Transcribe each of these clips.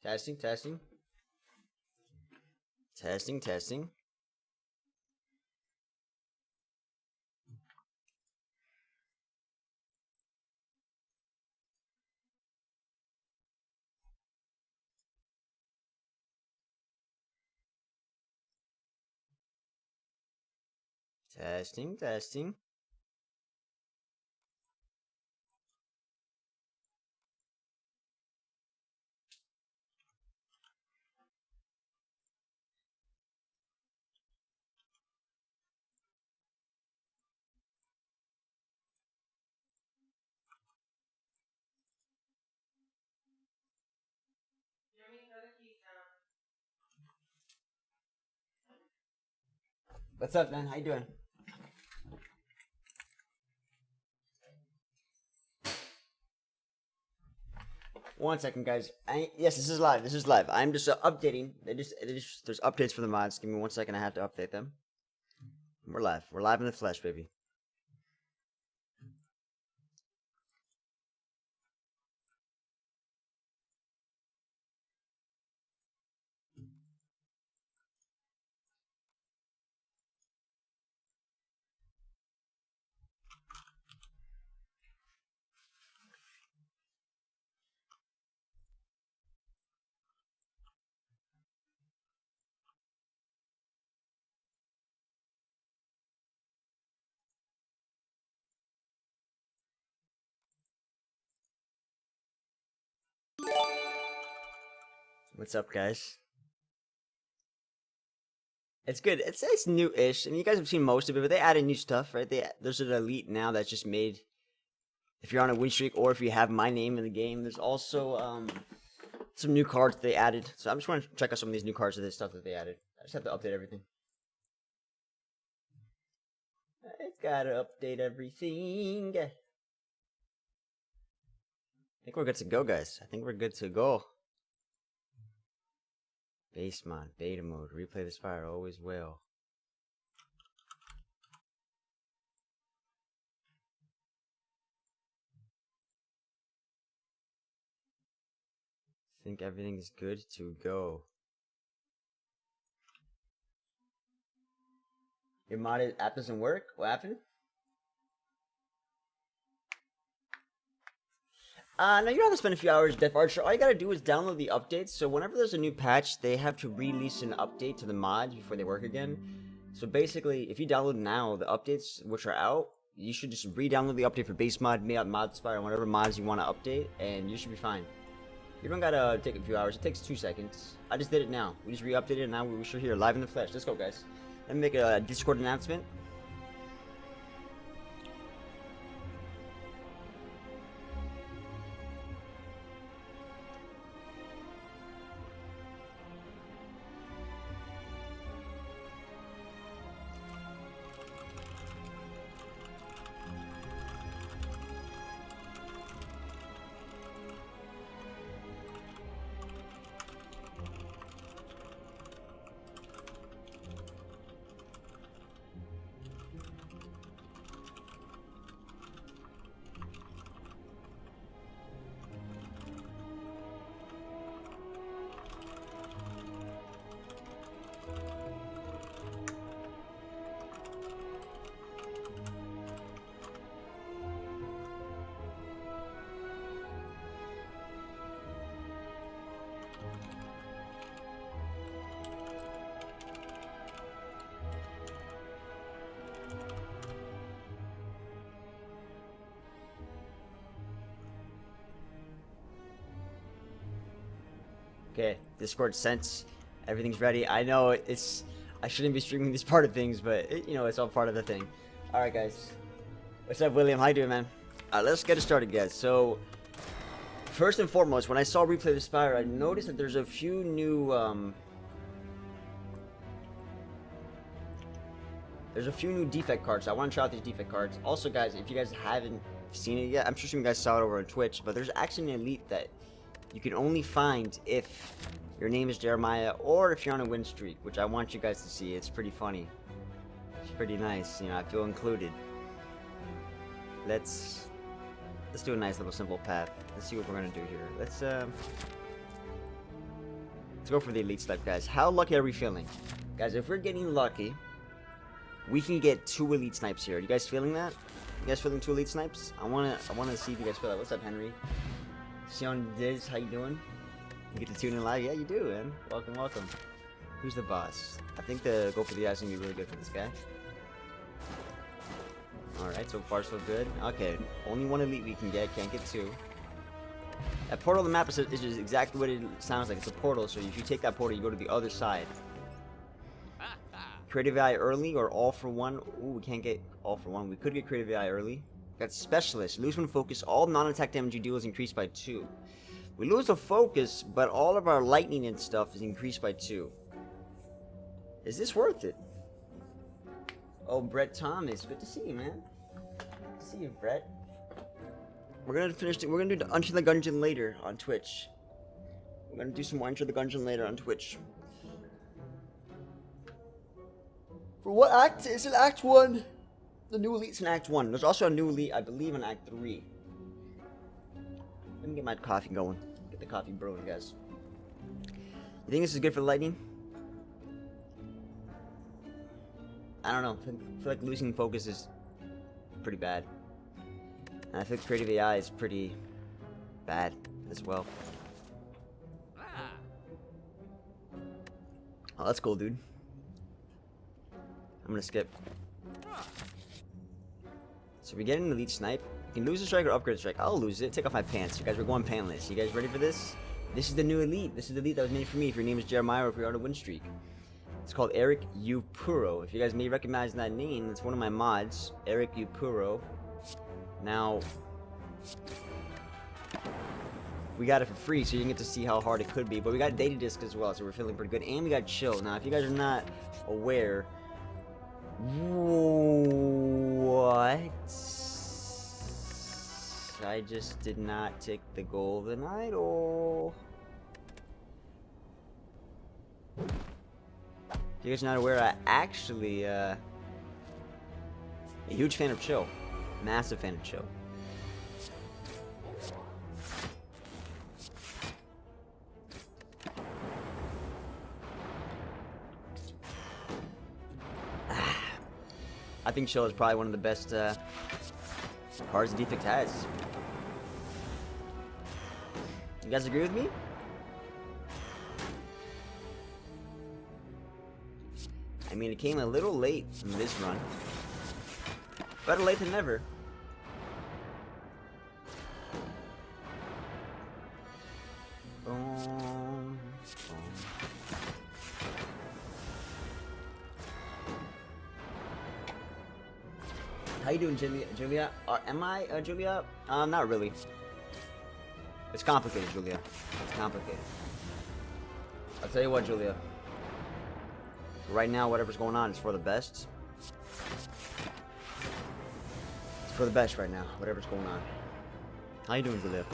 Testing, testing. Testing, testing. Testing, testing. What's up, man? How you doing? One second, guys. Yes, this is live. This is live. I'm just updating. There's updates for the mods. Give me 1 second. I have to update them. We're live. We're live in the flesh, baby. What's up, guys? It's good. It's new-ish. I mean, you guys have seen most of it, but they added new stuff, right? There's an elite now that's just made. If you're on a win streak, or if you have my name in the game, there's also some new cards they added. So I'm just going to check out some of these new cards of this stuff that they added. I just have to update everything. It's gotta update everything. I think we're good to go, guys. I think we're good to go. Base mod, beta mode, replay the Spire, always well. I think everything's good to go. Your modded app doesn't work? What happened? No, you don't have to spend a few hours, Death Archer. All you gotta do is download the updates. So whenever there's a new patch, they have to release an update to the mods before they work again. So basically, if you download now the updates which are out, you should just re-download the update for base mod, mod Spire, and whatever mods you want to update, and you should be fine. You don't gotta take a few hours. It takes 2 seconds. I just did it now. We just re-updated it, and now we're here live in the flesh. Let's go, guys. Let me make a Discord announcement. Okay, Discord sent. Everything's ready. I know I shouldn't be streaming this part of things, but it's all part of the thing. All right, guys. What's up, William? How you doing, man? All right, let's get it started, guys. So, first and foremost, when I saw Replay the Spire, I noticed that there's a few new defect cards. I want to try out these defect cards. Also, guys, if you guys haven't seen it yet, I'm sure some of you guys saw it over on Twitch, but there's actually an elite that you can only find if your name is Jeremiah or if you're on a win streak, which I want you guys to see. It's pretty funny. It's pretty nice. I feel included. Let's do a nice little simple path. Let's see what we're gonna do here. Let's Let's go for the elite snipe, guys. How lucky are we feeling? Guys, if we're getting lucky, we can get 2 elite snipes here. You guys feeling that? You guys feeling 2 elite snipes? I wanna see if you guys feel that. What's up, Henry? Sion Diz, how you doing? You get to tune in live? Yeah, you do, man. Welcome, welcome. Who's the boss? I think the go for the eyes is gonna be really good for this guy. Alright, so far so good. Okay, only 1 elite we can get, can't get 2. That portal on the map is just exactly what it sounds like. It's a portal, so if you take that portal, you go to the other side. Creative AI early or all for 1? Ooh, we can't get all for 1. We could get creative AI early. Got specialist. Lose when focus. All non-attack damage you deal is increased by 2. We lose the focus, but all of our lightning and stuff is increased by 2. Is this worth it? Oh, Brett Thomas. Good to see you, man. Good to see you, Brett. We're gonna finish. We're gonna do Enter the Gungeon later on Twitch. We're gonna do some more Enter the Gungeon later on Twitch. For what act? Is it Act 1? The new elite's in Act 1. There's also a new elite, I believe, in Act 3. Let me get my coffee going. Get the coffee brewing, guys. You think this is good for the lightning? I don't know. I feel like losing focus is pretty bad. And I think creative AI is pretty bad as well. Oh, that's cool, dude. I'm gonna skip. So we get an elite snipe. You can lose a strike or upgrade a strike. I'll lose it. Take off my pants. You guys, we're going pantless. You guys ready for this? This is the new elite. This is the elite that was made for me. If your name is Jeremiah or if you're on a win streak. It's called Eric Upuro. If you guys may recognize that name, it's one of my mods. Eric Upuro. Now, we got it for free, so you can get to see how hard it could be. But we got data disc as well, so we're feeling pretty good. And we got chill. Now, if you guys are not aware, what? I just did not take the golden idol. If you guys are not aware, I actually a huge fan of chill. Massive fan of chill. I think chill is probably one of the best cards the defect has. You guys agree with me? I mean, it came a little late in this run. Better late than never. Boom, boom. How you doing, Julia? Am I Julia? Not really. It's complicated, Julia. It's complicated. I'll tell you what, Julia. Right now, whatever's going on is for the best. It's for the best right now, whatever's going on. How you doing, Julia?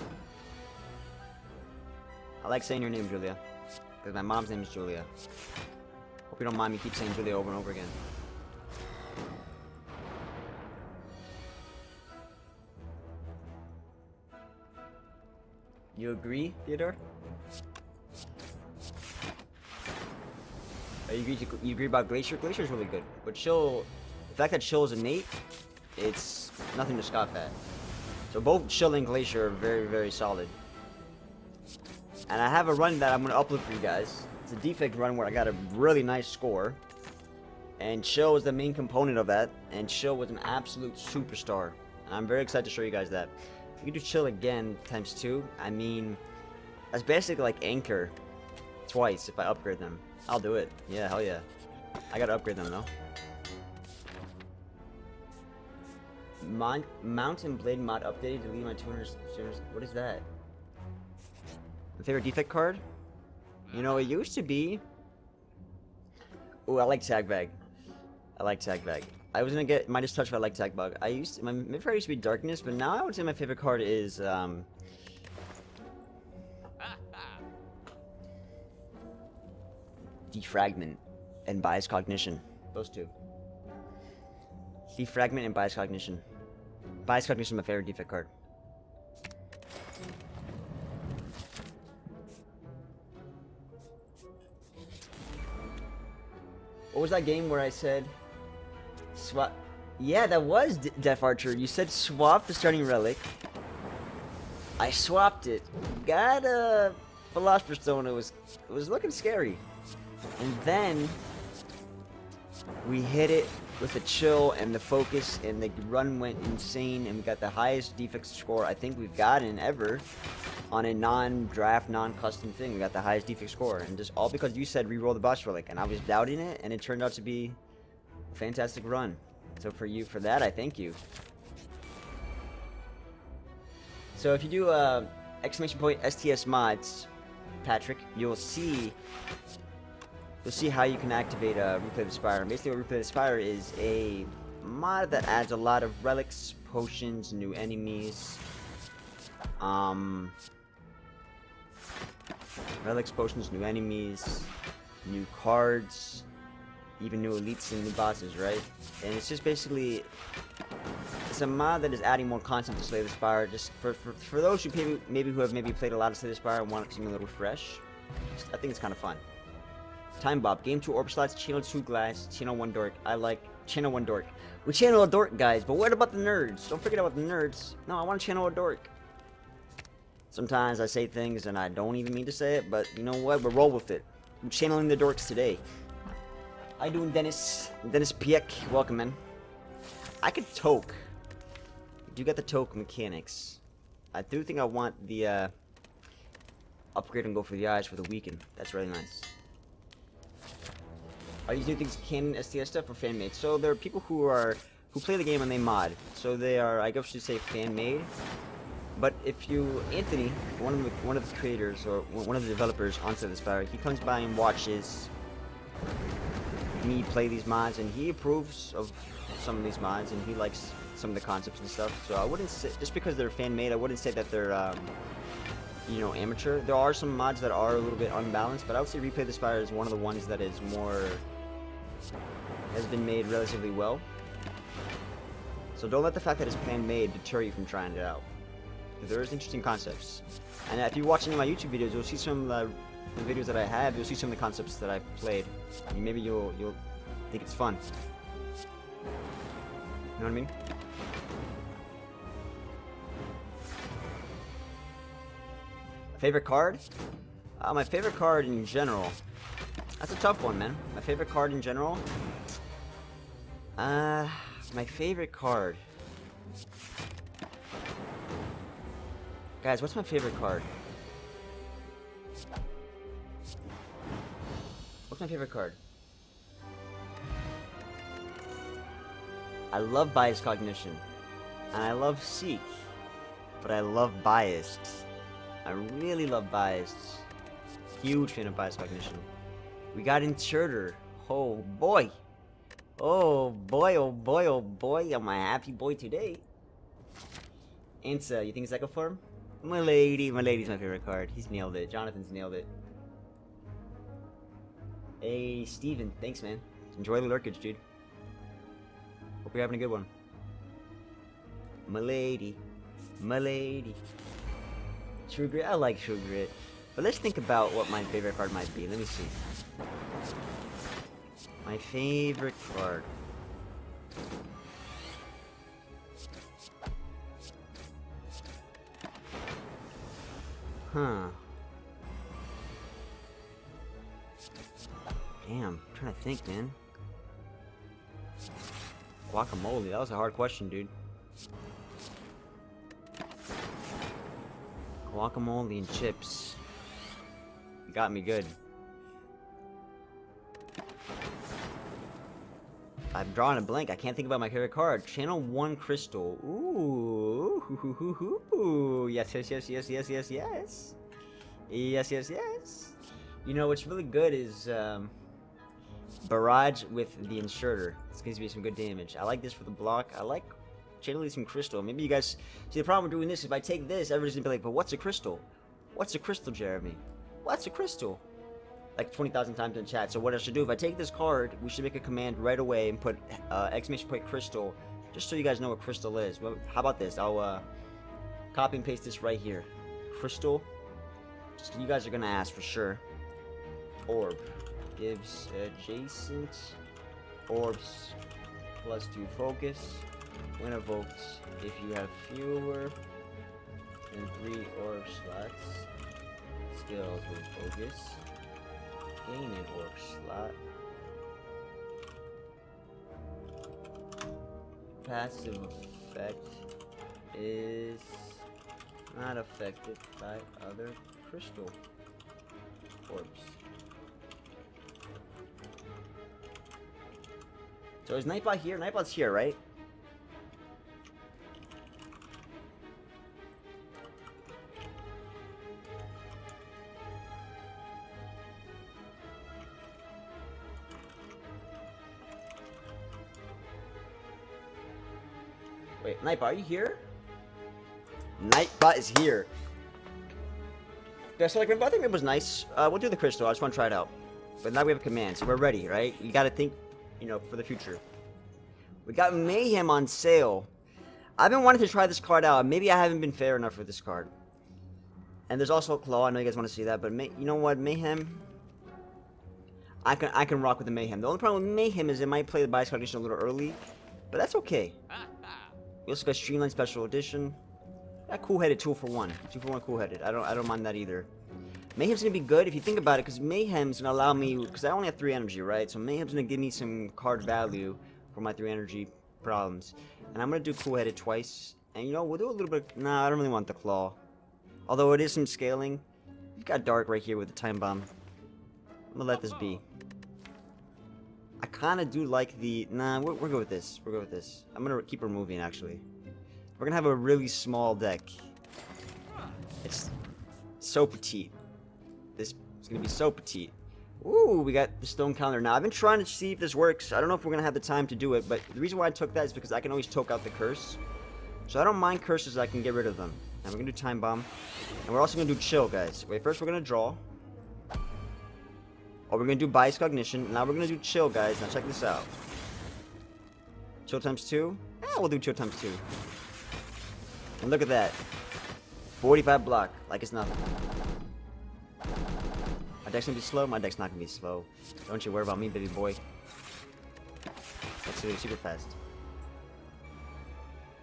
I like saying your name, Julia. Because my mom's name is Julia. Hope you don't mind me keep saying Julia over and over again. You agree, Theodore? You agree about Glacier? Glacier's really good. But Chill, the fact that Chill is innate, it's nothing to scoff at. So both Chill and Glacier are very, very solid. And I have a run that I'm going to upload for you guys. It's a defect run where I got a really nice score. And Chill was the main component of that. And Chill was an absolute superstar. And I'm very excited to show you guys that. If you do Chill again times 2, I mean, that's basically like Anchor twice if I upgrade them. I'll do it. Yeah, hell yeah. I gotta upgrade them though. Mountain Blade mod updated. Delete my 200. What is that? My favorite defect card? You know, it used to be. Oh, I like Tag Bag. I like Tag Bag. I was gonna get Midas Touch if I like Tag Bug. My favorite used to be Darkness, but now I would say my favorite card is Defragment and Bias Cognition. Those two. Defragment and Bias Cognition. Bias Cognition is my favorite defect card. What was that game where I said swap? Yeah, that was Death Archer. You said swap the starting relic. I swapped it. Got a Philosopher's Stone. It was looking scary. And then we hit it with a chill and the focus, and the run went insane, and we got the highest defect score I think we've gotten ever on a non-draft, non-custom thing. We got the highest defect score, and just all because you said re-roll the boss relic, and I was doubting it, and it turned out to be a fantastic run. So for that, I thank you. So if you do exclamation point STS mods, Patrick, you'll see how you can activate Replay the Spire. And basically what Replay the Spire is a mod that adds a lot of relics, potions, new enemies, relics, potions, new enemies, new cards, even new elites and new bosses, right? And it's just basically, it's a mod that is adding more content to Slay the Spire, just for those who maybe played a lot of Slay the Spire and want something a little fresh. I think it's kind of fun. Time Bob, Game 2 Orb Slots, Channel 2 Glass, Channel 1 Dork. I like Channel 1 Dork. We channel a dork, guys, but what about the nerds? Don't forget about the nerds. No, I want to channel a dork. Sometimes I say things and I don't even mean to say it, but you know what? We'll roll with it. I'm channeling the dorks today. How you doing, Dennis? Dennis Pieck, welcome, man. I could toke. I do get the toke mechanics. I do think I want the upgrade and go for the eyes for the weekend. That's really nice. Are these new things canon STS stuff or fan made? So there are people who play the game and they mod. So they are, I guess you should say, fan made. But if you, Anthony, one of the creators or one of the developers on Slay the Spire, he comes by and watches me play these mods, and he approves of some of these mods, and he likes some of the concepts and stuff. So I wouldn't say, just because they're fan made, I wouldn't say that they're you know, amateur. There are some mods that are a little bit unbalanced, but I would say Replay the Spire is one of the ones that is more, has been made relatively well. So don't let the fact that it's fan made deter you from trying it out. There is interesting concepts, and if you watch any of my YouTube videos, you'll see some of the videos that I have. You'll see some of the concepts that I've played, and maybe you'll think it's fun. You know what I mean? Favorite card? My favorite card in general. That's a tough one, man. My favorite card in general? My favorite card. Guys, what's my favorite card? What's my favorite card? I love Biased Cognition. And I love Seek. But I love Biased. I really love Biased. Huge fan of Biased Cognition. We got Intruder. Oh boy. Oh boy, oh boy, oh boy. Am I a happy boy today? Ansa, you think it's Echo Form? My lady's my favorite card. He's nailed it. Jonathan's nailed it. Hey, Steven, thanks, man. Enjoy the lurkage, dude. Hope you're having a good one. My lady. My lady. True Grit? I like True Grit. But let's think about what my favorite card might be. Let me see. My favorite card. Huh. Damn, I'm trying to think, man. Guacamole, that was a hard question, dude. Guacamole and chips. You got me good. I'm drawing a blank. I can't think about my favorite card. Channel 1 Crystal. Ooh. Ooh. Yes, yes, yes, yes, yes, yes, yes. Yes, yes, yes. You know, what's really good is Barrage with the Inserter. It's going to be some good damage. I like this for the block. I like channeling some crystal. Maybe you guys see the problem with doing this is if I take this, everybody's going to be like, but what's a crystal? What's a crystal, Jeremy? What's a crystal? Like 20,000 times in chat. So what I should do, if I take this card, we should make a command right away and put exclamation point crystal, just so you guys know what crystal is. Well, how about this? I'll copy and paste this right here. Crystal. Just, you guys are gonna ask for sure. Orb. gives adjacent orbs +2 focus when evoked if you have fewer than 3 orb slots. Skills with focus. Gain an orb slot. Passive effect is not affected by other crystal orbs. So is Nightbot here? Nightbot's here, right? Wait, Nightbot, are you here? Nightbot is here. Yeah, so like, I think it was nice. We'll do the crystal. I just want to try it out. But now we have a command, so we're ready, right? You got to think, you know, for the future. We got Mayhem on sale. I've been wanting to try this card out. Maybe I haven't been fair enough with this card. And there's also a Claw. I know you guys want to see that, but you know what, Mayhem? I can rock with the Mayhem. The only problem with Mayhem is it might play the bias cognition a little early, but that's okay. We also got Streamline Special Edition. That cool-headed 2-for-1. 2-for-1 cool-headed. I don't mind that either. Mayhem's gonna be good if you think about it, because Mayhem's gonna allow me, because I only have 3 energy, right? So Mayhem's gonna give me some card value for my 3 energy problems. And I'm gonna do cool-headed twice. And you know, we'll do a little bit. Nah, I don't really want the Claw. Although it is some scaling. We've got Dark right here with the Time Bomb. I'm gonna let this be. I kinda do like the. Nah, we're good with this. We're good with this. I'm gonna keep removing actually. We're gonna have a really small deck. It's so petite. This is gonna be so petite. Ooh, we got the stone counter. Now, I've been trying to see if this works. I don't know if we're gonna have the time to do it, but the reason why I took that is because I can always toke out the curse. So I don't mind curses, I can get rid of them. And we're gonna do Time Bomb. And we're also gonna do Chill, guys. Wait, first we're gonna draw. Or we're gonna do Bias Cognition. Now we're gonna do Chill, guys. Now check this out. Chill times 2? Yeah, we'll do Chill times 2. And look at that. 45 block, like it's nothing. My deck's gonna be slow? My deck's not gonna be slow. Don't you worry about me, baby boy. That's gonna be super fast.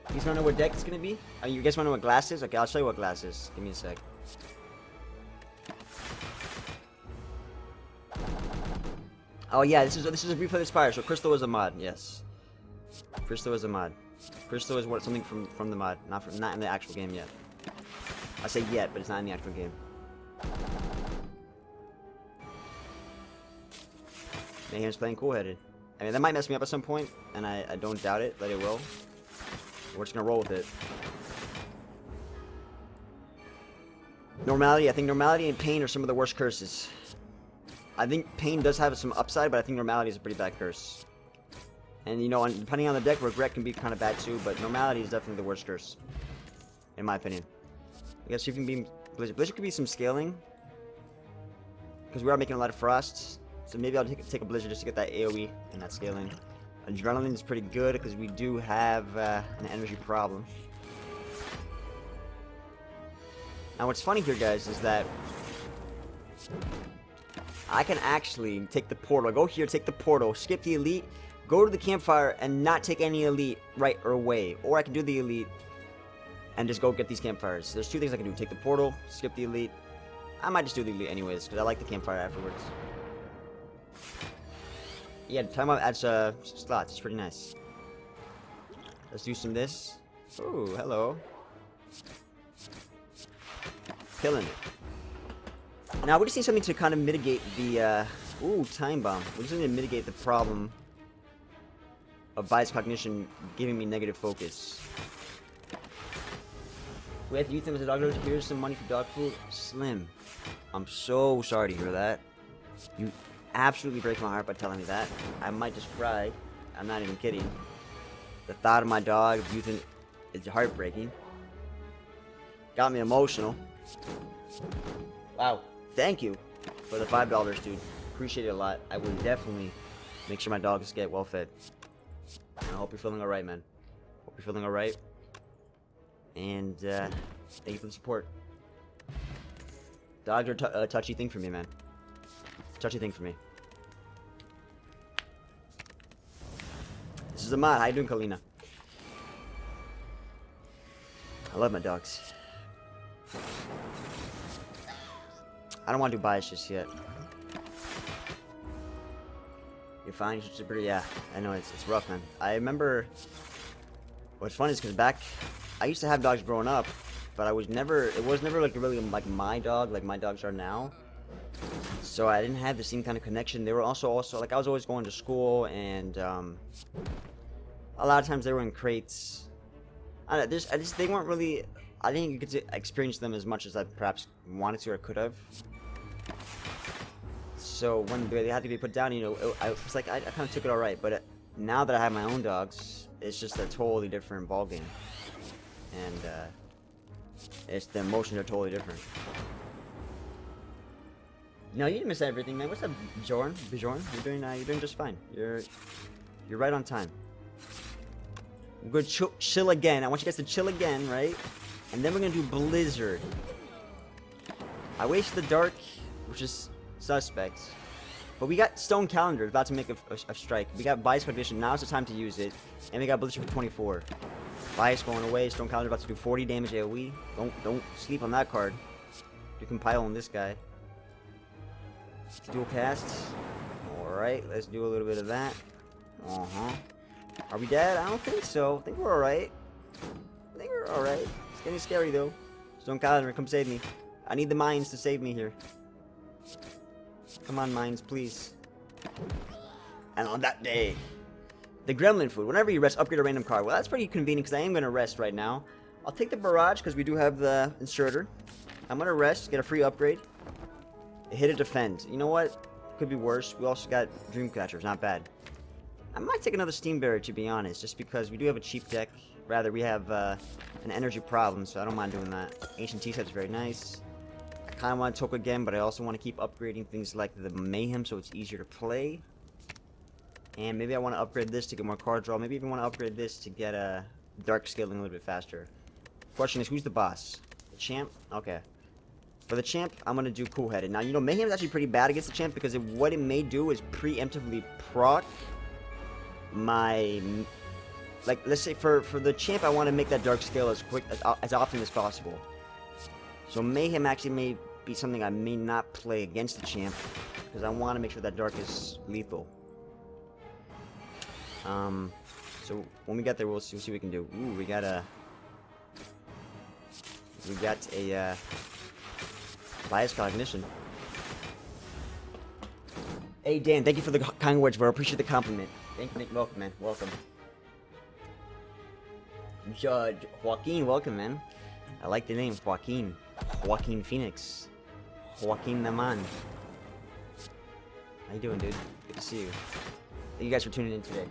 You guys wanna know what deck it's gonna be? You guys wanna know what glass is? Okay, I'll show you what glass is. Give me a sec. Oh yeah, this is a Replay the Spire, so Crystal is a mod, yes. Crystal is a mod. Crystal is something from the mod, not in the actual game yet. I say yet, but it's not in the actual game. Mayhem's playing cool-headed. I mean, that might mess me up at some point, and I don't doubt it that it will. We're just gonna roll with it. Normality, I think Normality and Pain are some of the worst curses. I think Pain does have some upside, but I think Normality is a pretty bad curse. And you know, depending on the deck, Regret can be kind of bad too, but Normality is definitely the worst curse. In my opinion. I guess you can be Blizzard. Blizzard could be some scaling. Because we are making a lot of Frosts. So maybe I'll take a Blizzard just to get that AoE and that scaling. Adrenaline is pretty good because we do have an energy problem. Now what's funny here, guys, is that I can actually take the portal. Go here, take the portal, skip the elite, go to the campfire, and not take any elite right away. Or I can do the elite and just go get these campfires. There's 2 things I can do. Take the portal, skip the elite. I might just do the elite anyways, because I like the campfire afterwards. Yeah, the time out adds slots. It's pretty nice. Let's do some this. Ooh, hello. Killing it. Now, we just need something to kind of mitigate the, ooh, Time Bomb. We just need to mitigate the problem of Bias Cognition giving me negative focus. We have youth with the dog. Here's some money for dog food. Slim. I'm so sorry to hear that. You absolutely break my heart by telling me that. I might just cry. I'm not even kidding. The thought of my dog abusing is heartbreaking. Got me emotional. Wow. Thank you for the $5, dude. Appreciate it a lot. I will definitely make sure my dogs get well fed. And I hope you're feeling alright, man. Hope you're feeling alright. And thank you for the support. Dogs are a touchy thing for me, man. Touchy thing for me. is a mod. How you doing, Kalina? I love my dogs. I don't want to do bias just yet. You're fine, you're super. Yeah, I know it's rough, man. I remember. What's funny is because back, I used to have dogs growing up, but I was never. It was never like really like my dog, like my dogs are now. So I didn't have the same kind of connection. They were also like I was always going to school, and a lot of times they were in crates. I just they weren't really. I didn't get to experience them as much as I perhaps wanted to or could have. So when they had to be put down, you know, I was like, I kind of took it all right. But now that I have my own dogs, it's just a totally different ballgame, and it's the emotions are totally different. No, you didn't miss everything, man. What's up, Bjorn? Bjorn, you're doing just fine. You're right on time. We're gonna chill again. I want you guys to chill again, right? And then we're gonna do Blizzard. I wasted the Dark, which is suspect. But we got Stone Calendar about to make a strike. We got Bias Condition. Now's the time to use it. And we got Blizzard for 24. Bias going away. Stone Calendar about to do 40 damage AoE. Don't sleep on that card. You can pile on this guy. Dual cast. Alright, let's do a little bit of that. Are we dead? I don't think so. I think we're alright. It's getting scary though. Stone Calendar, come save me. I need the mines to save me here. Come on, mines, please. And on that day, the Gremlin food. Whenever you rest, upgrade a random card. Well, that's pretty convenient because I am going to rest right now. I'll take the Barrage because we do have the Inserter. I'm going to rest, get a free upgrade. Hit a defend. You know what? Could be worse. We also got Dreamcatchers. Not bad. I might take another Steam Barrier, to be honest, just because we do have a cheap deck. Rather, we have an energy problem, so I don't mind doing that. Ancient T-set is very nice. I kind of want to Toke again, but I also want to keep upgrading things like the Mayhem so it's easier to play. And maybe I want to upgrade this to get more card draw. Maybe even want to upgrade this to get a Dark Scaling a little bit faster. Question is, who's the boss? The Champ? Okay. For the Champ, I'm going to do Cool Headed. Now, you know, Mayhem is actually pretty bad against the Champ because what it may do is preemptively proc my... Like, let's say for the Champ, I want to make that Dark Scale as often as possible. So Mayhem actually may be something I may not play against the Champ because I want to make sure that Dark is lethal. So when we get there, we'll see what we can do. Ooh, we got a Bias Cognition. Hey Dan, thank you for the kind words, bro. I appreciate the compliment. Thank you, welcome, man. Welcome. Judge Joaquin, welcome, man. I like the name, Joaquin. Joaquin Phoenix. Joaquin the man. How you doing, dude? Good to see you. Thank you guys for tuning in today.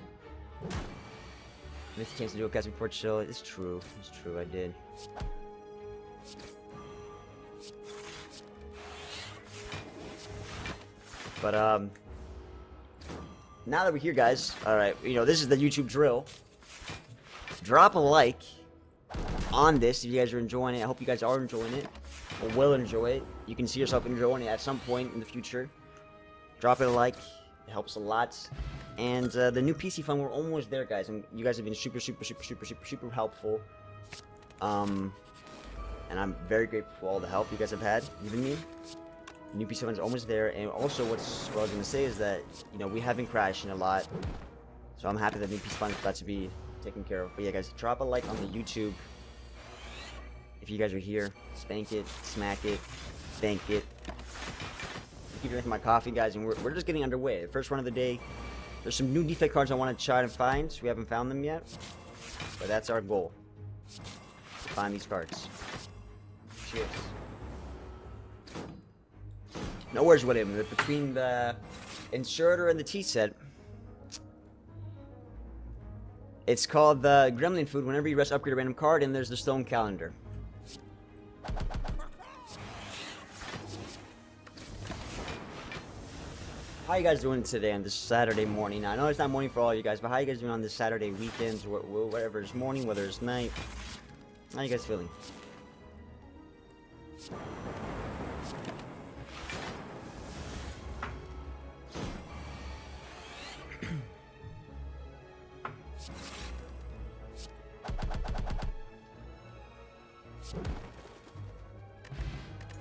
Missed a chance to do a cast before chill. It's true. It's true, I did. But, now that we're here, guys, alright, you know, this is the YouTube drill. Drop a like on this if you guys are enjoying it. I hope you guys are enjoying it, or will enjoy it. You can see yourself enjoying it at some point in the future. Drop it a like. It helps a lot. And the new PC fund, we're almost there, guys. And you guys have been super helpful. And I'm very grateful for all the help you guys have had, given me. New PC fund is almost there. And also, what I was going to say is that, you know, we have been crashing a lot. So I'm happy that new PC fund is about to be taken care of. But yeah, guys, drop a like on the YouTube. If you guys are here, spank it, smack it, thank it. Keep drinking my coffee, guys, and we're just getting underway. The first run of the day. There's some new defect cards I want to try to find. We haven't found them yet, but that's our goal. To find these cards. Cheers. No worries with him. Between the Inserter and the T-set, it's called the Gremlin Food. Whenever you rest, upgrade a random card, and there's the Stone Calendar. How you guys doing today on this Saturday morning? I know it's not morning for all you guys, but how you guys doing on this Saturday weekends, whatever it's morning, whether it's night? How you guys feeling?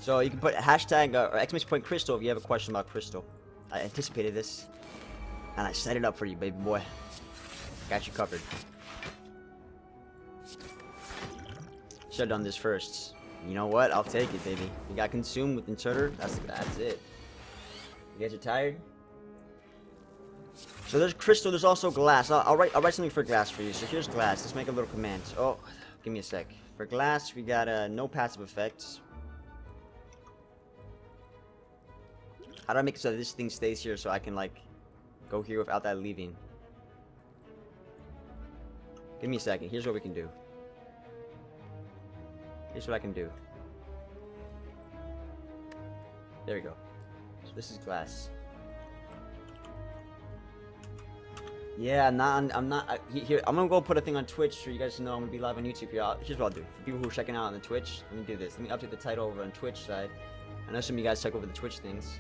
So you can put hashtag or exclamation point crystal if you have a question about crystal. I anticipated this, and I set it up for you, baby boy. Got you covered. Should have done this first. You know what? I'll take it, baby. You got consumed with inserter. That's it. You guys are tired? So there's crystal. There's also glass. I'll write something for glass for you. So here's glass. Let's make a little command. Oh, give me a sec. For glass, we got no passive effects. How do I make it so that this thing stays here so I can like go here without that leaving? Give me a second. Here's what we can do. Here's what I can do. There we go. So this is glass. Yeah, I'm not. Here, I'm gonna go put a thing on Twitch so you guys know I'm gonna be live on YouTube here. Here's what I'll do. For people who are checking out on the Twitch, let me do this. Let me update the title over on Twitch side. I know some of you guys check over the Twitch things.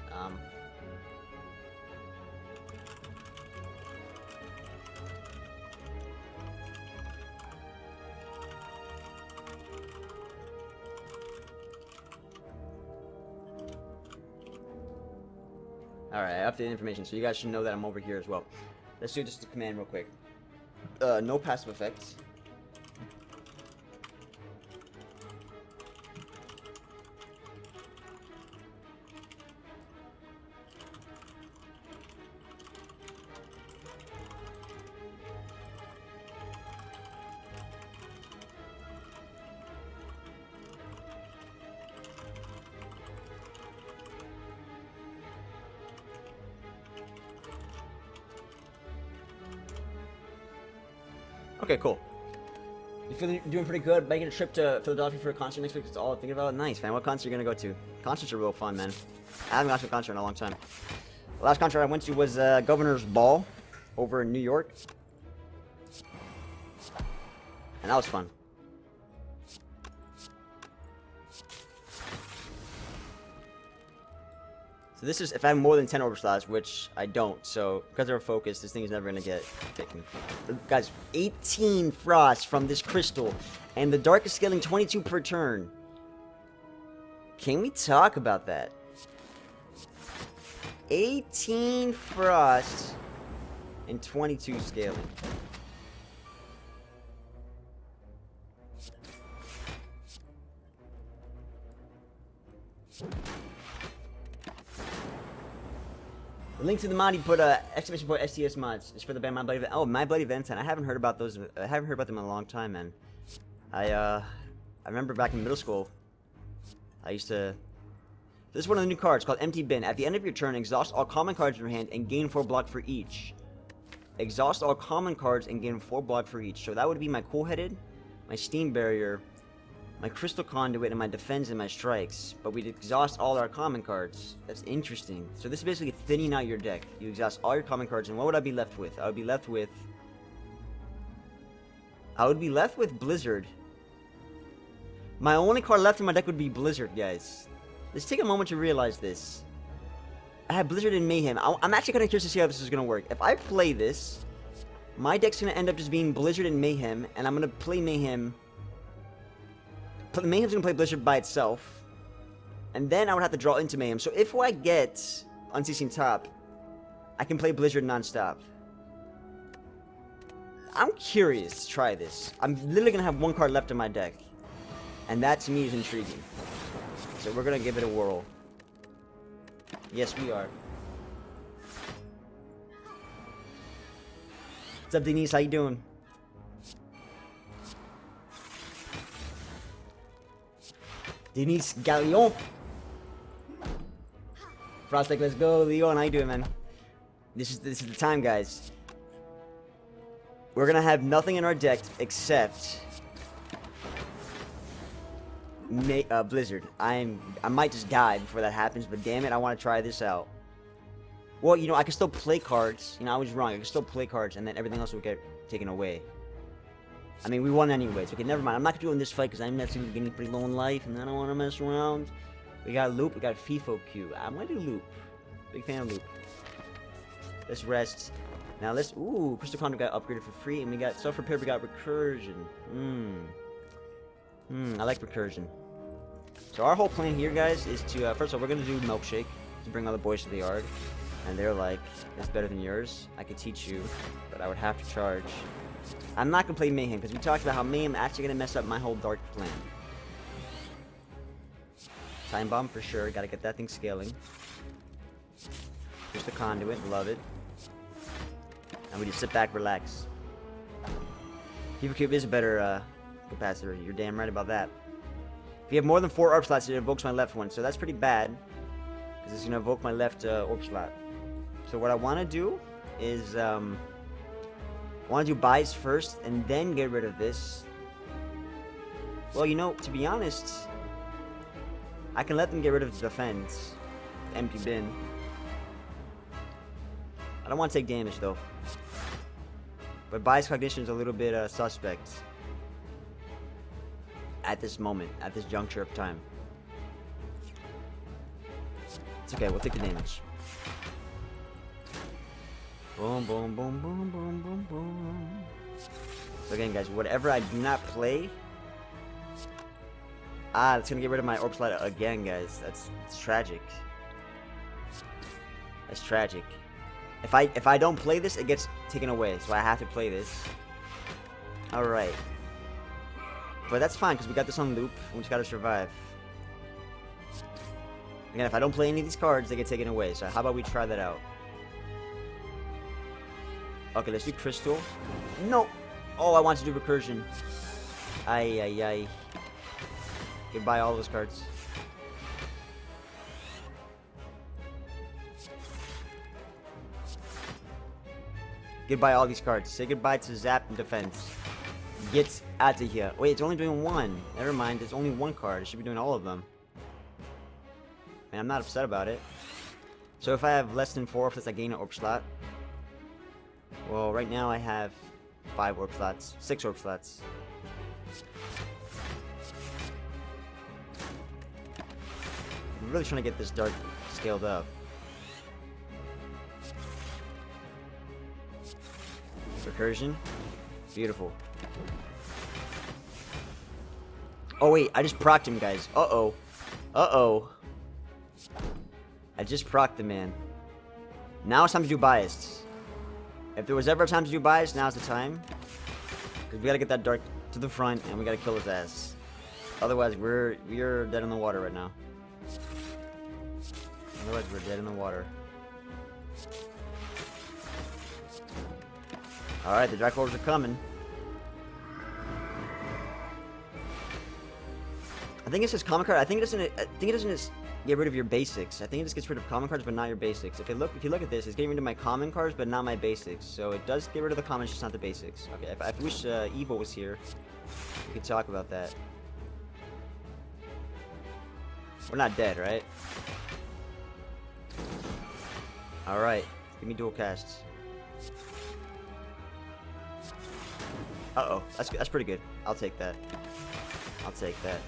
Alright, I updated information, so you guys should know that I'm over here as well. Let's do just a command real quick. No passive effects. Okay, cool. You feeling doing pretty good? Making a trip to Philadelphia for a concert next week? That's all I'm thinking about. Nice, man. What concert are you gonna go to? Concerts are real fun, man. I haven't gone to a concert in a long time. The last concert I went to was Governor's Ball over in New York. And that was fun. So this is if I have more than 10 orbital slots, which I don't. So because they're focused, this thing is never gonna get taken. Guys, 18 frost from this crystal, and the dark is scaling 22 per turn. Can we talk about that? 18 frost and 22 scaling. The link to the mod, you put exclamation point STS mods. It's for the band My Bloody Valentine. Oh, My Bloody Valentine. I haven't heard about those. I haven't heard about them in a long time, man. I remember back in middle school, I used to. This is one of the new cards called Empty Bin. At the end of your turn, exhaust all common cards in your hand and gain 4 block for each. Exhaust all common cards and gain 4 block for each. So that would be my Cool-Headed, my Steam Barrier, my Crystal Conduit, and my Defense and my Strikes. But we'd exhaust all our common cards. That's interesting. So this is basically thinning out your deck. You exhaust all your common cards, and what would I be left with? I would be left with Blizzard. My only card left in my deck would be Blizzard, guys. Let's take a moment to realize this. I have Blizzard and Mayhem. I'm actually kind of curious to see how this is going to work. If I play this, my deck's going to end up just being Blizzard and Mayhem, and I'm going to play Mayhem. Mayhem's going to play Blizzard by itself, and then I would have to draw into Mayhem. So if I get Unceasing Top, I can play Blizzard non-stop. I'm curious to try this. I'm literally going to have one card left in my deck, and that to me is intriguing. So we're going to give it a whirl. Yes, we are. What's up, Denise? How you doing? Denise Gallion. Frostek, let's go. Leon, how you doing, man? This is the time, guys. We're gonna have nothing in our deck except Blizzard. I might just die before that happens, but damn it, I want to try this out. Well, you know, I can still play cards. You know, I was wrong. I can still play cards, and then everything else will get taken away. I mean, we won anyways. Okay, never mind. I'm not doing this fight because I'm actually getting pretty low in life, and I don't want to mess around. We got Loop. We got FIFO Q. I'm gonna do Loop. Big fan of Loop. Let's rest. Now let's. Ooh, Crystal Conduit got upgraded for free, and we got self-repair. We got Recursion. I like Recursion. So our whole plan here, guys, is to, first of all, we're going to do Milkshake to bring all the boys to the yard. And they're like, it's better than yours. I could teach you, but I would have to charge. I'm not going to play Mayhem, because we talked about how Mayhem actually going to mess up my whole dark plan. Time Bomb for sure. Got to get that thing scaling. Here's the Conduit. Love it. And we just sit back, relax. Fever Cube is a better capacitor. You're damn right about that. If you have more than 4 orb slots, it invokes my left one. So that's pretty bad, because it's going to evoke my left orb slot. So what I want to do is, I want to do buys first, and then get rid of this. Well, you know, to be honest, I can let them get rid of the defense. The empty bin. I don't want to take damage, though. But buys Cognition is a little bit suspect. At this moment, at this juncture of time. It's okay, we'll take the damage. Boom, boom, boom, boom, boom, boom, boom. So again, guys, whatever I do not play... it's gonna get rid of my orb slot again, guys. That's tragic. That's tragic. If I don't play this, it gets taken away. So I have to play this. Alright. But that's fine, because we got this on loop. We just gotta survive. Again, if I don't play any of these cards, they get taken away. So how about we try that out? Okay, let's do Crystal. No! Oh, I want to do Recursion. Ay, ay, ay. Goodbye, all those cards. Goodbye, all these cards. Say goodbye to Zap and Defense. Get out of here. Wait, it's only doing one. Never mind, it's only one card. It should be doing all of them. And I'm not upset about it. So if I have less than 4 orb, I gain an orb slot. Well, right now I have 5 orb slots. 6 orb slots. I'm really trying to get this dark scaled up. Recursion. Beautiful. Oh wait, I just procced him, guys. Uh-oh. Uh-oh. I just procced the man. Now it's time to do biased. If there was ever a time to do biased, now's the time. Because we gotta get that dark to the front, and we gotta kill his ass. Otherwise, we're dead in the water right now. Otherwise, we're dead in the water. Alright, the Dark Orbs are coming. I think it's just common card. I think it doesn't just get rid of your basics. I think it just gets rid of common cards, but not your basics. If you look at this, it's getting rid of my common cards, but not my basics. So it does get rid of the commons, just not the basics. Okay, I wish Evil was here. We could talk about that. We're not dead, right? All right, give me dual casts. Uh-oh, that's pretty good. I'll take that. I'll take that.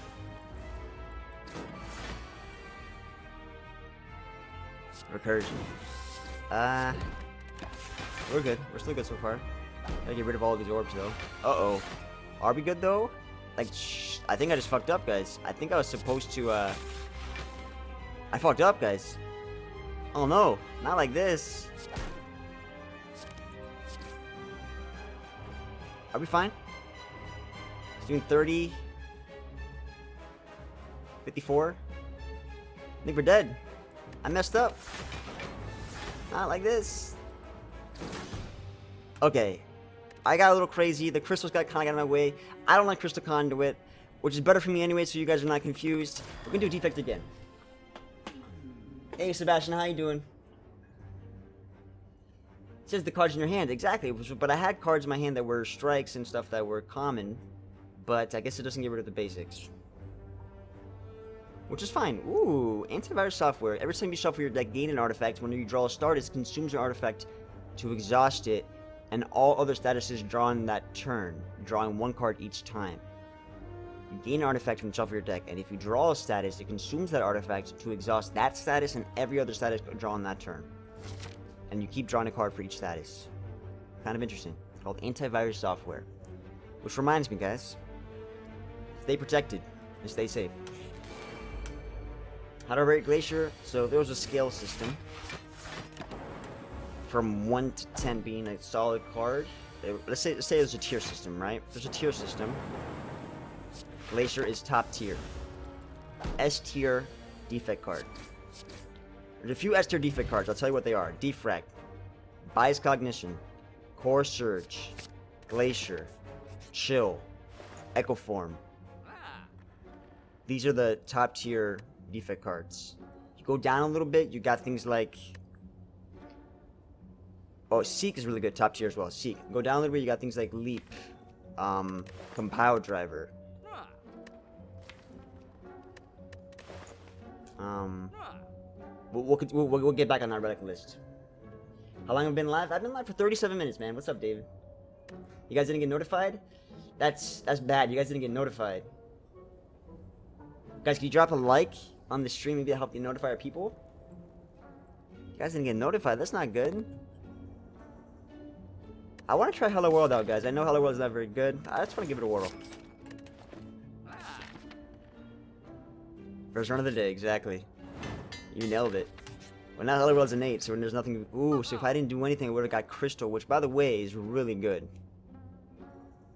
Recursion. We're good. We're still good so far. Gotta get rid of all of these orbs, though. Uh-oh. Are we good, though? Like, I think I just fucked up, guys. I think I was supposed to, I fucked up, guys. Oh, no. Not like this. Are we fine? It's doing 30. 54. I think we're dead. I messed up. Not like this. Okay. I got a little crazy. The crystals kind of got in my way. I don't like Crystal Conduit, which is better for me anyway, so you guys are not confused. We're gonna do Defect again. Hey, Sebastian, how you doing? It says the cards in your hand. Exactly. But I had cards in my hand that were strikes and stuff that were common. But I guess it doesn't get rid of the basics. Which is fine. Ooh, antivirus software. Every time you shuffle your deck, gain an artifact. When you draw a start, it consumes an artifact to exhaust it, and all other statuses drawn that turn, drawing 1 card each time. You gain an artifact when you shuffle your deck, and if you draw a status, it consumes that artifact to exhaust that status and every other status drawn that turn. And you keep drawing a card for each status. Kind of interesting. Called antivirus software. Which reminds me, guys, stay protected and stay safe. How to rate Glacier? So there was a scale system. From 1 to 10 being a solid card. Let's say there's a tier system, right? There's a tier system. Glacier is top tier. S tier defect card. There's a few S tier defect cards. I'll tell you what they are. Defrag, Bias Cognition, Core Surge, Glacier, Chill, Echo Form. These are the top tier defect cards. You go down a little bit, you got things like... Oh, Seek is really good, top tier as well. Seek. Go down a little bit, you got things like Leap, Compile Driver. We'll get back on our relic list. How long have I been live? I've been live for 37 minutes, man. What's up, David? You guys didn't get notified? That's bad. You guys didn't get notified. Guys, can you drop a like on the stream? Maybe help you notify our people? You guys didn't get notified. That's not good. I want to try Hello World out, guys. I know Hello World is not very good. I just want to give it a whirl. First run of the day, exactly. You nailed it. Well, now Hello World's an 8, so when there's nothing... Ooh, so if I didn't do anything, I would have got Crystal, which, by the way, is really good.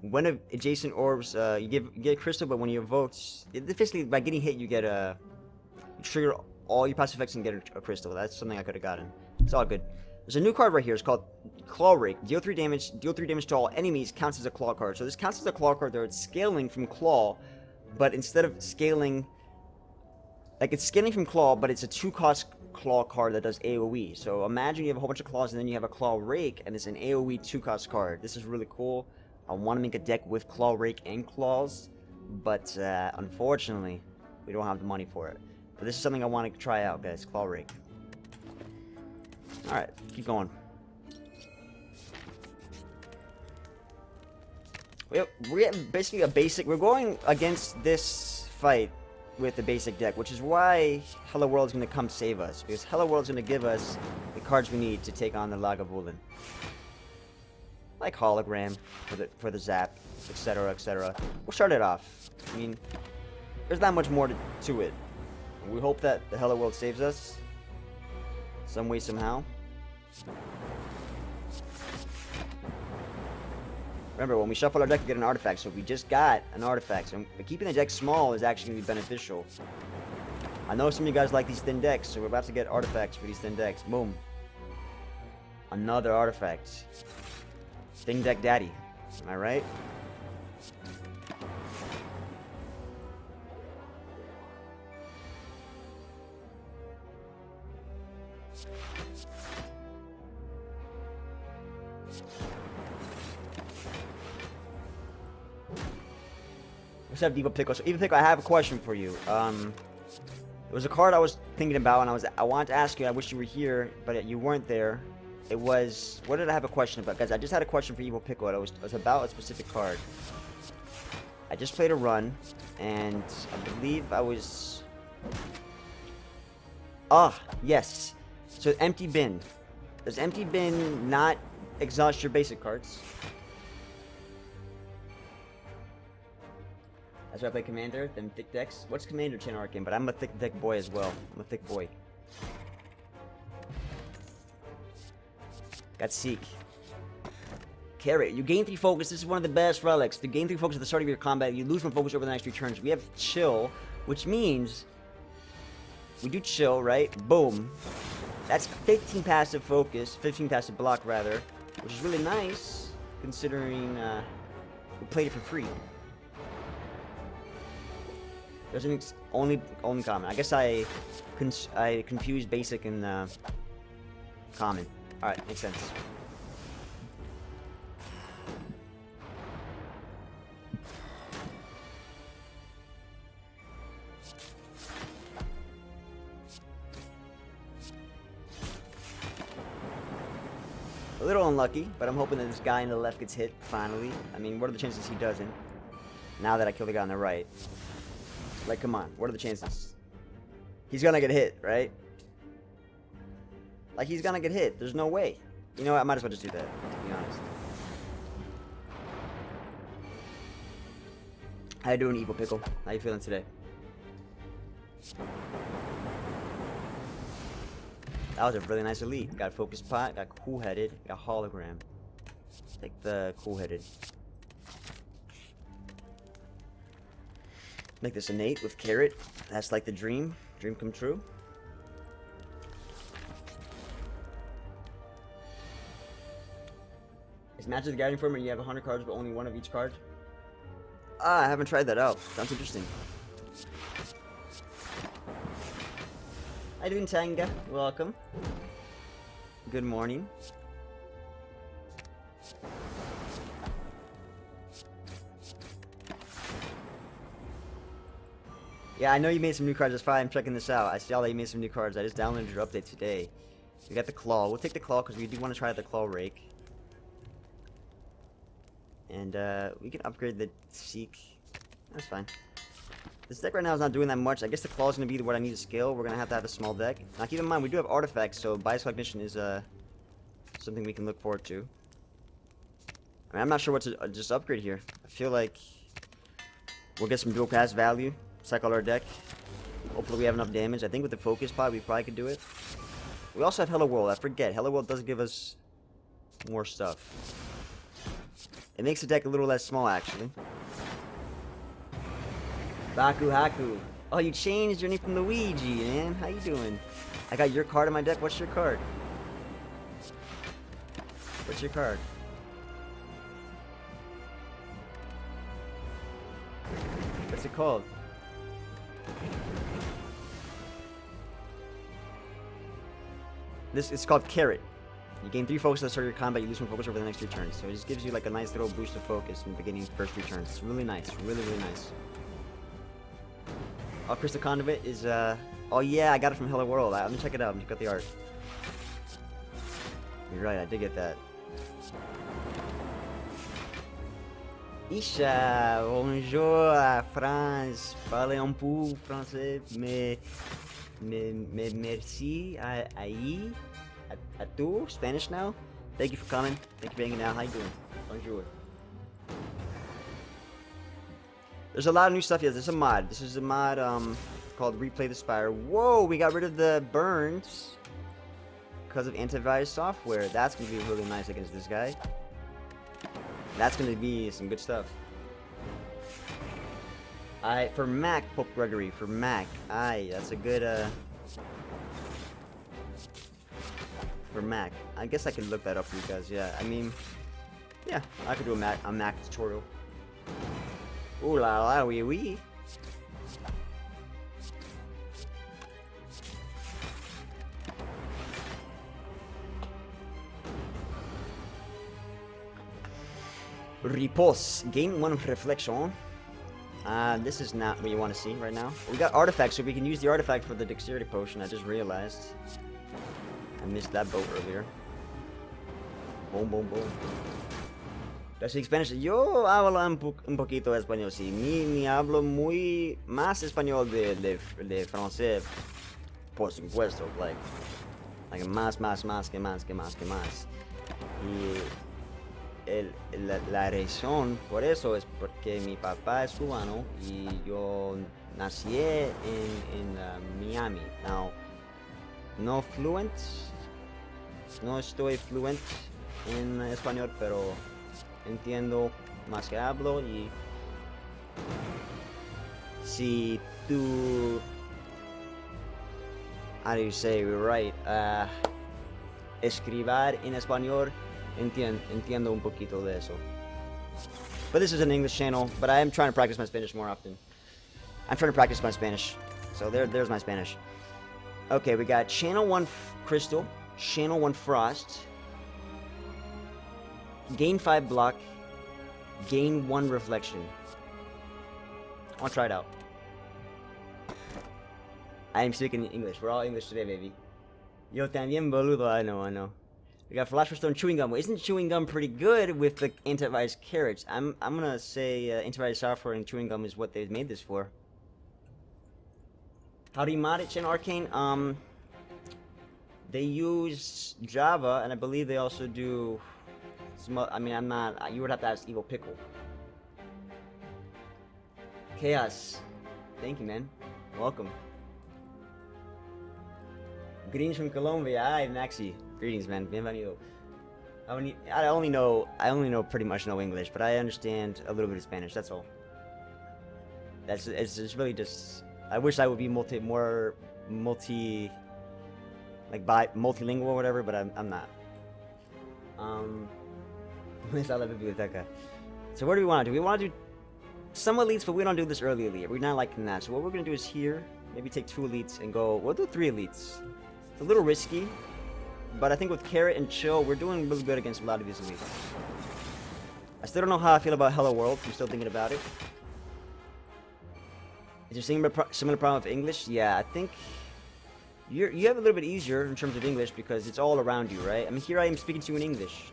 When adjacent orbs, you get Crystal, but when you evoke... Basically, by getting hit, you get a... You trigger all your passive effects and get a Crystal. That's something I could have gotten. It's all good. There's a new card right here. It's called Claw Rake. Deal 3 damage to all enemies, counts as a claw card. So this counts as a claw card there. It's scaling from claw, but instead of scaling... Like, it's scaling from claw, but it's a 2-cost claw card that does AoE. So imagine you have a whole bunch of claws, and then you have a Claw Rake, and it's an AoE 2-cost card. This is really cool. I want to make a deck with Claw Rake and claws, but unfortunately, we don't have the money for it. But this is something I want to try out, guys. Claw Rake. Alright, keep going. We have basically a basic... We're going against this fight with the basic deck, which is why Hello World is going to come save us. Because Hello World is going to give us the cards we need to take on the Lagavulin. Like Hologram, for the Zap, etc., etc. We'll start it off. I mean, there's not much more to it. We hope that the Hello World saves us. Some way, somehow. Remember, when we shuffle our deck, we get an artifact, so we just got an artifact. So keeping the deck small is actually going to be beneficial. I know some of you guys like these thin decks, so we're about to get artifacts for these thin decks. Boom. Another artifact. Thin deck daddy. Am I right? What's up, Diva Pickle? So, Diva Pickle, I have a question for you. It was a card I was thinking about, and I wanted to ask you. I wish you were here, but you weren't there. It was... What did I have a question about? Guys, I just had a question for Evil Pickle. It was about a specific card. I just played a run, and I believe I was... Ah, yes. So, Empty Bin. Does Empty Bin not exhaust your basic cards? That's why I play Commander, them thick decks. What's Commander Chin Arcane? But I'm a thick deck boy as well. I'm a thick boy. Got Seek. Carry. You gain 3 focus. This is one of the best relics. To gain 3 focus at the start of your combat, you lose 1 focus over the next 3 turns. We have Chill, which means we do Chill, right? Boom. That's 15 passive focus, 15 passive block rather, which is really nice considering we played it for free. There's an only common. I guess I confused basic and common. All right, makes sense. A little unlucky, but I'm hoping that this guy on the left gets hit finally. I mean, what are the chances he doesn't? Now that I killed the guy on the right. Like, come on, what are the chances? He's gonna get hit, right? Like, he's gonna get hit. There's no way. You know what? I might as well just do that, to be honest. How you doing, Evil Pickle? How you feeling today? That was a really nice elite. Got focus pot, got cool-headed, got hologram. Take the cool-headed. Make this innate with carrot. That's like the dream. Dream come true. Is Magic the Gathering form where you have 100 cards but only one of each card? Ah, I haven't tried that out. Sounds interesting. How you doing, Tanga? Welcome. Good morning. Yeah, I know you made some new cards. That's fine. I'm checking this out. I saw that you made some new cards. I just downloaded your update today. We got the claw. We'll take the claw because we do want to try the claw rake. And we can upgrade the seek. That's fine. This deck right now is not doing that much. I guess the claw is going to be what I need to scale. We're going to have a small deck. Now keep in mind, we do have artifacts, so bias cognition is something we can look forward to. I mean, I'm not sure what to just upgrade here. I feel like we'll get some dual cast value. Cycle our deck. Hopefully we have enough damage. I think with the focus pod we probably could do it. We also have Hello World. I forget. Hello World does give us more stuff. It makes the deck a little less small, actually. Baku Haku. Oh, you changed your name from Luigi, man. How you doing? I got your card in my deck. What's your card? What's your card? What's it called? It's called Carrot. You gain 3 focus at the start of your combat. You lose 1 focus over the next 3 turns. So it just gives you like a nice little boost of focus in the beginning first 3 turns. It's really nice. Really, really nice. Oh, Crystal Conduit is, oh yeah, I got it from Hello World. Let me check it out. Check out the art. You're right, I did get that. Isha, bonjour, France. Parlez un peu français, mais merci à tu. Spanish now. Thank you for coming. Thank you for hanging out. How you doing? Bonjour. There's a lot of new stuff here. There's a mod. This is a mod called Replay the Spire. Whoa, we got rid of the burns because of antivirus software. That's going to be really nice against this guy. That's going to be some good stuff. For Mac, Pope Gregory. For Mac. That's a good, for Mac. I guess I could look that up for you guys. Yeah, I mean, yeah, I could do a Mac tutorial. Ooh la la, wee wee. Repose. Gain 1 reflection. This is not what you want to see right now. We got artifacts, so we can use the artifact for the dexterity potion. I just realized. I missed that boat earlier. Boom, boom, boom. ¿Does speak Spanish? Yo hablo un poquito español, sí. Ni hablo muy más español de francés, por supuesto. Like más que más. Y la razón por eso es porque mi papá es cubano y yo nací en Miami. Now, no estoy fluent en español, pero entiendo más que hablo. Y si tú, how do you say, right, escribir en español, entiendo un poquito de eso. But this is an English channel, but I am trying to practice my Spanish more often. I'm trying to practice my Spanish. So there's my Spanish. Okay, we got Channel 1 Crystal, Channel 1 Frost, gain 5 block, gain 1 reflection. I'll try it out. I am speaking English. We're all English today, baby. Yo también, boludo. I know. We got Philosopher's Stone chewing gum. Well, isn't chewing gum pretty good with the antivirus carrots? I'm gonna say antivirus software and chewing gum is what they made this for. How do you mod it, Channel Arcane? They use Java, and I believe they also do some, I mean, I'm not, you would have to ask Evil Pickle. Chaos. Thank you, man. Welcome. Greetings from Colombia. Hi, Maxi. Greetings, man. Bienvenido. I only know pretty much no English, but I understand a little bit of Spanish. That's all. It's just really just. I wish I would be multilingual or whatever, but I'm not. So what do we want to do? We want to do some elites, but we don't do this early elite. We're not liking that. So what we're gonna do is here, maybe take 2 elites and go. We'll do 3 elites. It's a little risky, but I think with Carrot and Chill, we're doing really good against a lot of these elites. I still don't know how I feel about Hello World. I'm still thinking about it. Is there similar problem with English? Yeah, I think you have a little bit easier in terms of English because it's all around you, right? I mean, here I am speaking to you in English.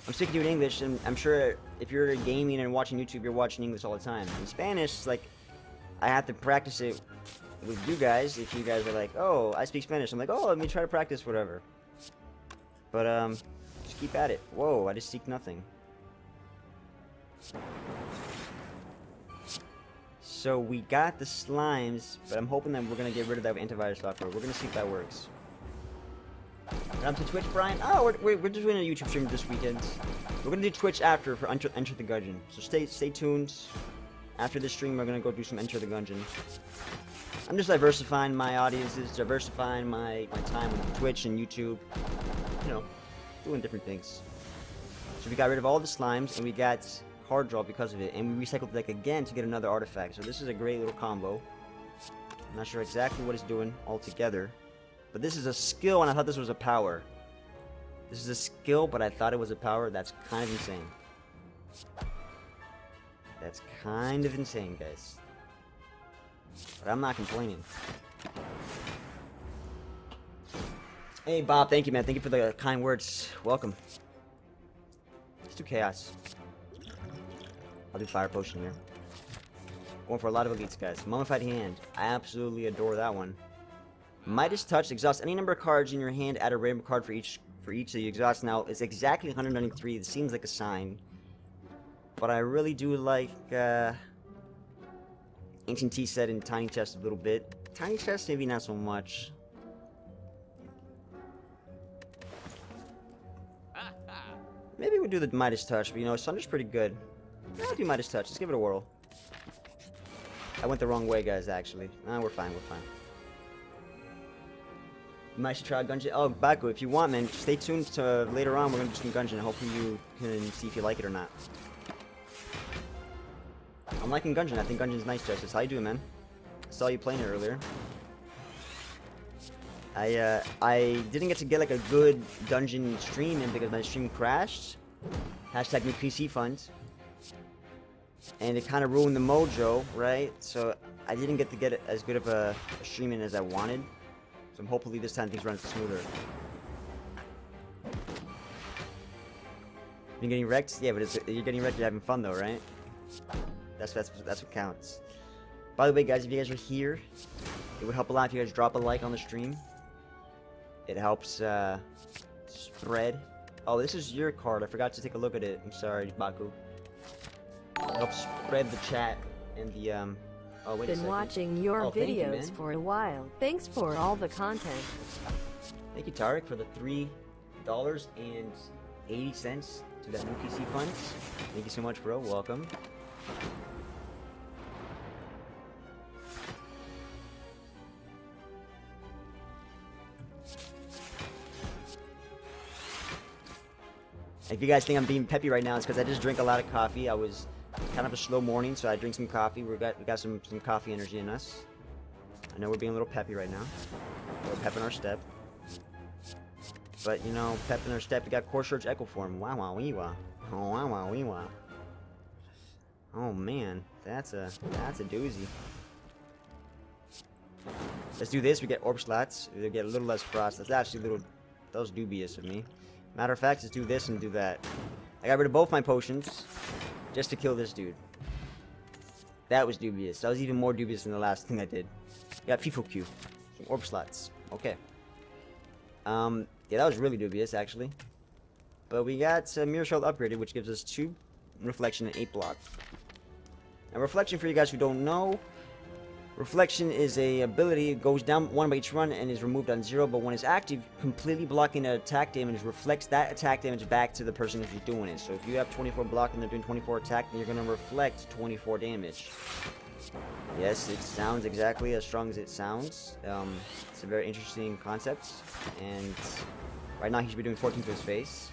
I'm speaking to you in English, and I'm sure if you're gaming and watching YouTube, you're watching English all the time. In Spanish, like, I have to practice it with you guys. If you guys are like, oh, I speak Spanish, I'm like, oh, let me try to practice whatever. But, just keep at it. Whoa, I just seek nothing. So we got the slimes, but I'm hoping that we're going to get rid of that antivirus software. We're going to see if that works. Come to Twitch, Brian? Oh, we're just doing a YouTube stream this weekend. We're going to do Twitch after for Enter the Gungeon. So stay tuned. After this stream, we're going to go do some Enter the Gungeon. I'm just diversifying my audiences, diversifying my time on Twitch and YouTube. You know, doing different things. So we got rid of all the slimes, and we got card draw because of it, and we recycled the deck again to get another artifact. So this is a great little combo. I'm not sure exactly what it's doing altogether, but this is a skill, and I thought this was a power. This is a skill, but I thought it was a power. That's kind of insane. That's kind of insane, guys. But I'm not complaining. Hey, Bob, thank you, man. Thank you for the kind words. Welcome. Let's do Chaos. I'll do Fire Potion here. Going for a lot of elites, guys. Mummified Hand. I absolutely adore that one. Midas Touch. Exhaust any number of cards in your hand. Add a random card for each that you exhaust. Now, it's exactly 193. It seems like a sign. But I really do like Ancient Tea Set and Tiny Chest a little bit. Tiny Chest, maybe not so much. Maybe we'll do the Midas Touch, but you know, Sunder's pretty good. Yeah, I'll do Midas Touch. Let's give it a whirl. I went the wrong way, guys, actually. Nah, we're fine, we're fine. You might should try Gungeon. Oh, Baku, if you want, man, stay tuned to later on. We're going to do some Gungeon. Hopefully you can see if you like it or not. I'm liking Gungeon. I think Gungeon's nice, Justice. How you doing, man? I saw you playing it earlier. I didn't get to get, like, a good Gungeon stream in because my stream crashed. Hashtag NewPC funds. And it kind of ruined the mojo, right? So I didn't get to get as good of a stream in as I wanted. So hopefully this time things run smoother. You're getting wrecked? Yeah, but you're getting wrecked, you're having fun though, right? That's what counts. By the way, guys, if you guys are here, it would help a lot if you guys drop a like on the stream. It helps spread. Oh, this is your card. I forgot to take a look at it. I'm sorry, Baku. Help spread the chat and the oh, wait a second. Been watching your videos for a while. Thanks for all the content. Thank you, Tarek, for the $3.80 to that NewPC funds. Thank you so much, bro. Welcome. If you guys think I'm being peppy right now, it's because I just drink a lot of coffee. I was kind of a slow morning, so I drink some coffee. We got some coffee energy in us. I know we're being a little peppy right now. We're pep in our step. But, you know, pep in our step, we got Core Surge Echo Form. Wow, wow, wee, wow. Oh, wow, wow, wee, wow. Oh, man. That's a doozy. Let's do this. We get Orb Slats. We get a little less Frost. That's actually a little... That was dubious of me. Matter of fact, let's do this and do that. I got rid of both my potions just to kill this dude. That was dubious. That was even more dubious than the last thing I did. Got FIFO Q. Some Orb Slots. Okay. Yeah, that was really dubious, actually. But we got Mirror Shield upgraded, which gives us 2 Reflection and 8 block. Now, Reflection, for you guys who don't know, Reflection is a ability, it goes down 1 by each run and is removed on 0, but when it's active, completely blocking an attack damage reflects that attack damage back to the person who's doing it. So if you have 24 block and they're doing 24 attack, then you're going to reflect 24 damage. Yes, it sounds exactly as strong as it sounds. It's a very interesting concept, and right now he should be doing 14 to his face,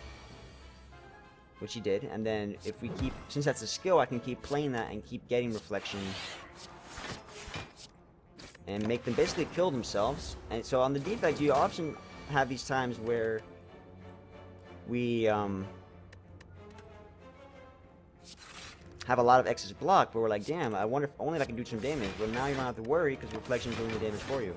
which he did. And then if we keep, since that's a skill, I can keep playing that and keep getting reflection and make them basically kill themselves. And so on the defect, you often have these times where we have a lot of excess block, but we're like, damn, I wonder if only if I can do some damage. But now you don't have to worry because reflection's doing the damage for you.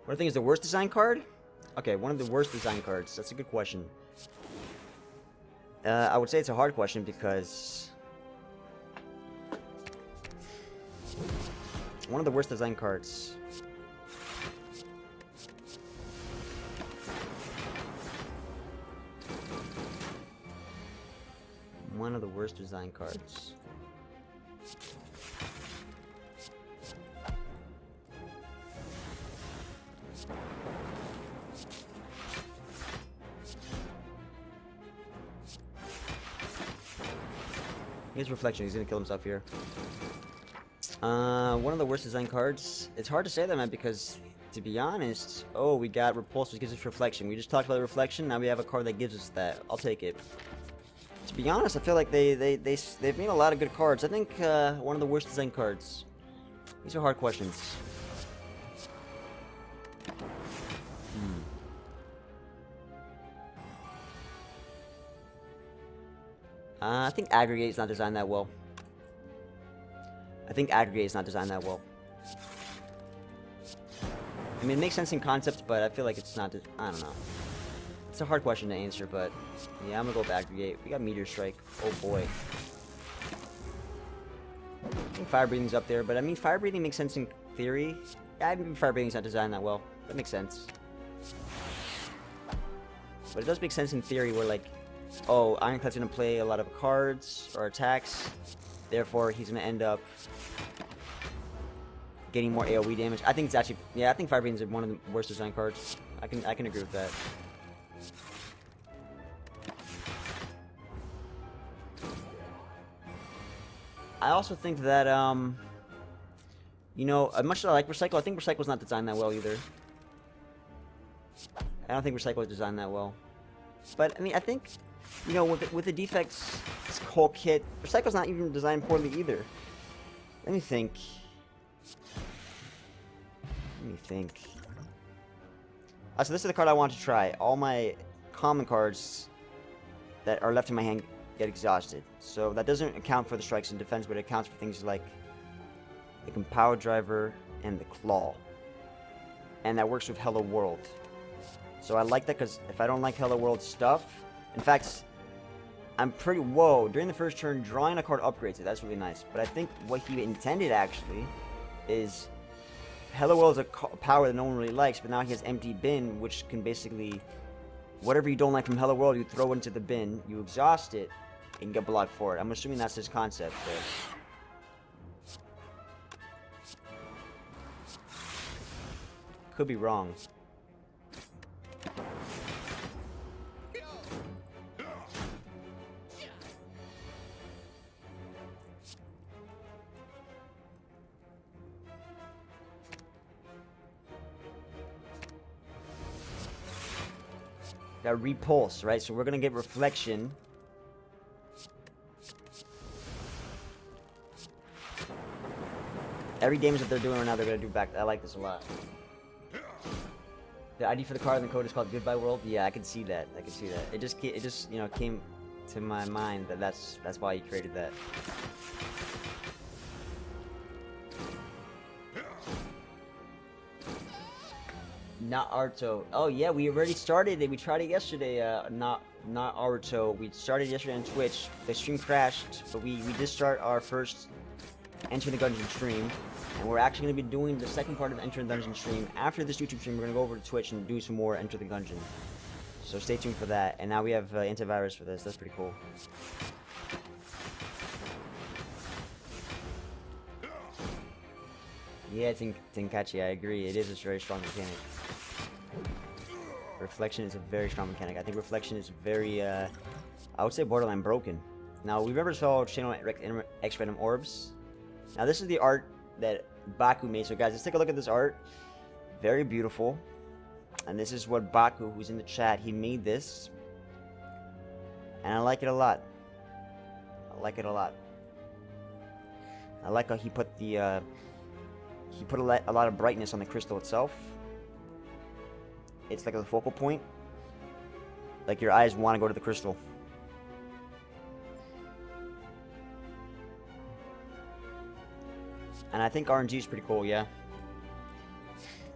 What do you think is the worst design card? Okay, one of the worst design cards. That's a good question. I would say it's a hard question because one of the worst design cards. One of the worst design cards. Here's reflection. He's gonna kill himself here. One of the worst design cards. It's hard to say that, man, because to be honest, oh, we got repulse, which gives us reflection. We just talked about the reflection. Now we have a card that gives us that. I'll take it. To be honest, I feel like they've made a lot of good cards. I think one of the worst design cards. These are hard questions. I think aggregate is not designed that well. I mean, it makes sense in concept, but I feel like it's not. I don't know. It's a hard question to answer, but yeah, I'm gonna go with aggregate. We got meteor strike. Oh boy. I think fire breathing's up there, but I mean, fire breathing makes sense in theory. Yeah, I mean, fire breathing's not designed that well. That makes sense. But it does make sense in theory, where like, oh, Ironclad's gonna play a lot of cards or attacks, therefore he's gonna end up getting more AoE damage. I think it's actually, yeah, I think Fire Breathing is one of the worst design cards. I can agree with that. I also think that you know, as much as I like Recycle, I think Recycle's not designed that well either. I don't think Recycle is designed that well. But I mean, I think, you know, with the defects, this whole kit, Recycle's not even designed poorly either. Let me think. So this is the card I want to try. All my common cards that are left in my hand get exhausted. So that doesn't account for the strikes and defense, but it accounts for things like the Power Driver and the Claw. And that works with Hello World. So I like that because if I don't like Hello World stuff, in fact, I'm pretty, whoa, during the first turn, drawing a card upgrades it. That's really nice. But I think what he intended, actually, is Hello World is a power that no one really likes, but now he has Empty Bin, which can basically, whatever you don't like from Hello World, you throw it into the bin, you exhaust it, and get blocked for it. I'm assuming that's his concept there. Could be wrong. Got repulse, right? So we're gonna get reflection. Every damage that they're doing right now, they're gonna do back. I like this a lot. The ID for the card and the code is called Goodbye World. Yeah, I can see that. It just you know, came to my mind that that's why he created that. Not Naruto. Oh yeah, we already started it. We tried it yesterday. Not Naruto. We started yesterday on Twitch. The stream crashed, but we did start our first Enter the Gungeon stream, and we're actually going to be doing the second part of Enter the Dungeon stream. After this YouTube stream, we're going to go over to Twitch and do some more Enter the Gungeon. So stay tuned for that. And now we have antivirus for this. That's pretty cool. Yeah, Tenkaichi, I agree. It is a very strong mechanic. Reflection is a very strong mechanic. I think reflection is very, I would say borderline broken. Now, we remember saw channel X random orbs. Now, this is the art that Baku made. So, guys, let's take a look at this art. Very beautiful. And this is what Baku, who's in the chat, he made this. And I like it a lot. I like it a lot. I like how he put the, he put a lot of brightness on the crystal itself. It's like a focal point. Like your eyes want to go to the crystal. And I think RNG is pretty cool, yeah.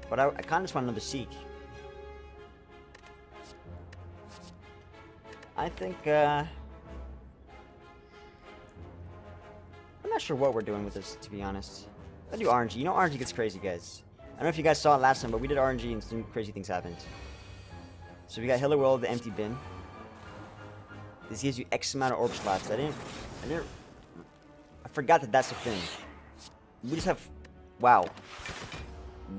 But I kind of just want another Seek. I think, I'm not sure what we're doing with this, to be honest. I'll do RNG. You know RNG gets crazy, guys. I don't know if you guys saw it last time, but we did RNG and some crazy things happened. So we got Healer World, the empty bin. This gives you X amount of orb slots. I forgot that that's a thing. We just have, wow.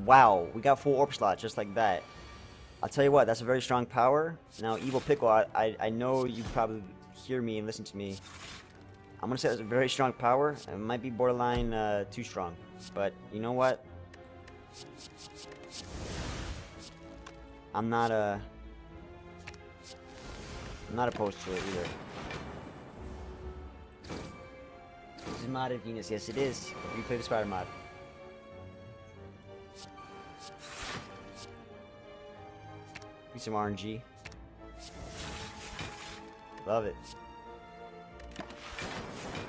Wow, we got full orb slots just like that. I'll tell you what, that's a very strong power. Now, Evil Pickle, I know you probably hear me and listen to me. I'm gonna say that's a very strong power. It might be borderline too strong, but you know what? I'm not opposed to it either. This is modded Venus. Yes, it is. Replay the Spire mod. Need some RNG. Love it.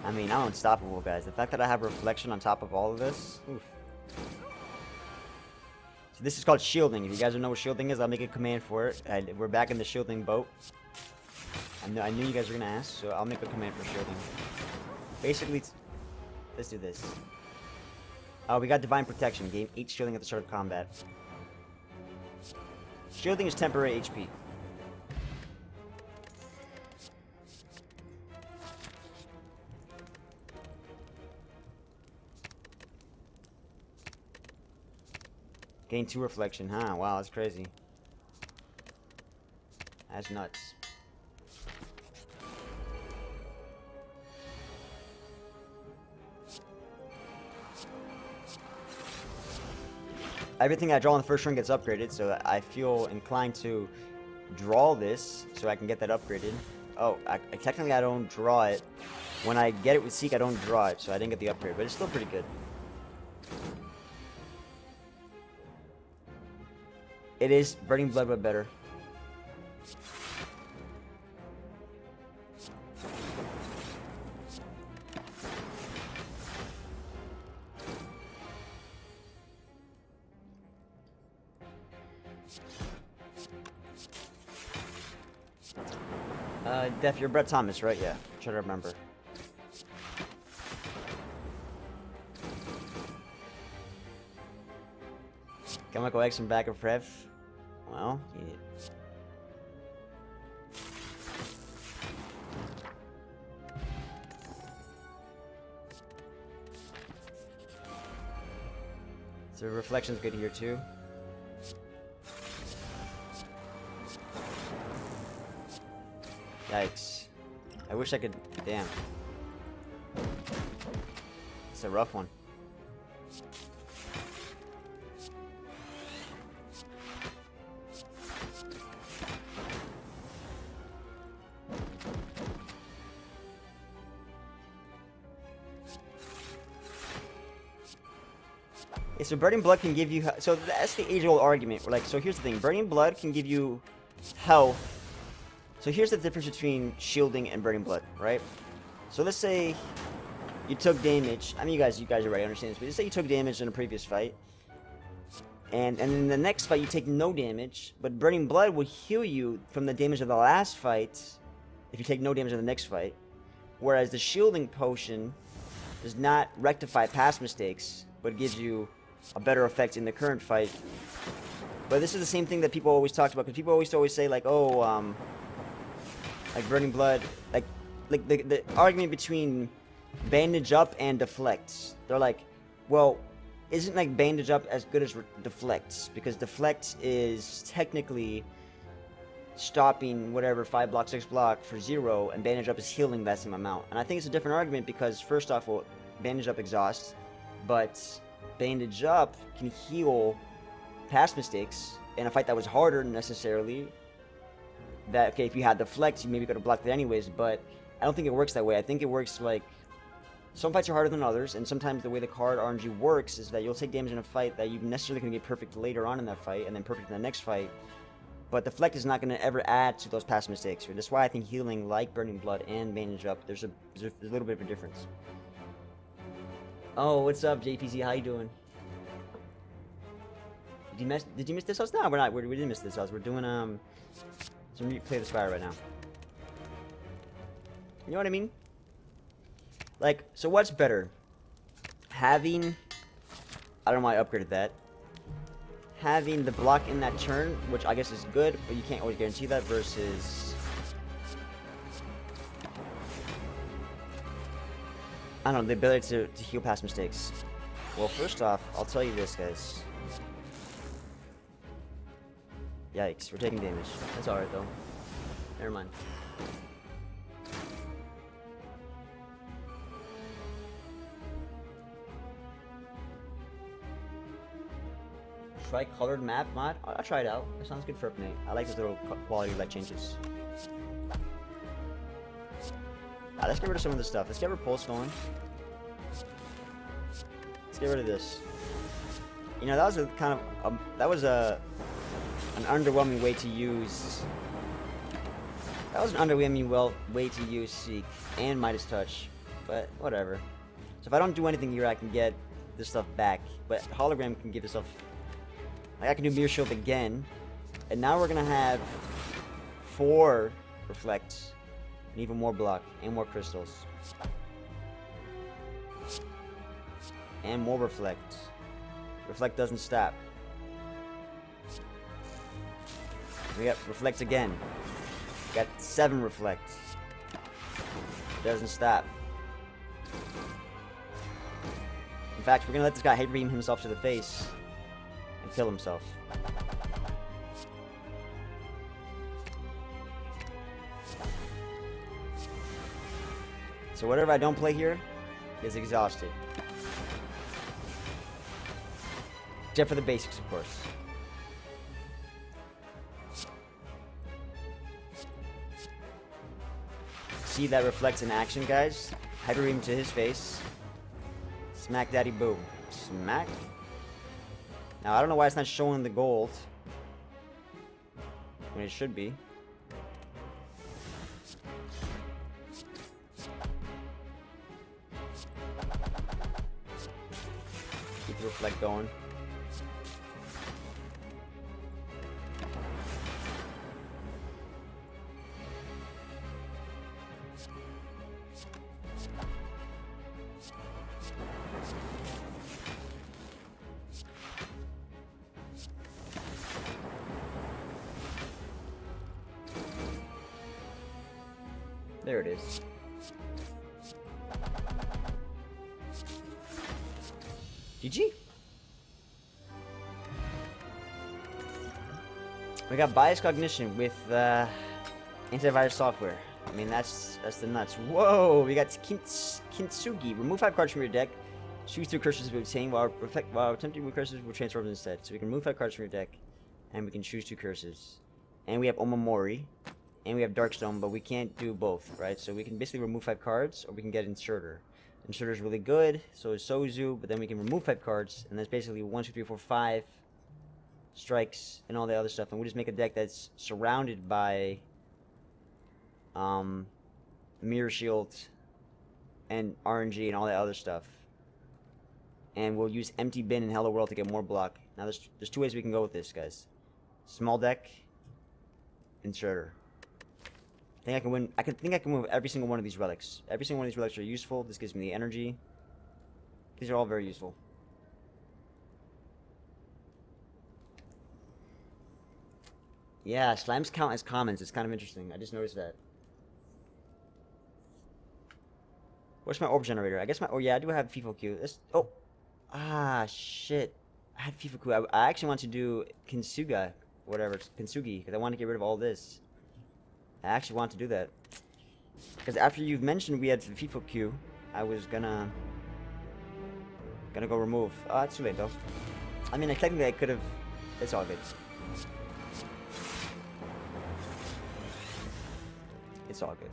I mean, I'm unstoppable, guys. The fact that I have reflection on top of all of this. Oof. So this is called shielding. If you guys don't know what shielding is, I'll make a command for it. We're back in the shielding boat. I knew you guys were gonna ask, so I'll make a command for shielding. Basically, let's do this. Oh, we got Divine Protection. Gain 8 shielding at the start of combat. Shielding is temporary HP. Gain 2 reflection, huh? Wow, that's crazy. That's nuts. Everything I draw in the first turn gets upgraded, so I feel inclined to draw this so I can get that upgraded. Oh, technically I don't draw it. When I get it with Seek, I don't draw it, so I didn't get the upgrade, but it's still pretty good. It is Burning Blood, but better. Def, you're Brett Thomas, right? Yeah, try to remember. Can I go X and back of Prev? Well, yeah. So reflection's good here too. Yikes. I wish I could... Damn. It's a rough one. Yeah, so Burning Blood can give you... So that's the age-old argument. Like, so here's the thing. Burning Blood can give you health. So here's the difference between shielding and Burning Blood, right? So let's say you took damage. I mean, you guys already understand this, but let's say you took damage in a previous fight. And in the next fight, you take no damage, but Burning Blood will heal you from the damage of the last fight if you take no damage in the next fight. Whereas the shielding potion does not rectify past mistakes, but gives you a better effect in the current fight But this is the same thing that people always talked about, because people always say like, oh, like Burning Blood, like the argument between bandage up and deflects. They're like, well, isn't like bandage up as good as deflects? Because deflects is technically stopping whatever 5 block, 6 block for 0, and bandage up is healing that same amount. And I think it's a different argument because first off, well, bandage up exhausts, but bandage up can heal past mistakes in a fight that was harder necessarily. That, okay, if you had deflects, you maybe could have blocked it anyways, but I don't think it works that way. I think it works like some fights are harder than others, and sometimes the way the card RNG works is that you'll take damage in a fight that you necessarily can get perfect later on in that fight, and then perfect in the next fight. But deflect is not going to ever add to those past mistakes. That's why I think healing, like Burning Blood and bandage up, there's a little bit of a difference. Oh, what's up, JPC? How you doing? Did you miss this house? No, we're not. We didn't miss this house. We're doing some Replay the Spire right now. You know what I mean? Like, so what's better? Having, I don't know why I upgraded that. Having the block in that turn, which I guess is good, but you can't always guarantee that, versus, I don't know, the ability to heal past mistakes. Well, first off, I'll tell you this, guys. Yikes, we're taking damage. That's alright, though. Never mind. Tri-colored map mod? I'll try it out. That sounds good for update. I like those little quality light changes. Let's get rid of some of this stuff. Let's get Repulse going. Let's get rid of this. You know, that was a kind of an underwhelming way to use. That was an underwhelming way to use Seek and Midas Touch, but whatever. So if I don't do anything here, I can get this stuff back. But Hologram can give this stuff. Like I can do Mirror Shield again, and now we're gonna have 4 reflects, and even more block, and more crystals, and more reflect. Reflect doesn't stop. We got reflect again. We got 7 reflect. Doesn't stop. In fact, we're gonna let this guy hate beam himself to the face and kill himself. So whatever I don't play here is exhausted. Except for the basics, of course. See that reflects in action, guys? Hyper beam to his face. Smack daddy boom. Smack. Now I don't know why it's not showing the gold when it should be. Keep the reflect going. There it is. GG. We got bias cognition with antivirus software. I mean, that's the nuts. Whoa, we got Kintsugi. Remove 5 cards from your deck. Choose 2 curses to obtain while attempting to remove curses will transfer them instead. So we can remove 5 cards from your deck, and we can choose 2 curses. And we have Omamori. And we have Darkstone, but we can't do both, right? So we can basically remove 5 cards, or we can get Inserter. Inserter is really good, so is Sozu, but then we can remove 5 cards, and that's basically 1, 2, 3, 4, 5 strikes and all the other stuff. And we just make a deck that's surrounded by Mirror Shield and RNG and all that other stuff. And we'll use Empty Bin and Hello World to get more block. Now there's 2 ways we can go with this, guys. Small deck, Inserter. I think I can win. I think I can win with every single one of these relics. Every single one of these relics are useful. This gives me the energy. These are all very useful. Yeah, slimes count as commons. It's kind of interesting. I just noticed that. What's my orb generator? I guess my... Oh, yeah, I do have FIFO Q. This... Oh. Ah, shit. I had FIFO Q. I actually want to do Kintsugi. Whatever. Kintsugi. Because I want to get rid of all this. I actually want to do that. Because after you've mentioned we had FIFO Q, I was gonna go remove. Oh, it's too late, though. I mean, technically I could have... It's all good. It's all good.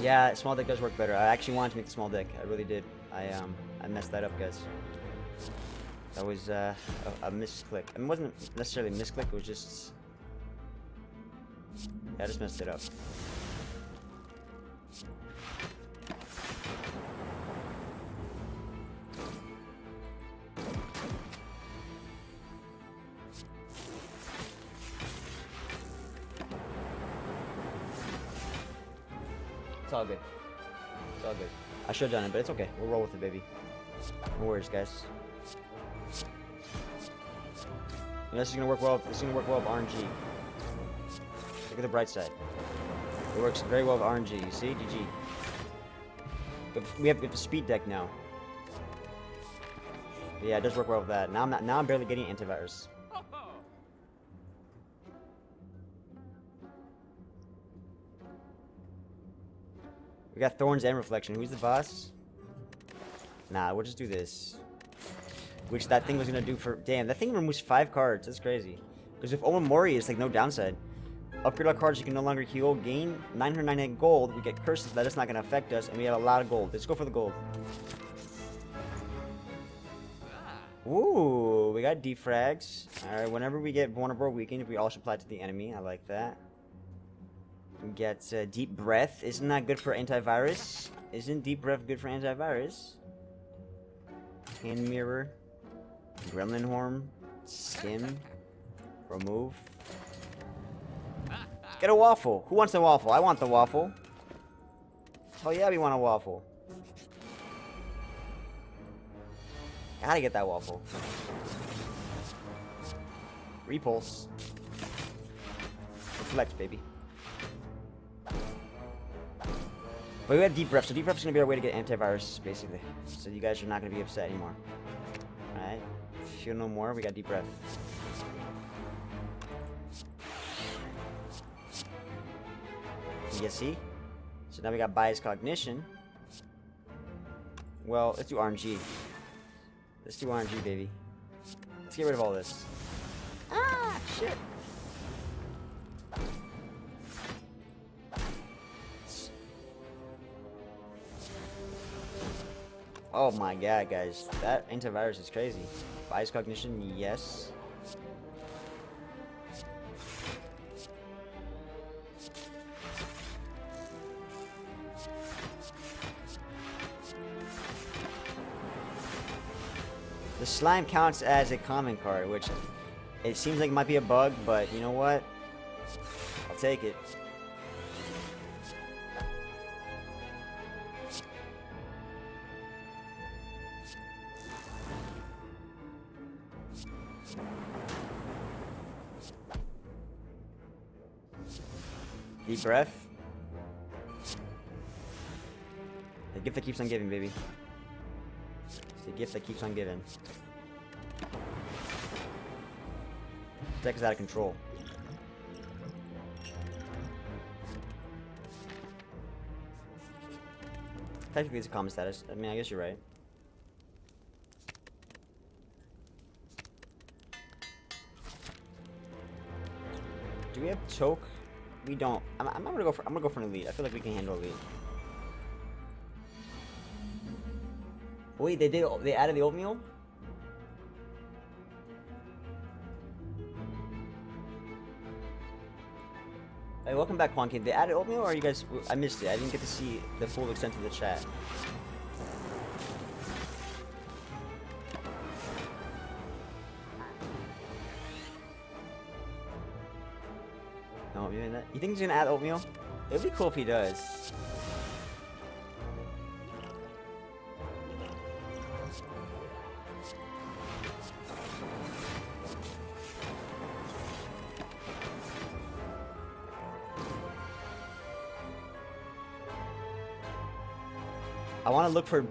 Yeah, small deck does work better. I actually wanted to make the small deck. I really did. I messed that up, guys. That was a misclick. I mean, it wasn't necessarily a misclick. It was just... Yeah, I just messed it up. It's all good. It's all good. I should have done it, but it's okay. We'll roll with it, baby. No worries, guys. And this is gonna work well. This is gonna work well with RNG. Look at the bright side. It works very well with RNG. You see, GG. We have a speed deck now. But yeah, it does work well with that. Now I'm barely getting antivirus. We got Thorns and Reflection. Who's the boss? Nah, we'll just do this. Which that thing was gonna do for... Damn, that thing removes 5 cards. That's crazy. Because if Omamori, it's like no downside. Upgrade our cards, you can no longer heal. Gain 998 gold. We get curses. That's not gonna affect us. And we have a lot of gold. Let's go for the gold. Ooh, we got defrags. Alright, whenever we get vulnerable or weakened, we also apply to the enemy. I like that. We get Deep Breath. Isn't that good for antivirus? Isn't Deep Breath good for antivirus? Hand Mirror. Gremlin Horn. Skin. Remove. Get a waffle. Who wants a waffle? I want the waffle. Oh yeah, we want a waffle. Gotta get that waffle. Repulse. Reflect, baby. But we have Deep Breath, so Deep Breath is going to be our way to get antivirus, basically. So you guys are not going to be upset anymore. Alright. Feel no more, we got Deep Breath. You see? So now we got Bias Cognition. Well, let's do RNG. Let's do RNG, baby. Let's get rid of all this. Ah, shit. Oh my god, guys. That antivirus is crazy. Bias Cognition, yes. The slime counts as a common card, which it seems like it might be a bug, but you know what? I'll take it. Deep breath. The gift that keeps on giving, baby. It's the gift that keeps on giving. This deck is out of control. Technically, it's a common status. I mean, I guess you're right. Do we have choke? We don't. I'm gonna go for an elite. I feel like we can handle elite. Wait, they added the oatmeal? Hey, welcome back, Quanky. They added oatmeal, or are you guys? I missed it. I didn't get to see the full extent of the chat. No, you think he's gonna add oatmeal? It'd be cool if he does. I want to look for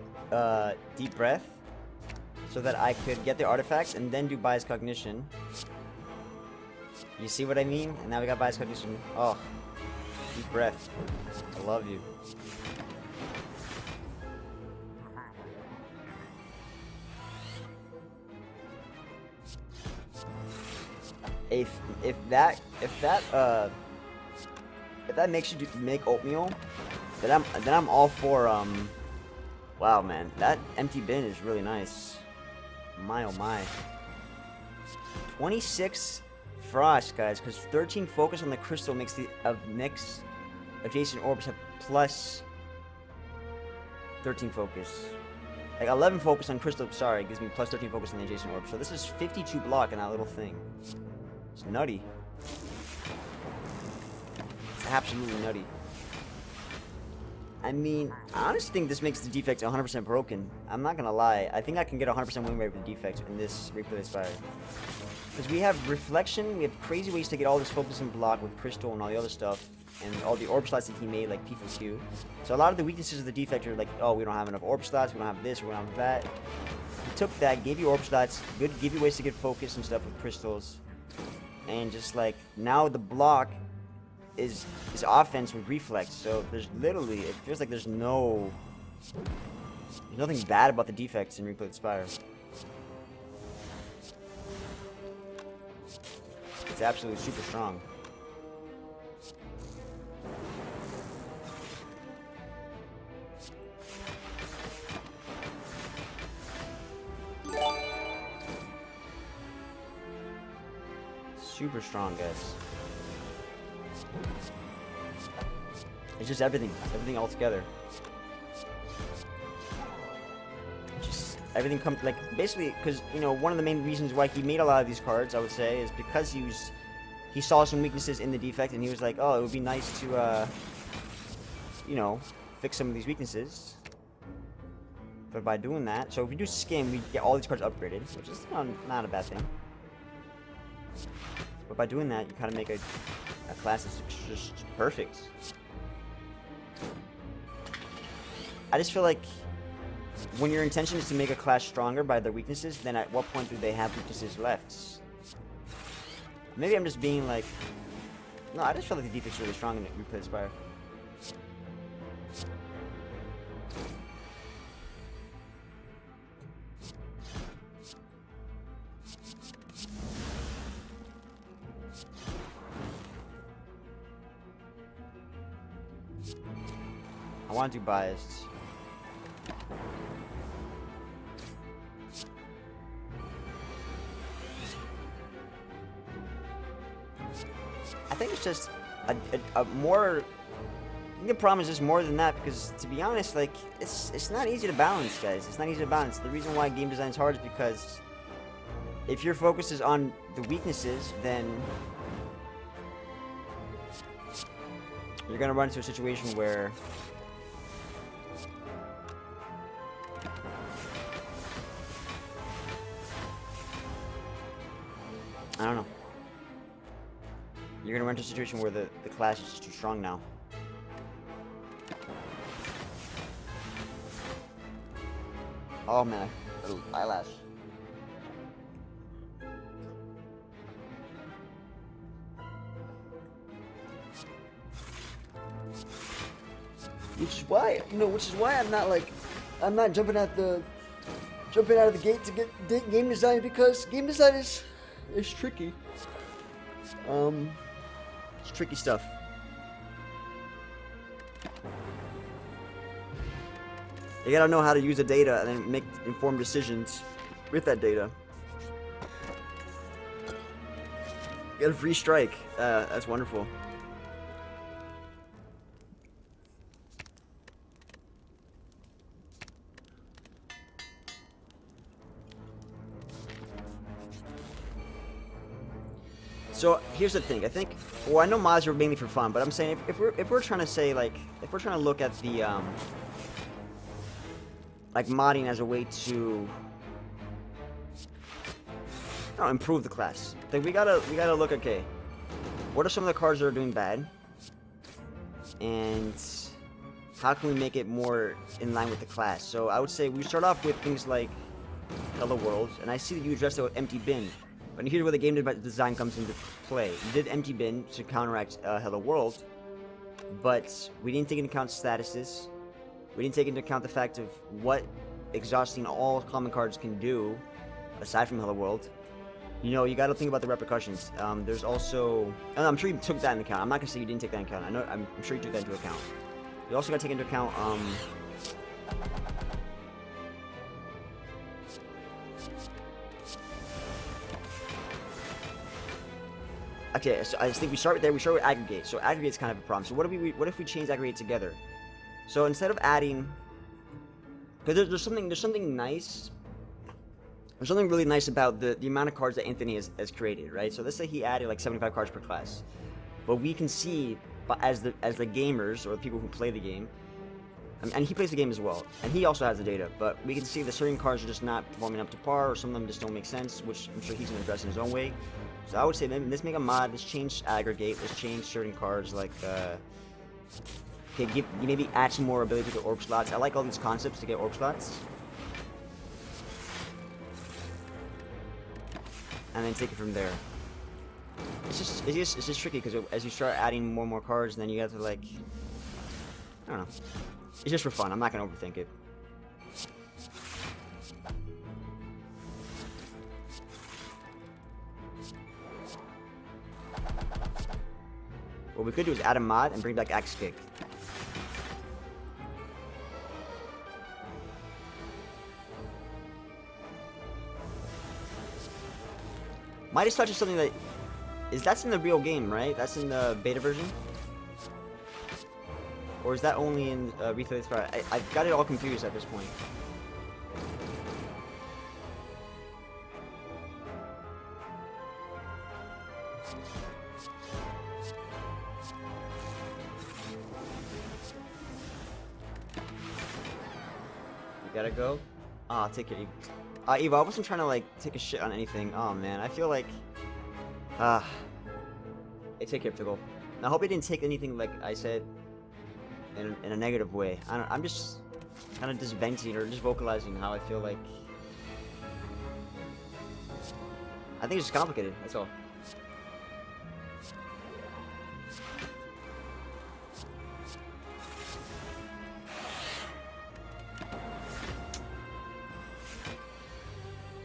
Deep Breath so that I could get the artifacts and then do Bias Cognition. You see what I mean? And now we got Bias Cognition. Oh, Deep Breath. I love you. If that makes you make oatmeal, then I'm all for wow, man, that empty bin is really nice. My oh my. 26 frost, guys, because 13 focus on the crystal makes the next adjacent orbs have plus 13 focus. Like 11 focus on crystal, sorry, gives me plus 13 focus on the adjacent orb. So this is 52 block in that little thing. It's nutty. It's absolutely nutty. I mean, I honestly think this makes the defects 100% broken. I'm not gonna lie. I think I can get 100% win rate with the defects in this Replay the Spire. Because we have reflection, we have crazy ways to get all this focus and block with crystal and all the other stuff, and all the orb slots that he made, like P for Q. So a lot of the weaknesses of the defect are like, oh, we don't have enough orb slots, we don't have this, we don't have that. He took that, gave you orb slots, gave you ways to get focus and stuff with crystals, and just like now the block is offense with reflex. So there's literally, it feels like there's nothing bad about the defects in Replay the Spire. It's absolutely super strong. Super strong, guys. It's just everything all together. Just everything comes, like, basically, because, you know, one of the main reasons why he made a lot of these cards, I would say, is because he saw some weaknesses in the defect, and he was like, oh, it would be nice to, you know, fix some of these weaknesses. But by doing that, so if we do skim, we get all these cards upgraded, which is not a bad thing. But by doing that, you kind of make a class that's just perfect. I just feel like when your intention is to make a class stronger by their weaknesses, then at what point do they have weaknesses left? Maybe I'm just being like... No, I just feel like the defect's really strong in Replay the Spire. I want to do biased. I think it's just a more... I think the problem is just more than that, because to be honest, like, it's not easy to balance, guys. It's not easy to balance. The reason why game design is hard is because if your focus is on the weaknesses, then you're gonna run into a situation where I don't know. You're gonna run into a situation where the clash is just too strong now. Oh man, little eyelash. Which is why I'm not jumping out of the gate to get game design, because game design is tricky. It's tricky stuff. You gotta know how to use the data and then make informed decisions with that data. You got a free strike. That's wonderful. So here's the thing. I think, well, I know mods are mainly for fun, but I'm saying if we're trying to say, like, if we're trying to look at the like modding as a way to improve the class, then we gotta look, okay, what are some of the cards that are doing bad, and how can we make it more in line with the class? So I would say we start off with things like Hello World, and I see that you addressed it with Empty Bin. But here's where the game design comes into play. You did Empty Bin to counteract Hello World, but we didn't take into account statuses. We didn't take into account the fact of what exhausting all common cards can do, aside from Hello World. You know, you got to think about the repercussions. There's also, and I'm sure you took that into account. I'm not gonna say you didn't take that into account. I'm sure you took that into account. You also got to take into account. Okay, so I think we start there. We start with aggregate. So aggregate's kind of a problem. So what if we change aggregate together? So instead of adding, because there's something nice. There's something really nice about the amount of cards that Anthony has created, right? So let's say he added like 75 cards per class, but we can see, as the gamers or the people who play the game, and he plays the game as well, and he also has the data, but we can see that certain cards are just not performing up to par, or some of them just don't make sense, which I'm sure he's gonna address in his own way. So I would say, let's make a mod, let's change aggregate, let's change certain cards like, okay, maybe add some more ability to orb slots. I like all these concepts to get orb slots. And then take it from there. It's just tricky because as you start adding more and more cards, then you have to like, I don't know. It's just for fun. I'm not gonna overthink it. What we could do is add a mod and bring back Axe Kick. Midas Touch is something that that's in the real game, right? That's in the beta version, or is that only in Replay the Spire? I've got it all confused at this point. You gotta go. Ah, take it. Eva, I wasn't trying to like take a shit on anything. Oh man, I feel like hey, take care, Pickle. I hope he didn't take anything like I said in a negative way. I'm just kind of just venting or just vocalizing how I feel like. I think it's just complicated. That's all.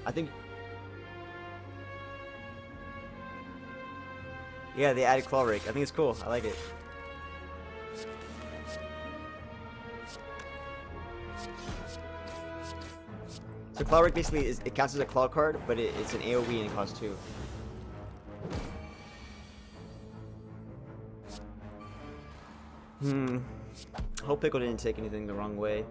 I think, yeah, they added Claw Rake. I think it's cool. I like it. So Claw Rake basically it counts as a claw card, but it's an AoE and it costs 2. Hope Pickle didn't take anything the wrong way.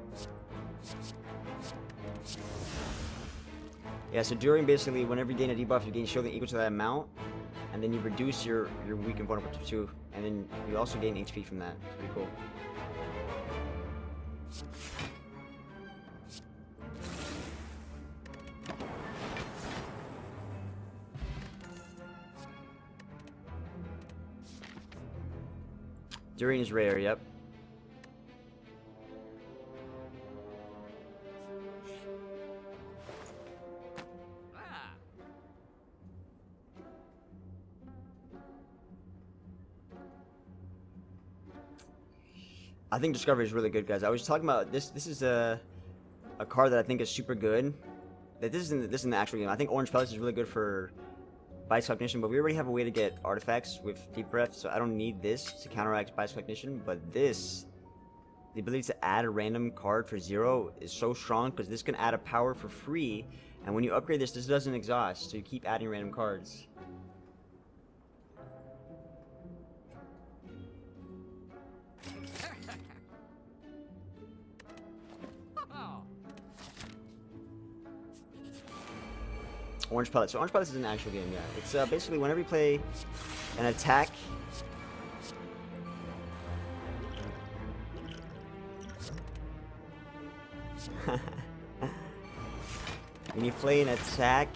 Yeah, so during basically whenever you gain a debuff, you gain shielding equal to that amount, and then you reduce your weak and vulnerable to 2, and then you also gain HP from that. It's pretty cool. During is rare, yep. I think Discovery is really good, guys. I was talking about this. This is a card that I think is super good. That this isn't the actual game. I think Orange Pellets is really good for Bias Cognition, but we already have a way to get artifacts with Deep Breath, so I don't need this to counteract Bias Cognition. But this, the ability to add a random card for 0 is so strong because this can add a power for free, and when you upgrade this doesn't exhaust, so you keep adding random cards. Orange Pellets. So Orange Pellets is an actual game, yeah. It's basically whenever you play an attack. When you play an attack,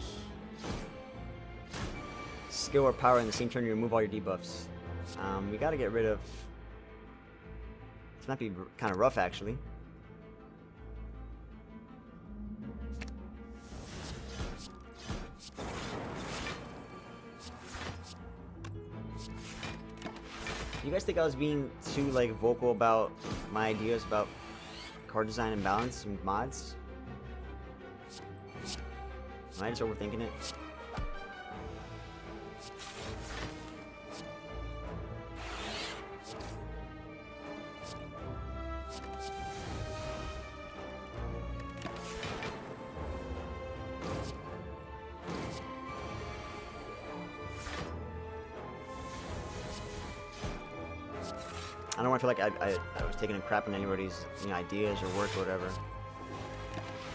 skill or power in the same turn, you remove all your debuffs. We gotta get rid of This might be kind of rough, actually. You guys think I was being too, like, vocal about my ideas about card design and balance and mods? Am I just overthinking it? I don't want to feel like I was taking a crap on anybody's ideas or work or whatever.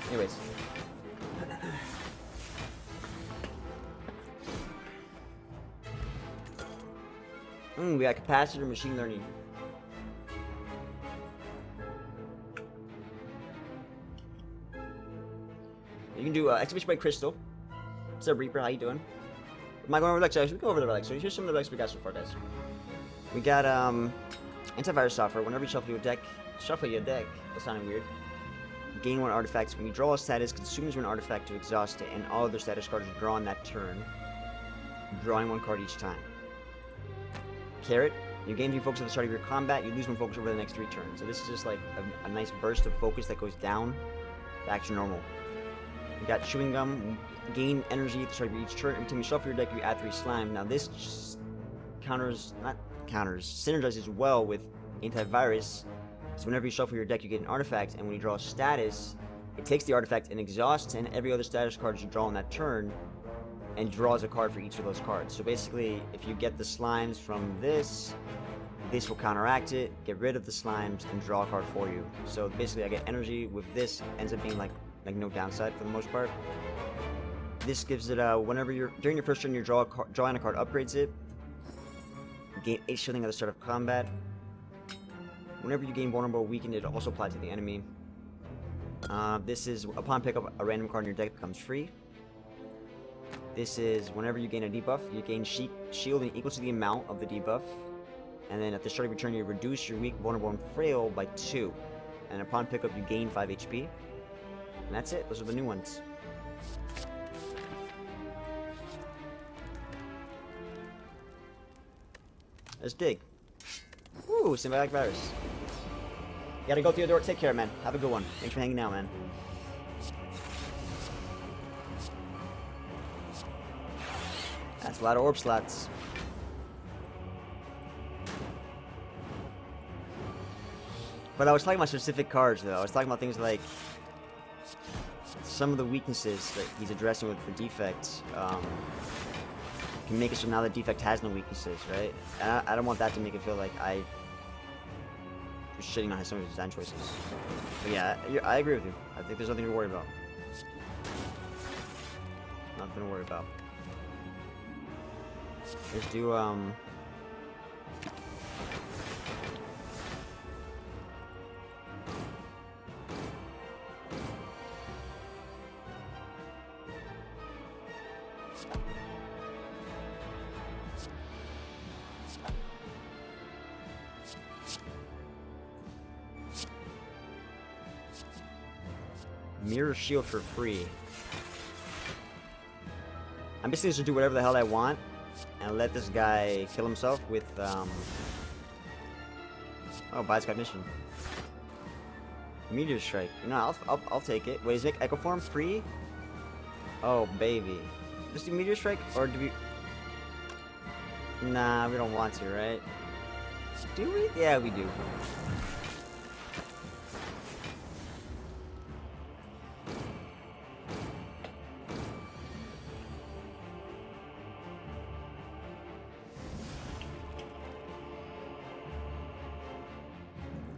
Anyways. We got capacitor machine learning. You can do excavation by crystal. What's up, Reaper? How you doing? Am I going over relics? We can go over the relics. So here's some of the relics we got so far, guys. We got antivirus software. Whenever you shuffle your deck, that's sounding weird. Gain 1 artifact. When you draw a status, consumes 1 artifact to exhaust it, and all other status cards are drawn that turn, drawing 1 card each time. Carrot. You gain 3 focus at the start of your combat. You lose 1 focus over the next 3 turns. So this is just like a nice burst of focus that goes down back to normal. You got chewing gum. Gain energy at the start of each turn. Every time you shuffle your deck, you add 3 slime. Now this just synergizes well with antivirus. So whenever you shuffle your deck, you get an artifact, and when you draw a status, it takes the artifact and exhausts and every other status card you draw on that turn, and draws a card for each of those cards. So basically, if you get the slimes from this will counteract it, get rid of the slimes, and draw a card for you. So basically, I get energy with this. Ends up being like no downside for the most part. This gives it whenever you're during your first turn, you drawing a card upgrades it. Gain 8 shielding at the start of combat. Whenever you gain vulnerable or weakened, it also applies to the enemy. This is upon pickup, a random card in your deck becomes free. This is whenever you gain a debuff, you gain shielding equal to the amount of the debuff. And then at the start of your turn, you reduce your weak, vulnerable, and frail by 2. And upon pickup, you gain 5 HP. And that's it. Those are the new ones. Let's dig. Woo, symbiotic virus. You gotta go, Theodore. Take care, man. Have a good one. Thanks for hanging out, man. That's a lot of orb slots. But I was talking about specific cards, though. I was talking about things like some of the weaknesses that he's addressing with the defects. Can make it so now the defect has no weaknesses, right? And I don't want that to make it feel like I was shitting on some of his design choices. But yeah, I agree with you. I think there's nothing to worry about. Nothing to worry about. Let's do Mirror Shield for free. I'm basically just gonna do whatever the hell I want and let this guy kill himself with oh, buy cognition. Meteor Strike. You know, I'll take it. Wait, is Nick Echo Form free? Oh baby. Just do Meteor Strike, or do we? Nah, we don't want to, right? Do we? Yeah, we do.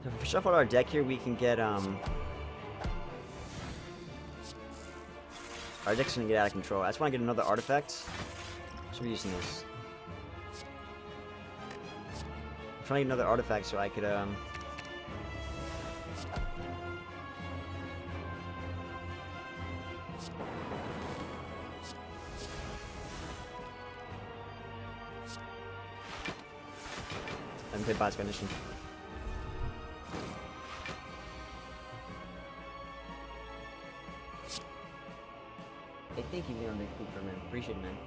So if we shuffle our deck here, we can get our deck's gonna get out of control. I just want to get another artifact. Should be using this. I'm trying to get another artifact so I could I haven't played Boss Condition. Hey, thank you, Leon the Cooper, man. Appreciate it, man.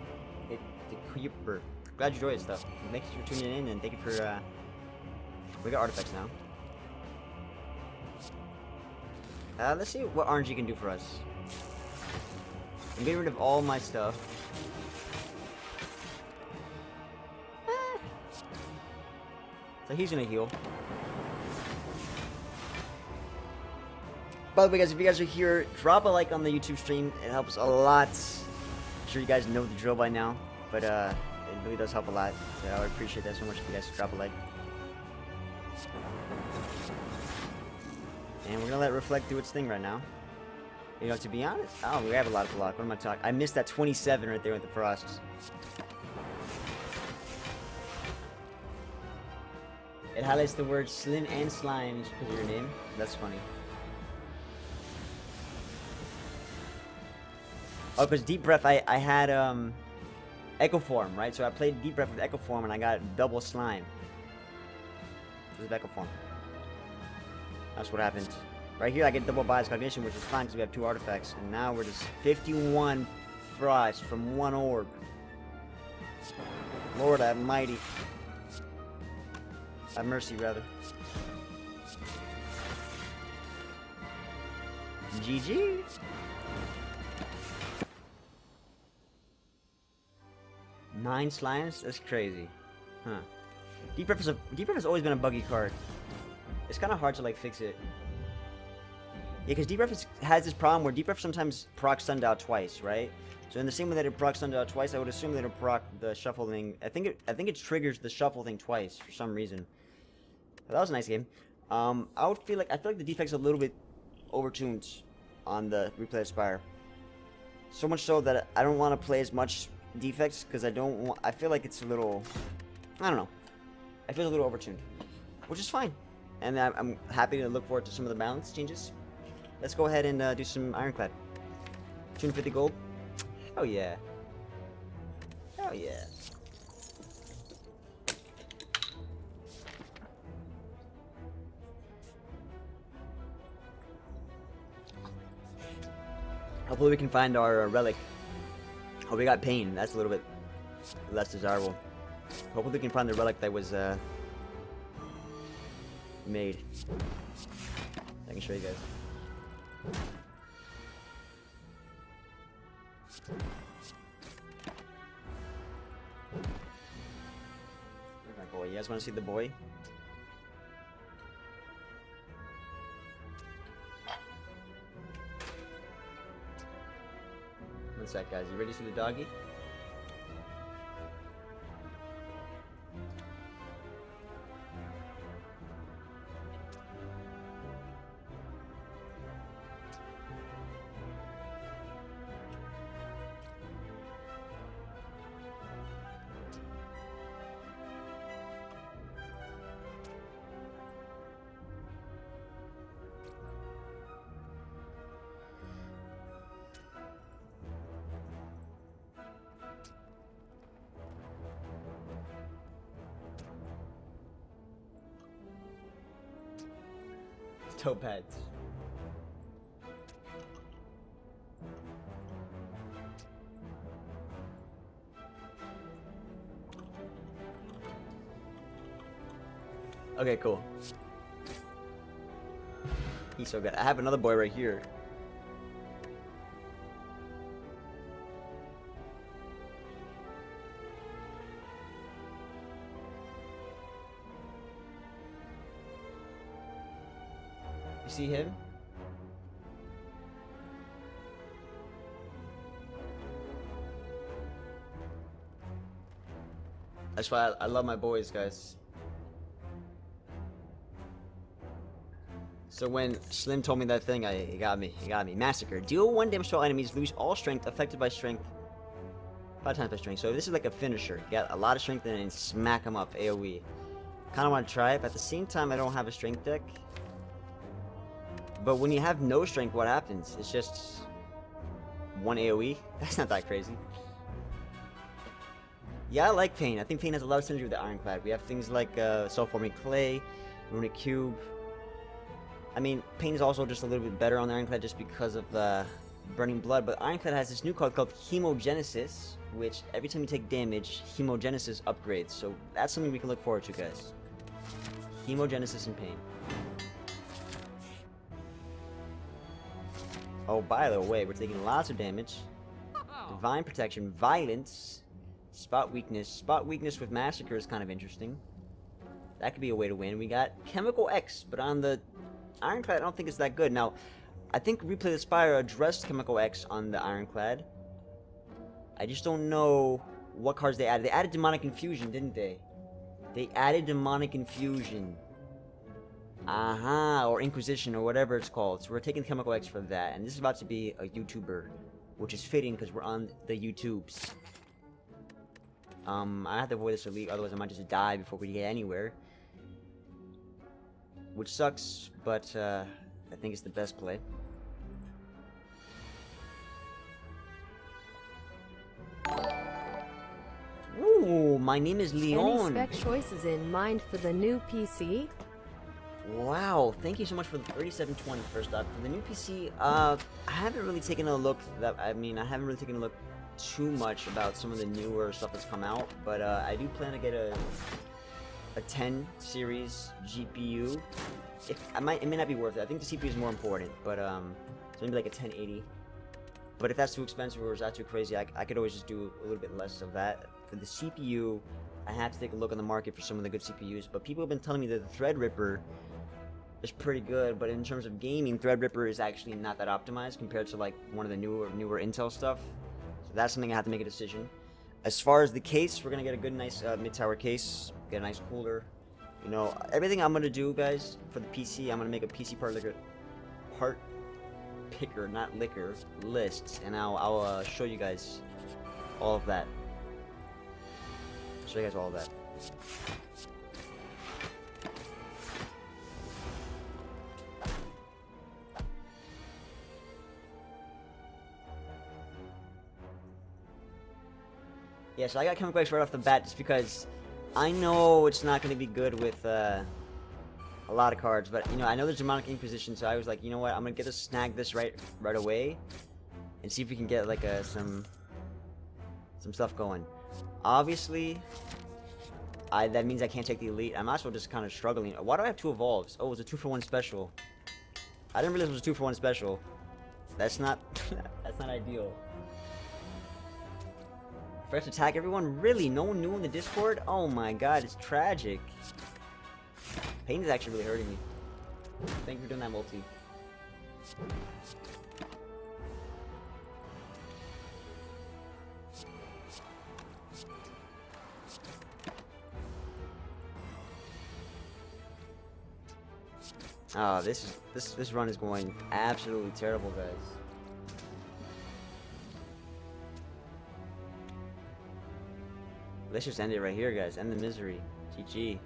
Hey, the Cooper. Glad you enjoyed it stuff. Thanks for tuning in, and thank you for, we got artifacts now. Let's see what RNG can do for us. I'm getting rid of all my stuff. So he's gonna heal. By the way, guys, if you guys are here, drop a like on the YouTube stream. It helps a lot. I'm sure you guys know the drill by now, but it really does help a lot. So I would appreciate that so much if you guys drop a like. And we're gonna let Reflect do its thing right now. You know, to be honest, oh, we have a lot of block. What am I talking? I missed that 27 right there with the frosts. It highlights the words slim and slime because of your name. That's funny. Oh, because Deep Breath, I had Echo Form, right? So I played Deep Breath with Echo Form and I got double slime. This is Echo Form. That's what happened. Right here I get double bias cognition, which is fine because we have 2 artifacts. And now we're just 51 frost from 1 orb. Lord Almighty. Have mercy, rather. GG. Nine slimes? That's crazy. Huh. Deep Breath has always been a buggy card. It's kind of hard to like fix it. Yeah, because Deep Breath has this problem where Deep Breath sometimes procs Sundial twice, right? So in the same way that it procs Sundial twice, I would assume that it proc the shuffle thing. I think it triggers the shuffle thing twice for some reason. But that was a nice game. I feel like the defect's a little bit overtuned on the Replay the Spire. So much so that I don't want to play as much defects because I feel like it's a little, I don't know. I feel a little overtuned, which is fine. And I'm happy to look forward to some of the balance changes. Let's go ahead and do some Ironclad. 250 gold. Oh yeah. Oh yeah. Hopefully we can find our relic. Oh, we got pain. That's a little bit less desirable. Hopefully we can find the relic that was made. I can show you guys. Where's my boy? You guys want to see the boy? One sec, guys. You ready to see the doggy? Topads. Okay, cool. He's so good. I have another boy right here. You see him? That's why I love my boys, guys. So when Slim told me that thing, he got me. Massacre. Deal 1 damage to all enemies, lose all strength, affected by strength 5 times by strength. So this is like a finisher. You got a lot of strength in it and smack them up, AoE. Kind of want to try it, but at the same time, I don't have a strength deck. But when you have no strength, what happens? It's just 1 AoE. That's not that crazy. Yeah, I like Pain. I think Pain has a lot of synergy with the Ironclad. We have things like Self-Forming Clay, Runic Cube. I mean, Pain is also just a little bit better on the Ironclad just because of Burning Blood, but Ironclad has this new card called Hemogenesis, which every time you take damage, Hemogenesis upgrades. So that's something we can look forward to, guys. Hemogenesis and Pain. Oh, by the way, we're taking lots of damage. Divine Protection, Violence, Spot Weakness. Spot Weakness with Massacre is kind of interesting. That could be a way to win. We got Chemical X, but on the Ironclad, I don't think it's that good. Now, I think Replay the Spire addressed Chemical X on the Ironclad. I just don't know what cards they added. They added Demonic Infusion, didn't they? They added Demonic Infusion. Or Inquisition, or whatever it's called. So we're taking Chemical X for that. And this is about to be a YouTuber, which is fitting because we're on the YouTubes. I have to avoid this elite, otherwise I might just die before we get anywhere. Which sucks, but I think it's the best play. Ooh, my name is Leon. Any spec choices in mind for the new PC? Wow, thank you so much for the 3720 first off. For the new PC, I haven't really taken a look I haven't really taken a look too much about some of the newer stuff that's come out, but I do plan to get a 10 series GPU. It may not be worth it. I think the CPU is more important, but so maybe like a 1080. But if that's too expensive or is that too crazy, I could always just do a little bit less of that. For the CPU, I have to take a look on the market for some of the good CPUs, but people have been telling me that the Threadripper is pretty good, but in terms of gaming, Threadripper is actually not that optimized compared to like one of the newer Intel stuff. So that's something I have to make a decision. As far as the case, we're gonna get a good, nice mid-tower case, get a nice cooler. You know, everything I'm gonna do, guys, for the PC, I'm gonna make a PC part picker, not liquor, lists, and I'll show you guys all of that. Show you guys all of that. Yeah, so I got Chemical X right off the bat just because I know it's not going to be good with a lot of cards, but you know, I know there's Demonic Inquisition, so I was like, you know what, I'm going to snag this right away and see if we can get like some stuff going. Obviously, that means I can't take the elite. I'm also just kind of struggling. Why do I have 2 evolves? Oh, it was a 2-for-1 special. I didn't realize it was a 2-for-1 special. That's not that's not ideal. First attack everyone? Really? No one knew in the Discord? Oh my god, it's tragic. Pain is actually really hurting me. Thank you for doing that, multi. Oh, this run is going absolutely terrible, guys. Let's just end it right here, guys. End the misery. GG.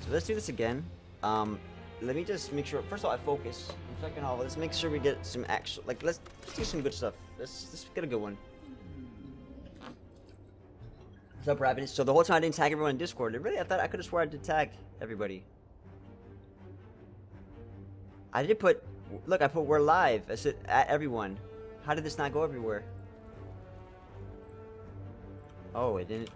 So let's do this again. Let me just make sure. First of all, I focus. And second of all, let's make sure we get some actual. Like, let's do some good stuff. Let's get a good one. What's up, Rabbit? So the whole time I didn't tag everyone in Discord. Really, I thought I could have sworn I did tag everybody. I did put. Look, I put we're live. I said at everyone. How did this not go everywhere? Oh, it didn't.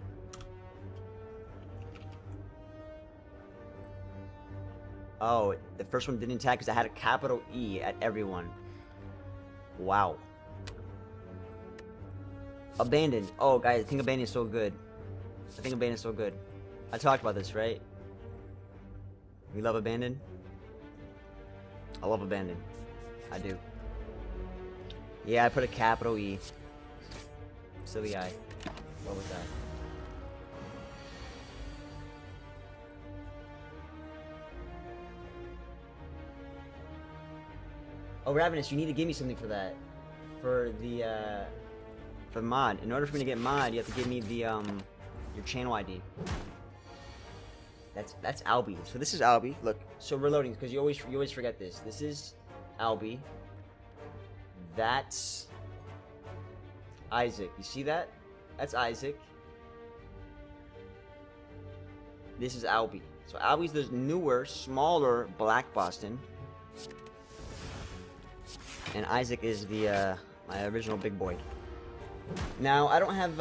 Oh, the first one didn't tag because I had a capital E at everyone. Wow. Abandoned. Oh, guys, I think Abandoned is so good. I think Abandoned is so good. I talked about this, right? We love Abandoned. I love Abandoned. I do. Yeah, I put a capital E. Silly eye. What was that? Oh, Ravenous, you need to give me something for that. For the mod. In order for me to get mod, you have to give me the your channel ID. That's Albie. So this is Albie. Look, so we're loading because you always forget this. This is Albie. That's Isaac. You see that? That's Isaac. This is Albie. So Albie's the newer, smaller Black Boston. and Isaac is the my original big boy. Now I don't have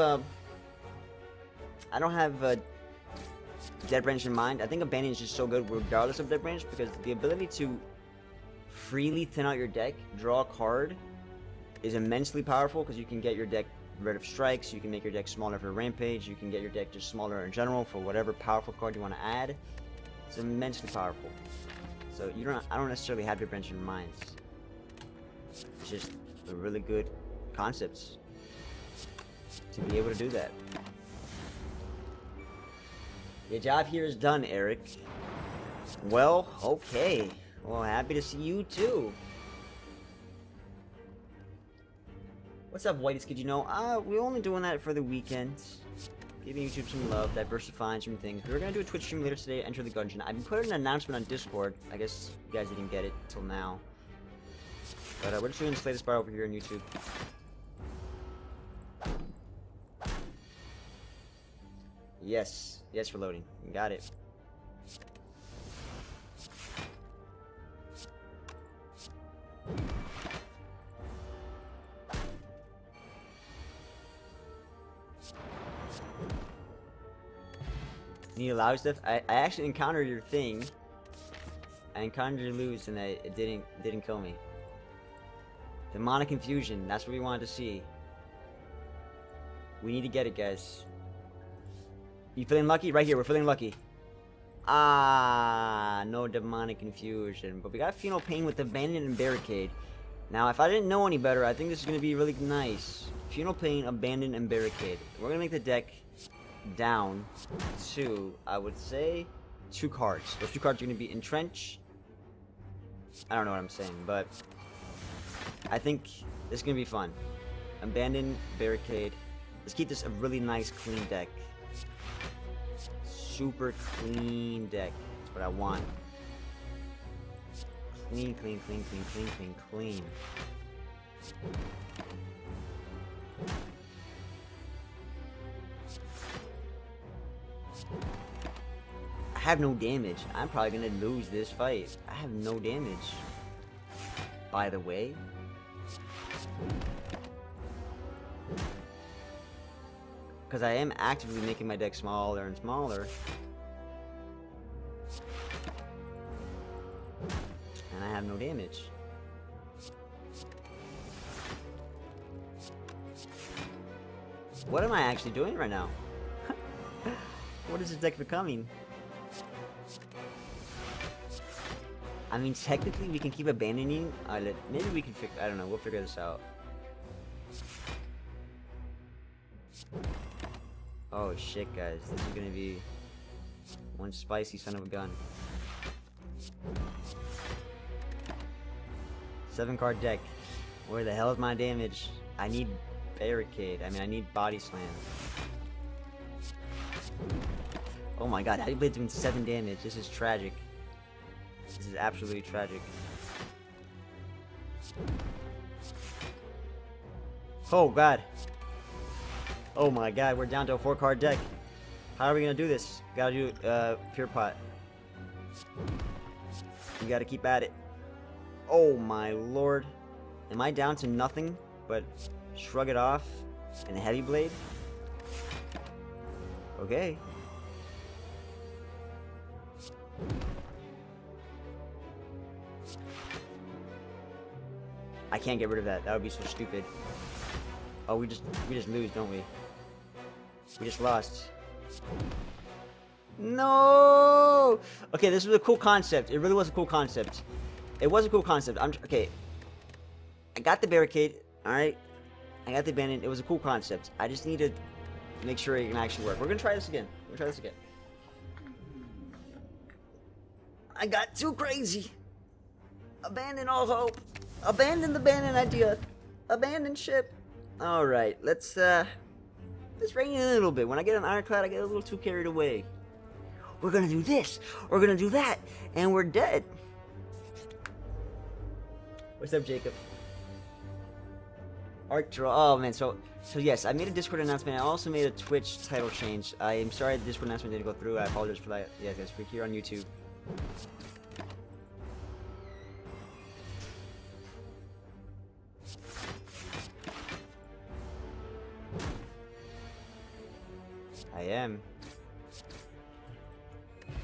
Dead Branch in mind. I think Abandon is just so good regardless of Dead Branch, because the ability to freely thin out your deck, draw a card, is immensely powerful, because you can get your deck rid of strikes, you can make your deck smaller for Rampage, you can get your deck just smaller in general for whatever powerful card you want to add. It's immensely powerful. So I don't necessarily have Dead Branch in mind. It's just a really good concept to be able to do that. Your job here is done, Eric. Well, okay. Well, happy to see you too. What's up, Whitey's Kid? You know, we're only doing that for the weekend. Giving YouTube some love, diversifying some things. We're gonna do a Twitch stream later today, Enter the Gungeon. I've put an announcement on Discord. I guess you guys didn't get it till now. But we're just doing Slay the Spire over here on YouTube. Yes. Yes, for loading. You got it. Need to allow stuff? I actually encountered your thing. I encountered your loose and it didn't kill me. Demonic Confusion, that's what we wanted to see. We need to get it, guys. You feeling lucky? Right here, we're feeling lucky. Ah, no Demonic Confusion. But we got Phenol Pain with Abandon and Barricade. Now, if I didn't know any better, I think this is going to be really nice. Phenol Pain, Abandon, and Barricade. We're going to make the deck down to, I would say, 2 cards. Those 2 cards are going to be Entrench. I don't know what I'm saying, but I think this is going to be fun. Abandon, Barricade. Let's keep this a really nice, clean deck. Super clean deck. That's what I want. Clean, clean, clean, clean, clean, clean, clean. I have no damage. I'm probably gonna lose this fight. I have no damage. By the way. Because I am actively making my deck smaller and smaller. And I have no damage. What am I actually doing right now? What is this deck becoming? I mean, technically we can keep abandoning. Maybe we can I don't know, we'll figure this out. Oh shit, guys, this is gonna be one spicy son of a gun. 7-card deck. Where the hell is my damage? I need Barricade. I mean, I need Body Slam. Oh my god, Heavy Blade's doing 7 damage. This is tragic. This is absolutely tragic. Oh god. Oh my god, we're down to a 4-card deck. How are we gonna do this? Gotta do Pure Pot. We gotta keep at it. Oh my lord. Am I down to nothing but Shrug It Off and Heavy Blade? Okay. I can't get rid of that. That would be so stupid. Oh, we just lose, don't we? We just lost. No! Okay, this was a cool concept. It really was a cool concept. It was a cool concept. Okay. I got the Barricade, alright? I got the Abandon. It was a cool concept. I just need to make sure it can actually work. We're gonna try this again. I got too crazy. Abandon all hope. Abandon the Abandon idea. Abandon ship. Alright, let's rein in a little bit. When I get an Ironclad, I get a little too carried away. We're gonna do this. We're gonna do that. And we're dead. What's up, Jacob? Art draw. Oh man, so yes, I made a Discord announcement. I also made a Twitch title change. I am sorry the Discord announcement didn't go through. I apologize for that. Yeah, guys, we're here on YouTube. I am.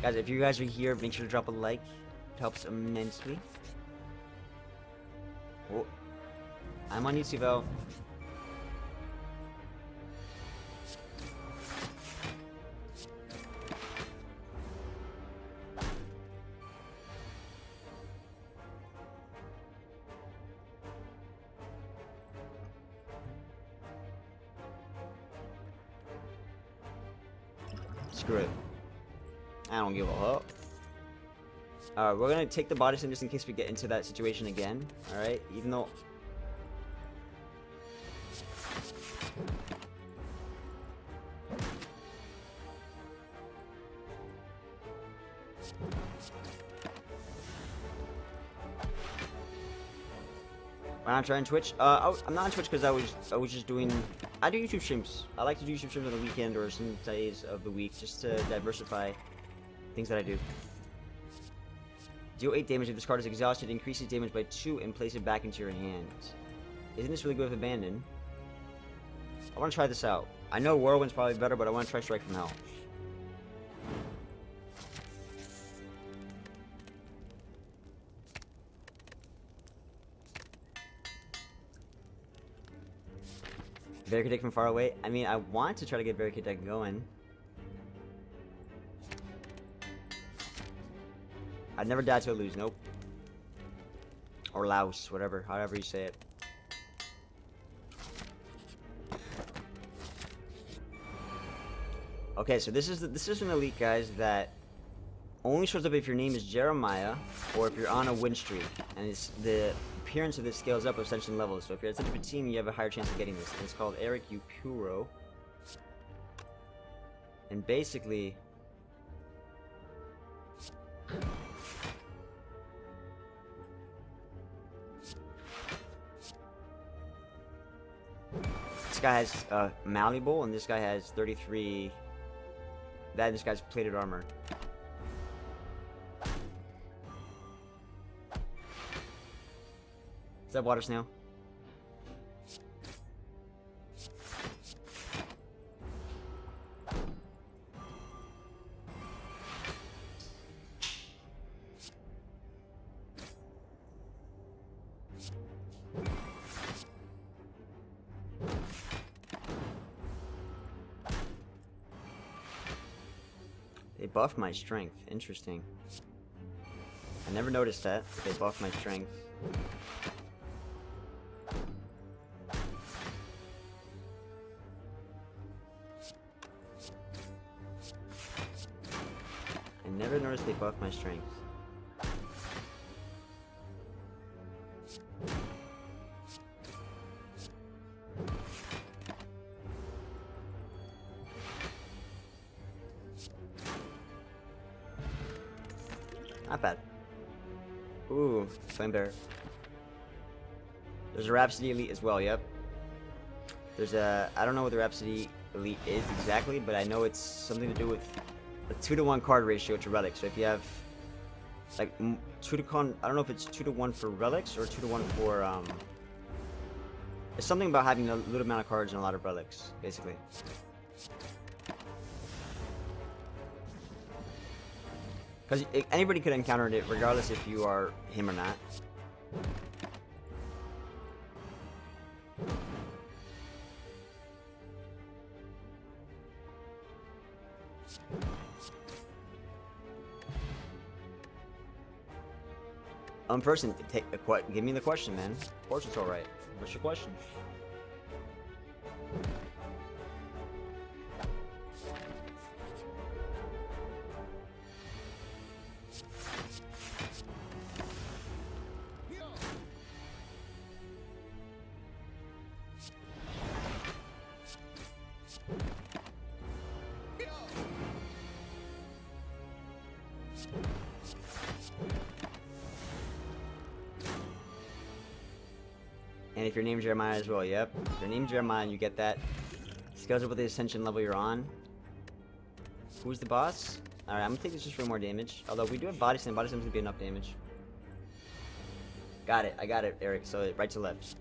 Guys, if you guys are here, make sure to drop a like. It helps immensely. Oh, I'm on YouTube, though. Screw it. I don't give a fuck. Alright, we're gonna take the body slam just in case we get into that situation again. Alright, even though... Why not try on Twitch? I'm not on Twitch because I was just doing... I do YouTube streams. I like to do YouTube streams on the weekend or some days of the week just to diversify things that I do. Deal 8 damage if this card is exhausted. Increases damage by 2 and place it back into your hand. Isn't this really good with Abandon? I want to try this out. I know Whirlwind's probably better, but I want to try Strike from Hell. Barricade deck from far away. I mean, I want to try to get Barricade deck going. I'd never die to a lose, nope. Or louse, whatever, however you say it. Okay, so this is an elite, guys, that only shows up if your name is Jeremiah or if you're on a win streak, and it's the appearance of this scales up with Ascension levels. So if you're at such a good team, you have a higher chance of getting this. And it's called Eric Yukuro. And basically, this guy has malleable, and this guy has 33. This guy's plated armor. Is that water snail? They buffed my strength. Interesting. I never noticed that. They buffed my strength. I never noticed they buffed my strength. Not bad. Ooh, Flame Bear. There's a Rhapsody Elite as well, yep. There's a... I don't know what the Rhapsody Elite is exactly, but I know it's something to do with a 2-to-1 card ratio to relics. So if you have, like, 2-to-1... I don't know if it's 2-to-1 for relics or 2-to-1 for, It's something about having a little amount of cards and a lot of relics, basically. Because anybody could encounter it, regardless if you are him or not. Person, give me the question, man. Of course it's alright. What's your question? And if your name's Jeremiah as well, yep. If your name's Jeremiah and you get that, scales up with the Ascension level you're on. Who's the boss? Alright, I'm gonna take this just for more damage. Although we do have Body Slam. Body Slam's gonna be enough damage. Got it. I got it, Eric. So right to left.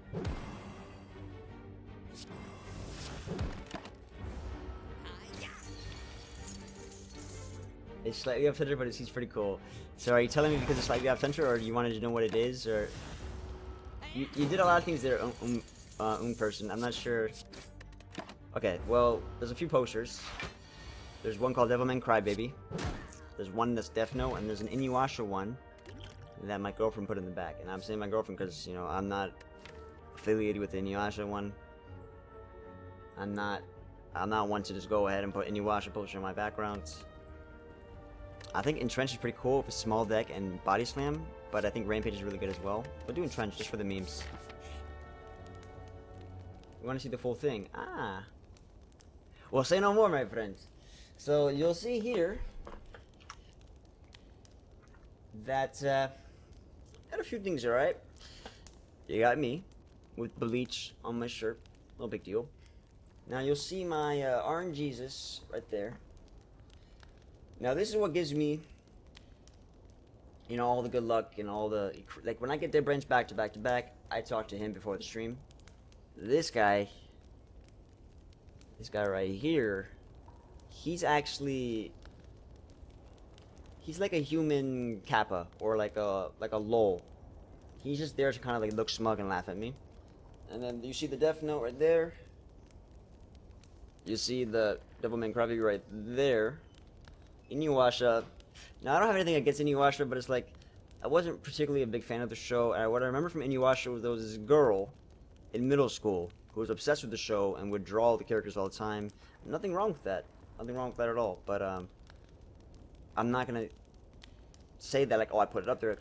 It's slightly off center, but it seems pretty cool. So are you telling me because it's slightly off center, or you wanted to know what it is, or you did a lot of things there, person. I'm not sure. Okay, well, there's a few posters. There's one called Devilman Crybaby. There's one that's Death Note, and there's an Inuyasha one that my girlfriend put in the back. And I'm saying my girlfriend because, you know, I'm not affiliated with the Inuyasha one. I'm not one to just go ahead and put Inuyasha poster in my background. I think Entrench is pretty cool with a small deck and Body Slam, but I think Rampage is really good as well. But do Entrench just for the memes. You want to see the full thing? Ah. Well, say no more, my friends. So you'll see here that got a few things, alright? You got me with bleach on my shirt. No big deal. Now you'll see my Orange Jesus right there. Now this is what gives me, you know, all the good luck and all the, like, when I get their branch back to back to back, I talk to him before the stream. This guy right here, he's actually, he's like a human Kappa, or like a lol. He's just there to kind of like look smug and laugh at me. And then you see the Death Note right there. You see the Devilman Crybaby right there. Inuyasha. Now I don't have anything against Inuyasha, but it's like I wasn't particularly a big fan of the show. And what I remember from Inuyasha was there was this girl in middle school who was obsessed with the show and would draw the characters all the time. Nothing wrong with that. Nothing wrong with that at all. But I'm not gonna say that like, oh, I put it up there.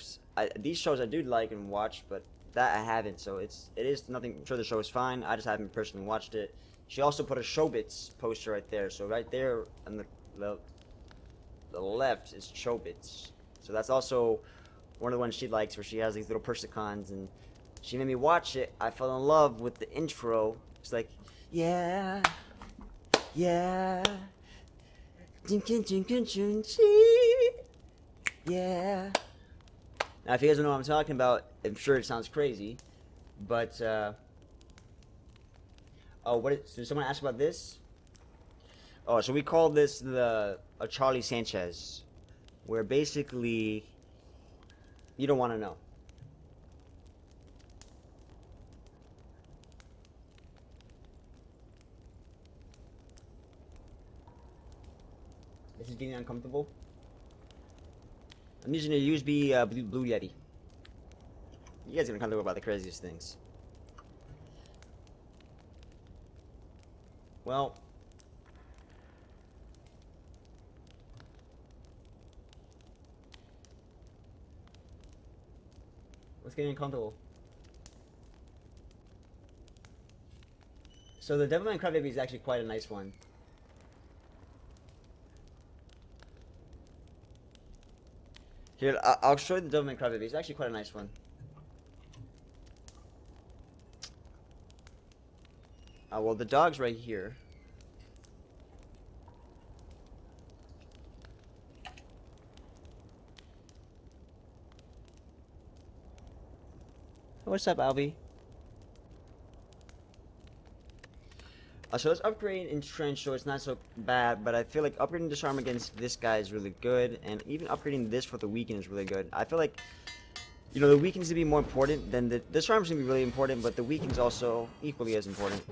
These shows I do like and watch, but that I haven't. So it is nothing. I'm sure the show is fine. I just haven't personally watched it. She also put a Showbits poster right there. So right there on the left is Showbits. So that's also one of the ones she likes, where she has these little Persicons, and she made me watch it. I fell in love with the intro. It's like, yeah, yeah, yeah. Now, if you guys don't know what I'm talking about, I'm sure it sounds crazy, but oh, did someone ask about this? Oh, so we call this a Charlie Sanchez, where basically you don't want to know. This is getting uncomfortable. I'm using a USB Blue Yeti. You guys are gonna come to about the craziest things. Well, what's getting uncomfortable? So the Devilman Crybaby is actually quite a nice one. Here, I'll show you the Devilman Crybaby. It's actually quite a nice one. Well, the dog's right here. What's up, Albie? So let's upgrade Entrench so it's not so bad, but I feel like upgrading Disarm against this guy is really good, and even upgrading this for the Weaken is really good. I feel like, you know, the Weaken's to be more important than the Disarm's gonna be really important, but the Weaken's also equally as important.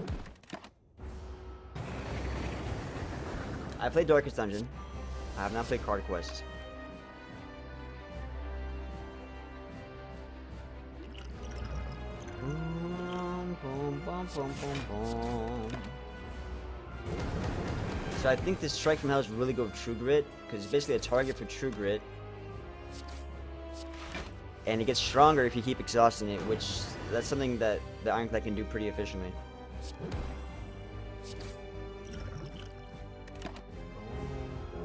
I played Darkest Dungeon. I have not played Card Quest. Boom, boom, boom, boom, boom, boom. So I think this Strike from Hell is really good with True Grit, because it's basically a target for True Grit. And it gets stronger if you keep exhausting it, which that's something that the Ironclad can do pretty efficiently.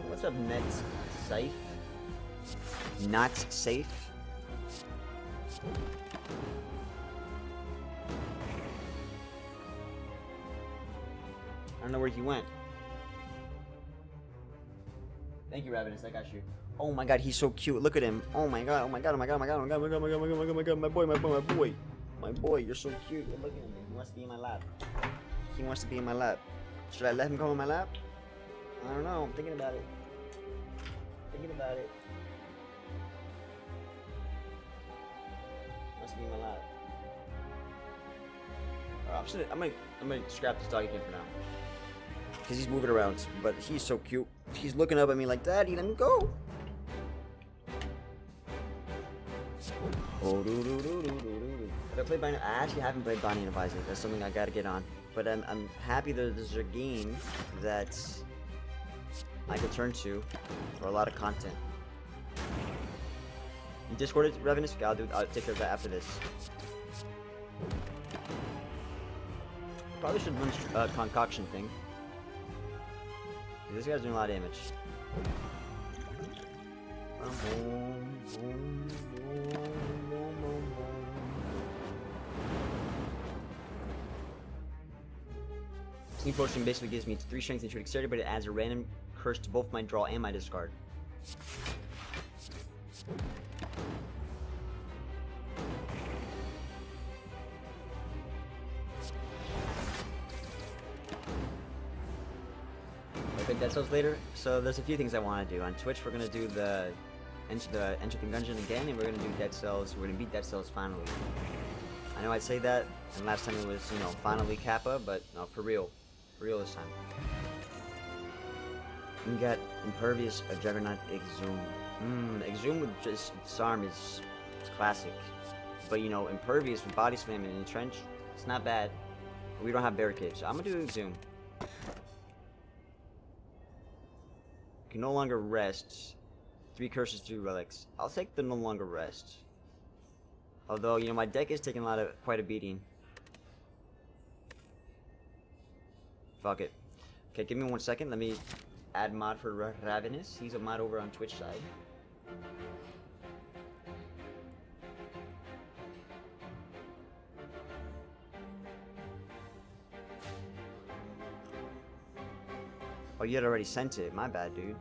What's up, Nets? Safe? Not safe? I don't know where he went. Thank you, Ravenous. I got you. Oh my god, he's so cute. Look at him. Oh my god, oh my god, oh my god, oh my god, oh my god, oh my god, oh my god, oh my god, oh my god, my boy, my boy, my boy. My boy, you're so cute. Look at him. He wants to be in my lap. He wants to be in my lap. Should I let him go in my lap? I don't know. I'm thinking about it. Thinking about it. Must be my lap. Alright, I'm gonna scrap this dog again for now. Cause he's moving around, but he's so cute. He's looking up at me like, Daddy, let me go. Oh, I played Binding. I actually haven't played Binding of Isaac. That's something I gotta get on. But I'm happy that there's a game that I can turn to for a lot of content. You Discorded Revenus? I'll take care of that after this. Probably should run a concoction thing. This guy's doing a lot of damage. Sleep Potion basically gives me 3 strength and 2 dexterity, but it adds a random curse to both my draw and my discard. Okay, Dead Cells later. So there's a few things I want to do. On Twitch, we're gonna do the Enter the Gungeon again, and we're gonna do Dead Cells. We're gonna beat Dead Cells finally. I know I'd say that, and last time it was, you know, finally Kappa, but no, for real this time. We got Impervious, a Juggernaut, Exhume. Exhume with just Disarm is classic, but you know, Impervious with Body Slam and Entrench, it's not bad. But we don't have Barricade, so I'm gonna do Exhume. Can no longer rest. 3 curses, 3 relics. I'll take the no longer rest. Although, you know, my deck is taking quite a beating. Fuck it. Okay, give me 1 second. Let me add mod for Ravenous. He's a mod over on Twitch side. Oh, you had already sent it. My bad, dude.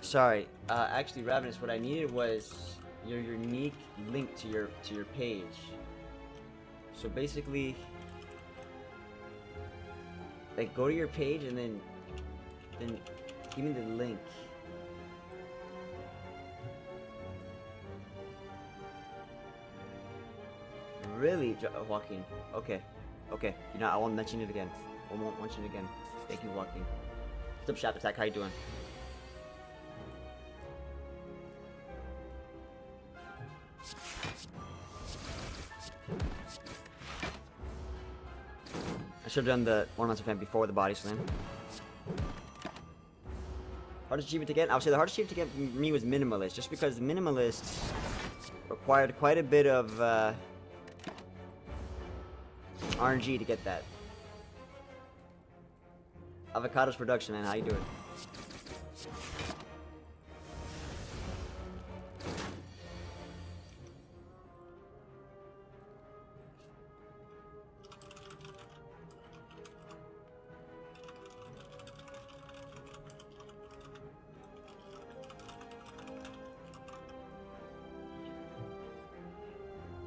Sorry, actually, Ravenous, what I needed was your unique link to your page. So basically, like, go to your page and then give me the link. Really, Joaquin? Okay, okay. You know, I won't mention it again. I won't mention it again. Thank you, Joaquin. What's up, Shop Attack? How you doing? I should have done the ornamental event before the body slam. Hardest achievement to get? I would say the hardest achievement to get for me was minimalist, just because minimalist required quite a bit of RNG to get that. Avocados production, man. How you doing?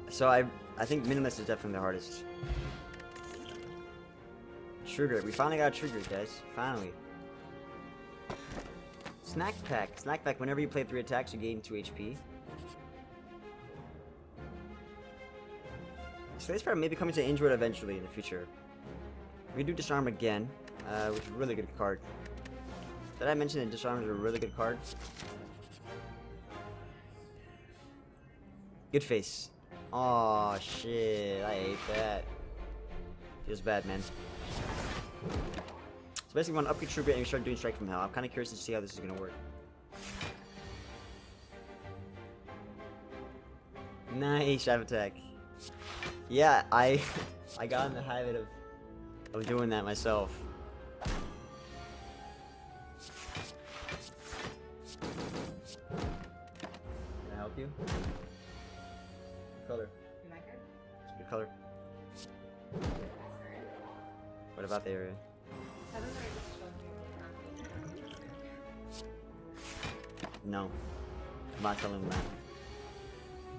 So I think minimalist is definitely the hardest. Trigger. We finally got a trigger, guys. Finally. Snack pack. Snack pack. Whenever you play 3 attacks, you gain 2 HP. Slay the Spire may be coming to Android eventually in the future. We do Disarm again, which is a really good card. Did I mention that Disarm is a really good card? Good face. Oh shit, I hate that. Feels bad, man. So basically, when upgrade True Grit and you start doing Strike from Hell, I'm kind of curious to see how this is gonna work. Nice Shadow Attack. Yeah, I got in the habit of doing that myself. Can I help you? What color? My card? It's a good color. What about the area? No. I'm not telling them that.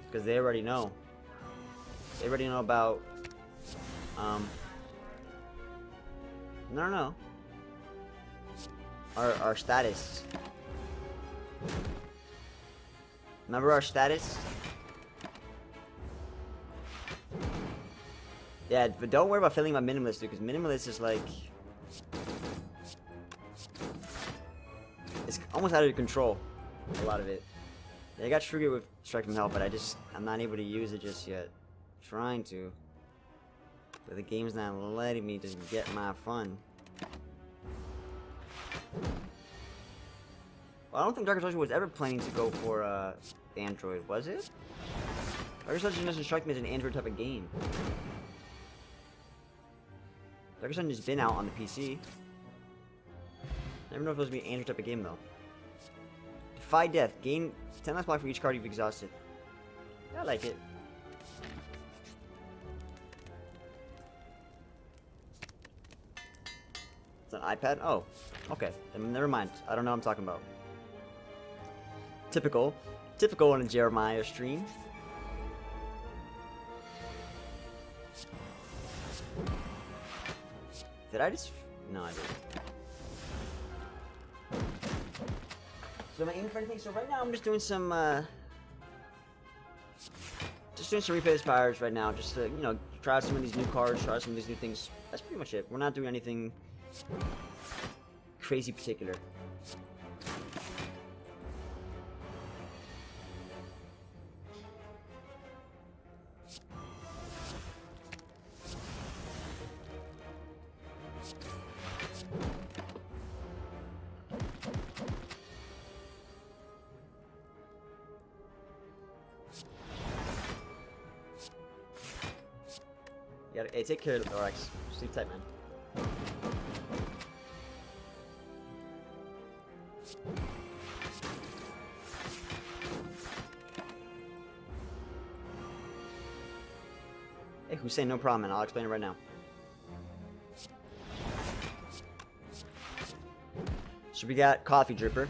Because they already know. They already know about, no. Our status. Remember our status? Yeah, but don't worry about feeling about Minimalist, dude, because Minimalist is like... It's almost out of your control, a lot of it. Yeah, I got Trigger with Strike from Hell, but I'm not able to use it just yet. Trying to. But the game's not letting me just get my fun. Well, I don't think Dark Ascension was ever planning to go for Android, was it? Dark Ascension doesn't strike me as an Android type of game. Dark Ascension has been out on the PC. Never know if it was going to be an Android type of game though. Defy Death. Gain 10 less block for each card you've exhausted. Yeah, I like it. It's an iPad? Oh, okay. Then never mind. I don't know what I'm talking about. Typical on a Jeremiah stream. Did I just... No, I didn't. So am I aiming for anything? So right now I'm just doing some Replay the Spires right now, just to, you know, try out some of these new cards, try out some of these new things. That's pretty much it. We're not doing anything crazy particular. Hey, take care of the thorax. Sleep tight, man. Hey, Hussein, no problem, man. I'll explain it right now. So we got Coffee Dripper.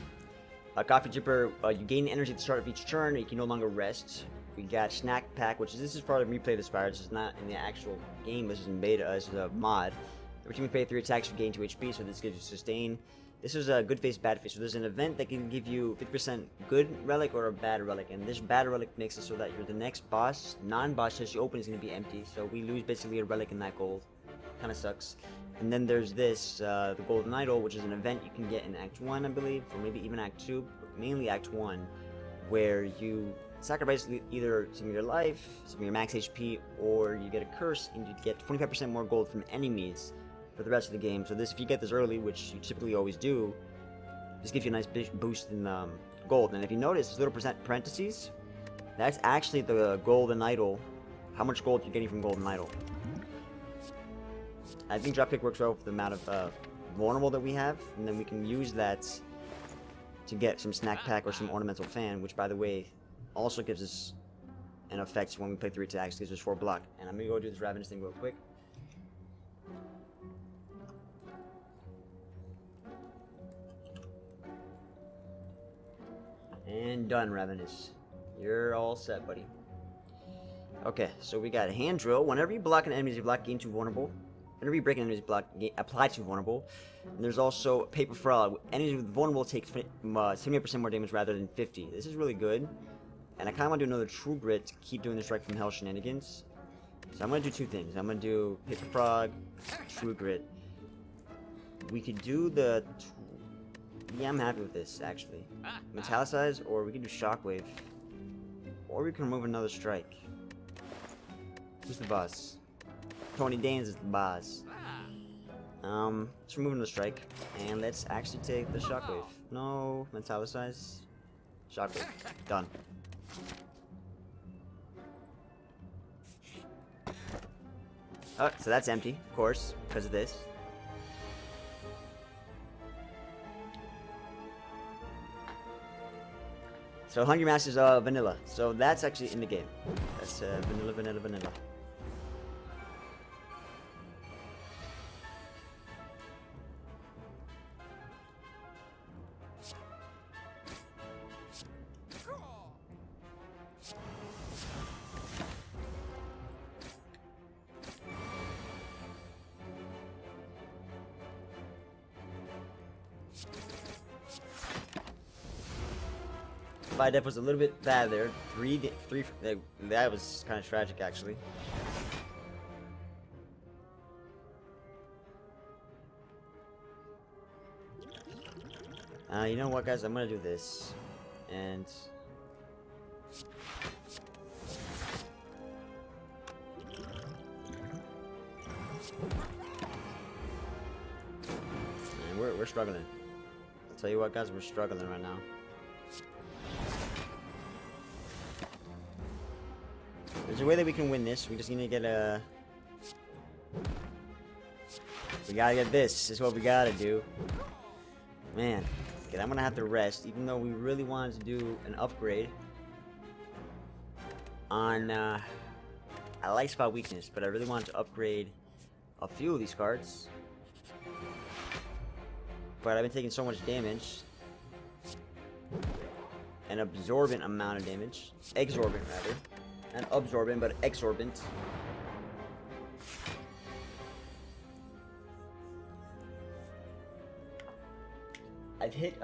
Coffee Dripper, you gain energy at the start of each turn, and you can no longer rest. We got Snack Pack, this is part of Replay the Spire. This is not in the actual game. This is in beta. This is a mod. Every time you pay 3 attacks, you gain 2 HP, so this gives you sustain. This is a good face, bad face. So there's an event that can give you 50% good relic or a bad relic, and this bad relic makes it so that you're the next boss, non-boss chest you open is going to be empty. So we lose basically a relic in that gold. Kind of sucks. And then there's this, the Golden Idol, which is an event you can get in Act 1, I believe, or maybe even Act 2, but mainly Act 1, where you sacrifice either some of your life, some of your max HP, or you get a curse and you get 25% more gold from enemies for the rest of the game. So this, if you get this early, which you typically always do, this gives you a nice boost in gold. And if you notice, this little parentheses, that's actually the Golden Idol, how much gold you're getting from Golden Idol. I think Dropkick works well with the amount of vulnerable that we have, and then we can use that to get some Snack Pack or some Ornamental Fan, which, by the way, also gives us an effect when we play 3 attacks, gives us 4 block. And I'm gonna go do this Ravenous thing real quick. And done, Ravenous. You're all set, buddy. Okay, so we got a Hand Drill. Whenever you block an enemy, you block gain 2 vulnerable. Whenever you break an enemy's block, apply to vulnerable. And there's also Paper Frog. Enemies with vulnerable take 78% more damage rather than 50. This is really good. And I kind of want to do another True Grit to keep doing the Strike from Hell shenanigans. So I'm going to do two things. I'm going to do Paper Frog, True Grit. We could do the... Yeah, I'm happy with this, actually. Metallicize, or we can do Shockwave. Or we can remove another strike. Who's the boss? Tony Danes is the boss. Let's remove another strike. And let's actually take the Shockwave. No, Metallicize. Shockwave. Done. Oh, so that's empty, of course, because of this. So Hungry Master's vanilla. So that's actually in the game. That's vanilla. Def was a little bit bad there. That was kind of tragic, actually. You know what, guys? I'm gonna do this, and we're struggling. I'll tell you what, guys, we're struggling right now. There's a way that we can win this. We just need to get a... We gotta get this. This is what we gotta do. Man. Okay, I'm gonna have to rest. Even though we really wanted to do an upgrade on... I like Spot Weakness, but I really wanted to upgrade a few of these cards. But I've been taking so much damage. An absorbent amount of damage. Exorbitant, rather. Not absorbent, but exorbitant. I've hit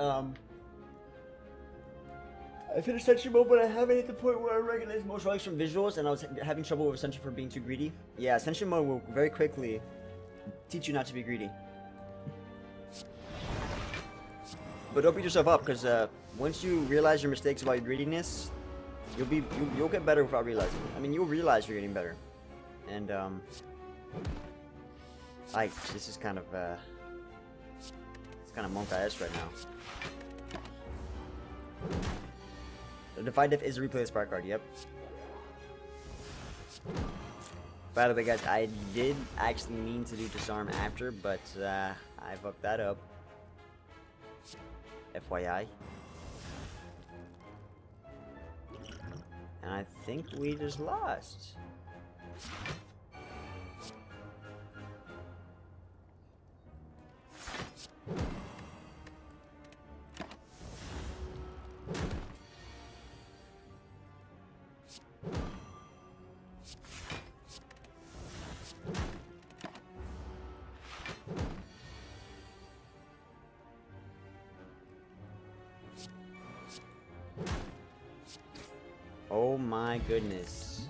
Ascension mode, but I haven't hit the point where I recognize most relics from visuals, and I was having trouble with Ascension for being too greedy. Yeah, Ascension mode will very quickly teach you not to be greedy. But don't beat yourself up, because once you realize your mistakes about your greediness, you'll get better without realizing it. I mean, you'll realize you're getting better. And this is kind of it's kind of monk-ish right now. The Defy Diff is a Replay the Spire card, yep. By the way, guys, I did actually mean to do Disarm after, but I fucked that up. FYI. And I think we just lost. Oh my goodness.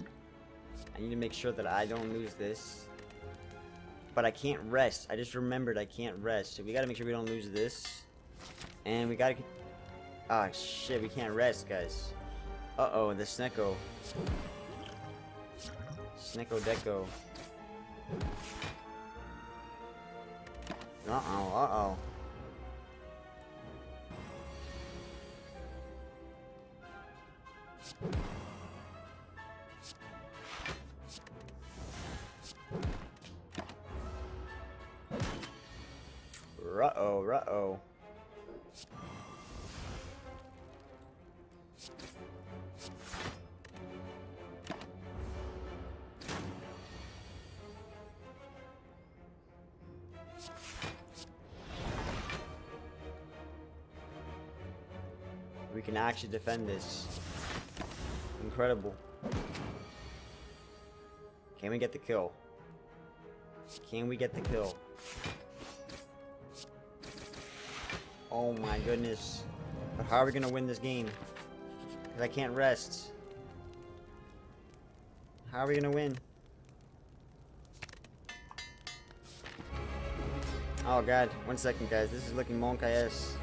I need to make sure that I don't lose this. But I can't rest. I just remembered I can't rest. So we gotta make sure we don't lose this. And we gotta... Ah, shit, we can't rest, guys. Uh-oh, the Snecko. Snecko Deco. Uh-oh, uh-oh. Ruh-oh, ruh-oh. We can actually defend this. Incredible. Can we get the kill? Can we get the kill? Oh my goodness. But how are we gonna win this game? Because I can't rest. How are we gonna win? Oh god, 1 second guys, this is looking Monk-IS.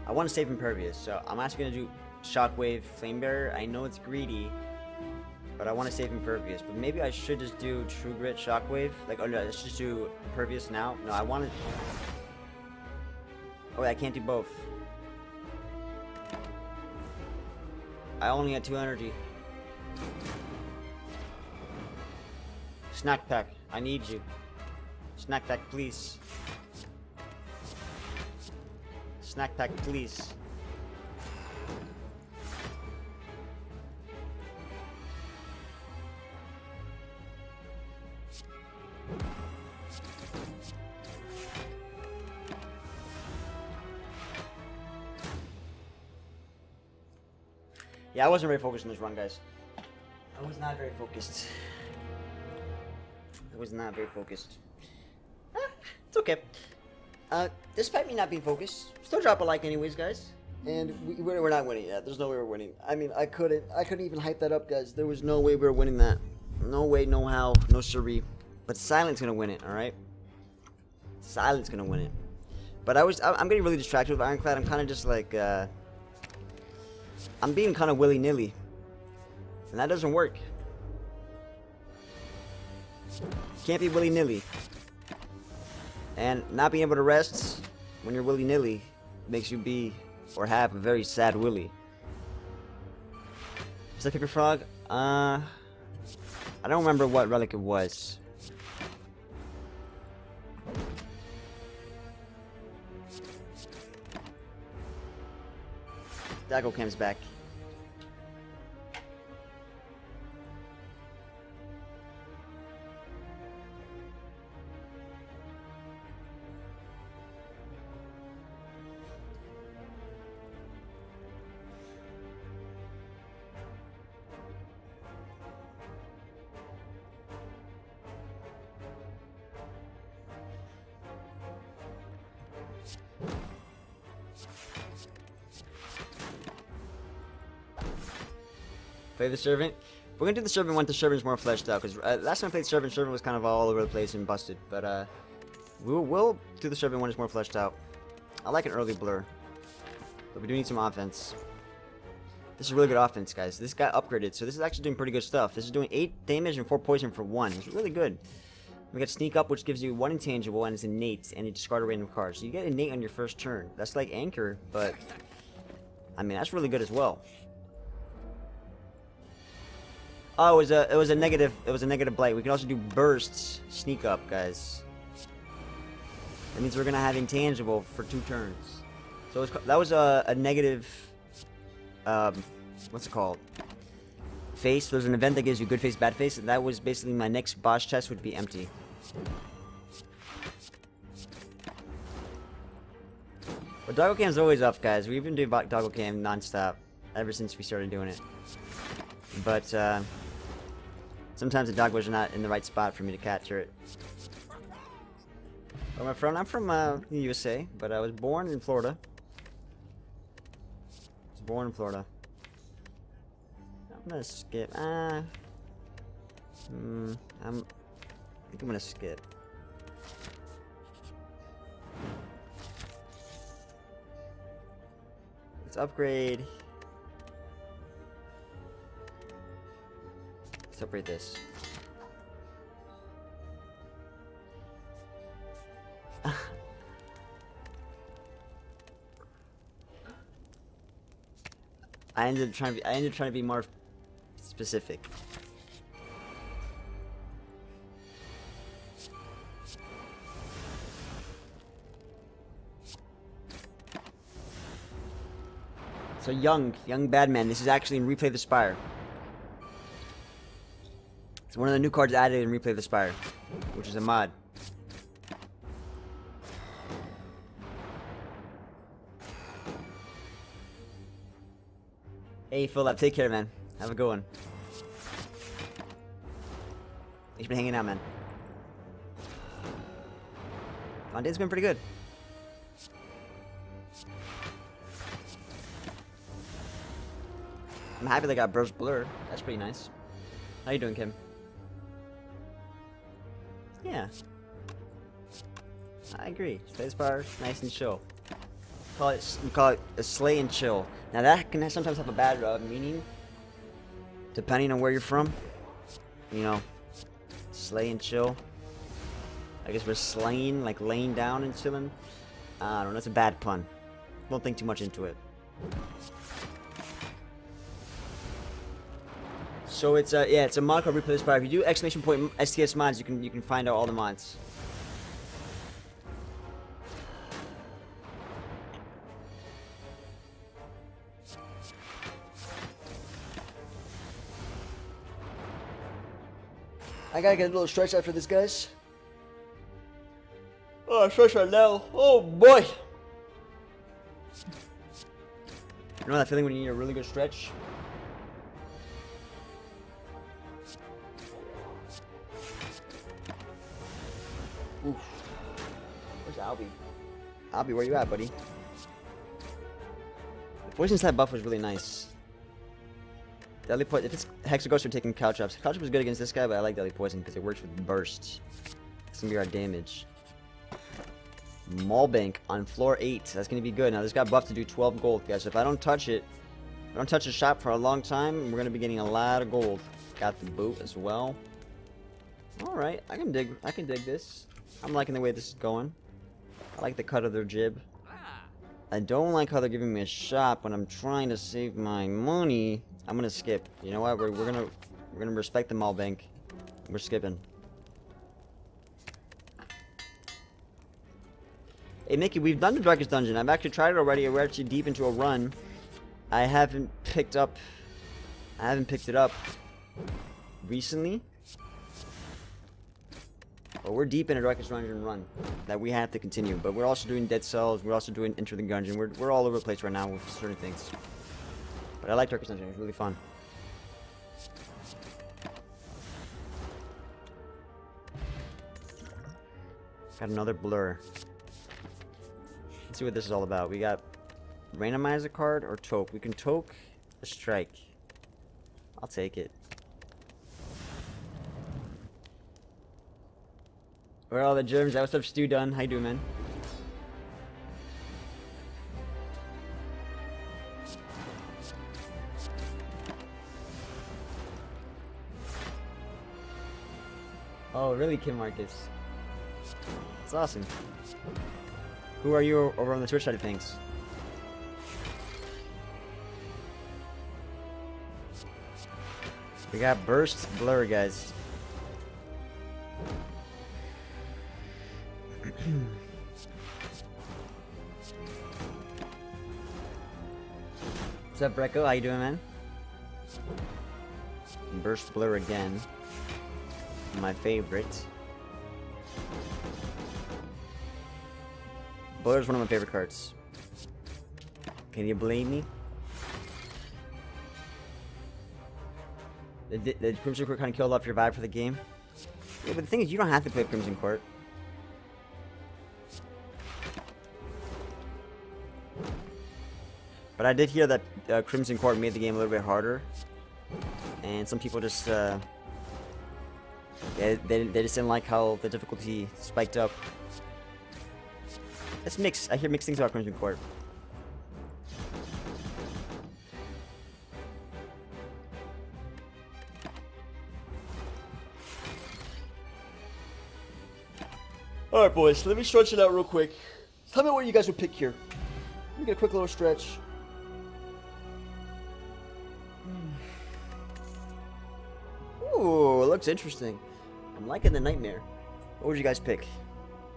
I want to save Impervious, so I'm actually gonna do Shockwave Flamebearer. I know it's greedy, but I want to save Impervious. But maybe I should just do True Grit Shockwave. Like, oh no, let's just do Impervious now. No, I want to. Oh, wait, I can't do both. I only had 2 energy. Snack Pack, I need you. Snack Pack, please. Snack Pack, please. Yeah, I wasn't very focused on this run, guys. I was not very focused. I was not very focused. It's okay. Despite me not being focused, still drop a like anyways, guys. And we're not winning yet. There's no way we're winning. I mean, I couldn't even hype that up, guys. There was no way we were winning that. No way, no how, no siree. But Silent's gonna win it, alright? Silent's gonna win it. But I'm getting really distracted with Ironclad. I'm kind of just like, I'm being kind of willy-nilly. And that doesn't work. Can't be willy-nilly. And not being able to rest when you're willy-nilly makes you be or have a very sad willy. Is that Paper Frog? I don't remember what relic it was. Dago Cam's back. Play the Servant. We're gonna do the Servant when the Servant's more fleshed out, because last time I played Servant was kind of all over the place and busted. But we'll do the Servant when it's more fleshed out. I like an early blur, but we do need some offense. This is really good offense, guys. This got upgraded, so this is actually doing pretty good stuff. This is doing 8 damage and 4 poison for 1. It's really good. We got Sneak Up, which gives you 1 intangible and it's innate, and you discard a random card. So you get innate on your first turn. That's like Anchor, but I mean that's really good as well. Oh, it was a negative blight. We can also do bursts, Sneak Up, guys. That means we're gonna have intangible for 2 turns. So that was a negative. What's it called? Face. There's an event that gives you good face, bad face, and that was basically my next boss chest would be empty. But Doggo Cam's always up, guys. We've been doing Doggo Cam non-stop ever since we started doing it. But sometimes the dogos are not in the right spot for me to capture it. Where am I from? I'm from the USA, but I was born in Florida. Born in Florida. I'm gonna skip. I think I'm gonna skip. Let's upgrade. Let's upgrade this. I ended up trying to be more specific. So young Badman. This is actually in Replay the Spire. It's one of the new cards added in Replay the Spire, which is a mod. Hey, Philip, take care, man. Have a good one. Thanks for hanging out, man. My day's been pretty good. I'm happy they got Burst Blur. That's pretty nice. How you doing, Kim? Yeah. I agree. Slay the Spire, nice and chill. We call it a slay and chill. Now that can sometimes have a bad meaning, depending on where you're from. You know, slay and chill. I guess we're slaying, like laying down and chilling. I don't know. That's a bad pun. Don't think too much into it. So it's yeah, it's a mod called Replay the Spire. If you do ! STS mods, you can find out all the mods. I gotta get a little stretch after this, guys. Oh, I'm stretched right now. Oh boy! You know that feeling when you need a really good stretch? Oof. Where's Albie? Albie, where you at, buddy? The poison stat buff was really nice. Deadly Poison. If it's Hexaghost, we're taking Couch Ups. Couch Up is good against this guy, but I like Deadly Poison because it works with bursts. It's gonna be our damage. Maulbank on floor 8. That's gonna be good. Now this got buffed to do 12 gold, guys. So if I don't touch it, if I don't touch the shop for a long time, we're gonna be getting a lot of gold. Got the boot as well. Alright, I can dig this. I'm liking the way this is going. I like the cut of their jib. I don't like how they're giving me a shop when I'm trying to save my money. I'm gonna skip. You know what? We're gonna respect the Maulbank. We're skipping. Hey Mickey, we've done the Darkest Dungeon. I've actually tried it already. We're actually deep into a run. I haven't picked it up recently. But we're deep in a Darkest Dungeon run that we have to continue. But we're also doing Dead Cells. We're also doing Enter the Gungeon. We're all over the place right now with certain things. But I like Darkest Dungeon. It's really fun. Got another blur. Let's see what this is all about. We got randomizer card or toke. We can toke a strike. I'll take it. Where are all the germs? What's up, Stu Dunn? How you doing, man? Oh, really, Kim Marcus? That's awesome. Who are you over on the Twitch side of things? We got Burst Blur, guys. What's up, Brecco? How you doing, man? Burst Blur again. My favorite. Blur is one of my favorite cards. Can you blame me? The Crimson Court kind of killed off your vibe for the game. Yeah, but the thing is, you don't have to play Crimson Court. But I did hear that Crimson Court made the game a little bit harder, and some people just they just didn't like how the difficulty spiked up. It's mixed. I hear mixed things about Crimson Court. Alright, boys, let me stretch it out real quick. Tell me what you guys would pick here. Let me get a quick little stretch. Ooh, it looks interesting. I'm liking the Nightmare. What would you guys pick?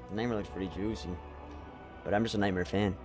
The Nightmare looks pretty juicy. But I'm just a Nightmare fan.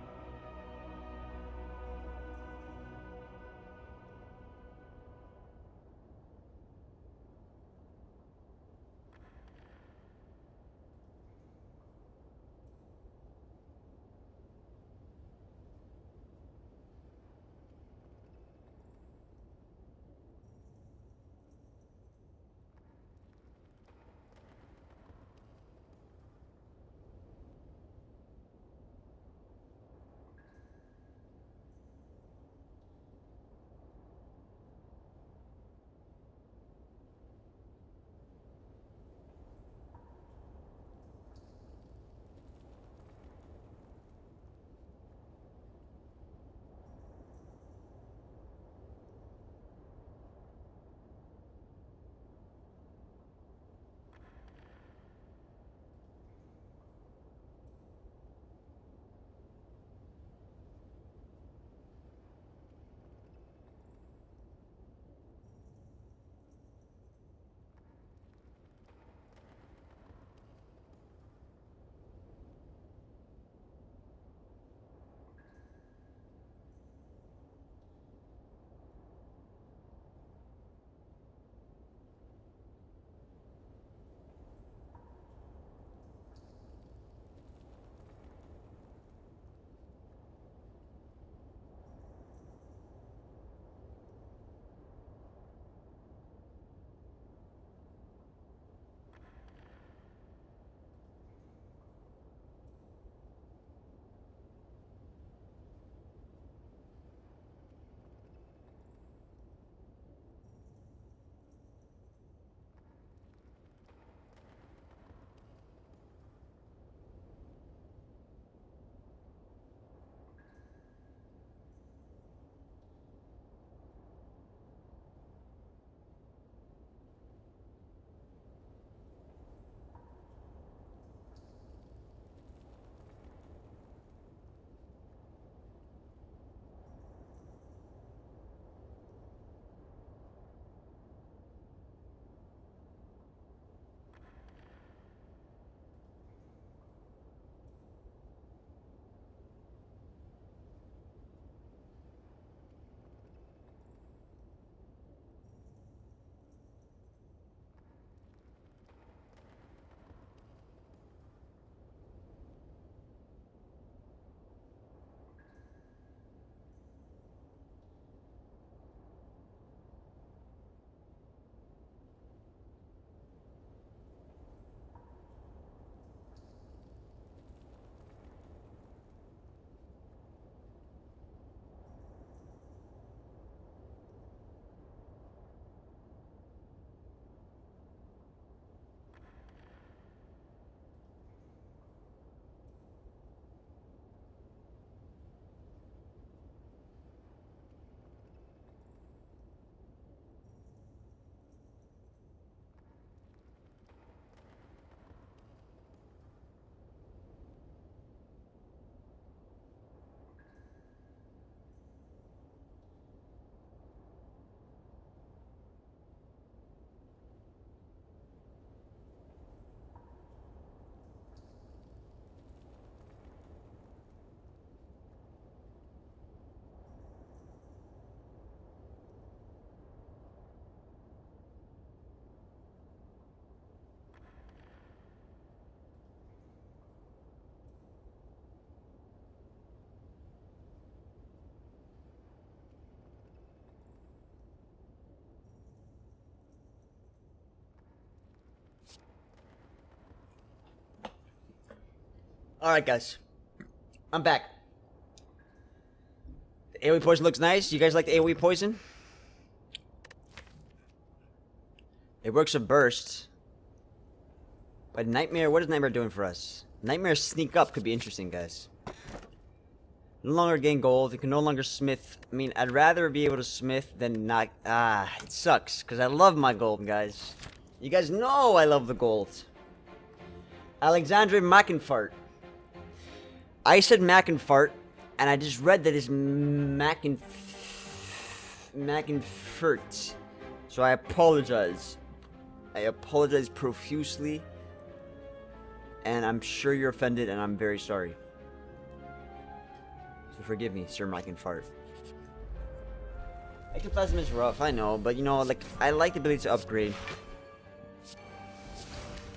Alright, guys. I'm back. The AoE poison looks nice. You guys like the AoE poison? It works a burst. But Nightmare, what is Nightmare doing for us? Nightmare sneak up could be interesting, guys. No longer gain gold. You can no longer smith. I mean, I'd rather be able to smith than not. It sucks. Because I love my gold, guys. You guys know I love the gold. Alexandre Mackenfart. I said Mackenfart, and I just read that it's Mackenfurt. So I apologize. I apologize profusely. And I'm sure you're offended, and I'm very sorry. So forgive me, Sir Mackenfart. Ectoplasm is rough, I know, but you know, like, I like the ability to upgrade.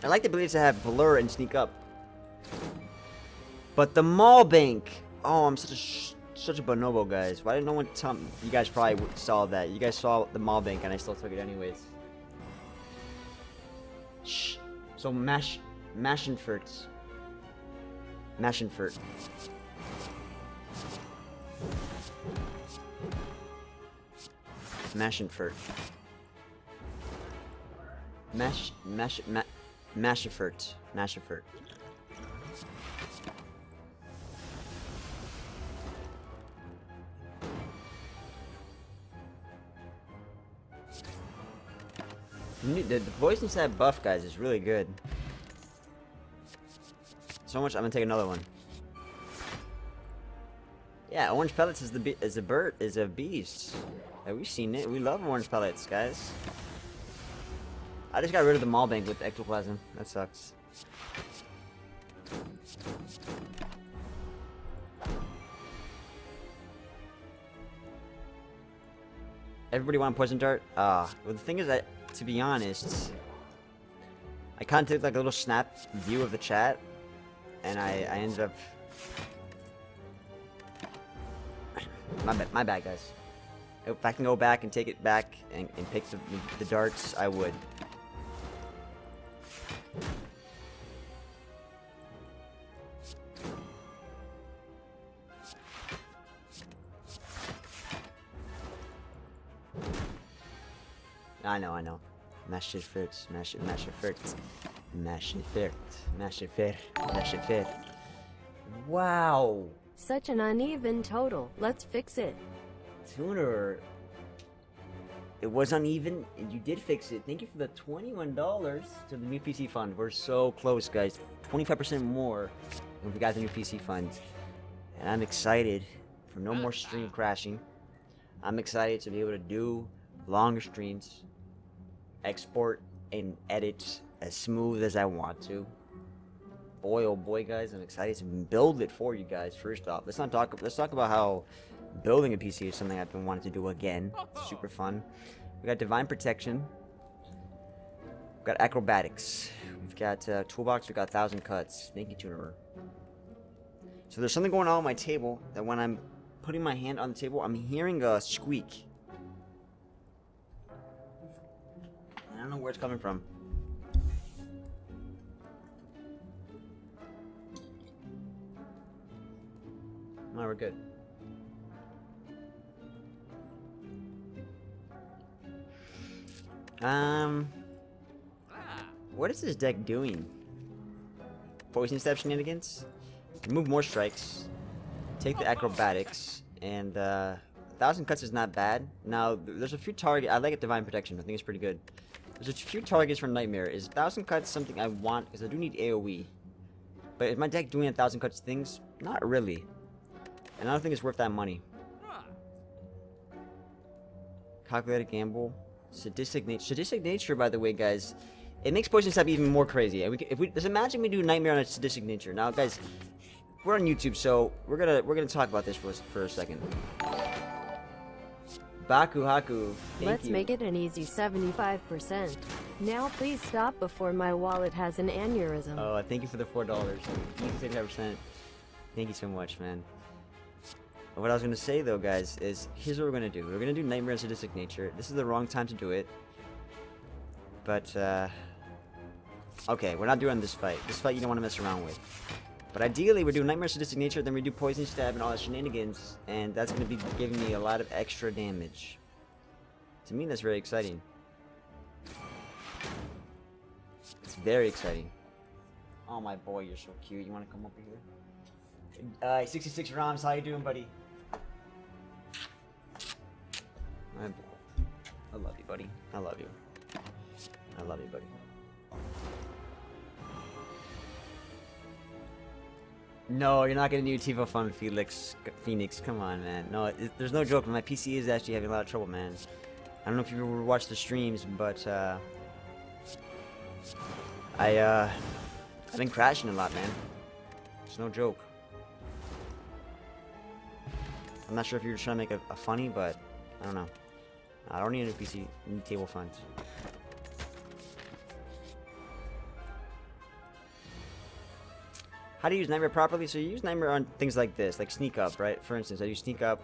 I like the ability to have blur and sneak up. But the mall bank. Oh, I'm such a bonobo, guys. Why didn't no one tell me? You guys probably saw that. You guys saw the mall bank, and I still took it anyways. Shh. So Mashenfurt. Mashenfurt. Mashenfurt. Mashefurt. Mashefurt. The voice inside buff, guys, is really good. So much. I'm gonna take another one. Yeah, orange pellets is a beast. Yeah, we've seen it. We love orange pellets, guys. I just got rid of the mall bank with the ectoplasm. That sucks. Everybody want poison dart? Well, the thing is that, to be honest, I kind of took like a little snap view of the chat, and I ended up. My bad, guys. If I can go back and take it back and pick the darts, I would. I know. Mash it first. Mash it first. Wow. Such an uneven total. Let's fix it. Tuner. It was uneven, and you did fix it. Thank you for the $21 to the new PC fund. We're so close, guys. 25% more when we got the new PC fund. And I'm excited for no more stream crashing. I'm excited to be able to do longer streams, export and edit as smooth as I want to. Boy, oh boy, guys, I'm excited to build it for you guys. First off, let's talk about how building a PC is something I've been wanting to do again. It's super fun. We got Divine Protection. We've got Acrobatics. We've got Toolbox. We've got 1,000 Cuts. Thank you, Tuner. So there's something going on my table that when I'm putting my hand on the table, I'm hearing a squeak. I don't know where it's coming from. No, we're good. What is this deck doing? Poison Step shenanigans? Remove more strikes. Take the acrobatics. And 1,000 cuts is not bad. Now, there's a few targets. I like it, Divine Protection. I think it's pretty good. There's a few targets for Nightmare. Is 1,000 cuts something I want? Because I do need AoE. But is my deck doing 1,000 cuts things? Not really. And I don't think it's worth that money. Calculated gamble. Sadistic nature, by the way, guys. It makes Poison Step even more crazy. And just imagine we do Nightmare on a sadistic nature. Now, guys, we're on YouTube, so we're gonna talk about this for a second. Baku Haku. Let's make it an easy 75%. Now please stop before my wallet has an aneurysm. Oh, thank you for the $4. Easy 75%. Thank you so much, man. What I was gonna say though, guys, is here's what we're gonna do. We're gonna do Nightmare and Sadistic Nature. This is the wrong time to do it. But okay, we're not doing this fight. This fight you don't want to mess around with. But ideally, we're doing Nightmare Sadistic Nature, then we do Poison Stab and all that shenanigans, and that's going to be giving me a lot of extra damage. To me, that's very exciting. It's very exciting. Oh, my boy, you're so cute. You want to come over here? 66 Rams, how you doing, buddy? My boy. I love you, buddy. I love you. I love you, buddy. No, you're not gonna do TiVo Fun, Phoenix. Come on, man. No, there's no joke. My PC is actually having a lot of trouble, man. I don't know if you ever watched the streams, but I've been crashing a lot, man. It's no joke. I'm not sure if you're trying to make a funny, but I don't know. I don't need a PC. I need table funds. How do you use Nightmare properly? So you use Nightmare on things like this, like Sneak Up, right? For instance, I use Sneak Up,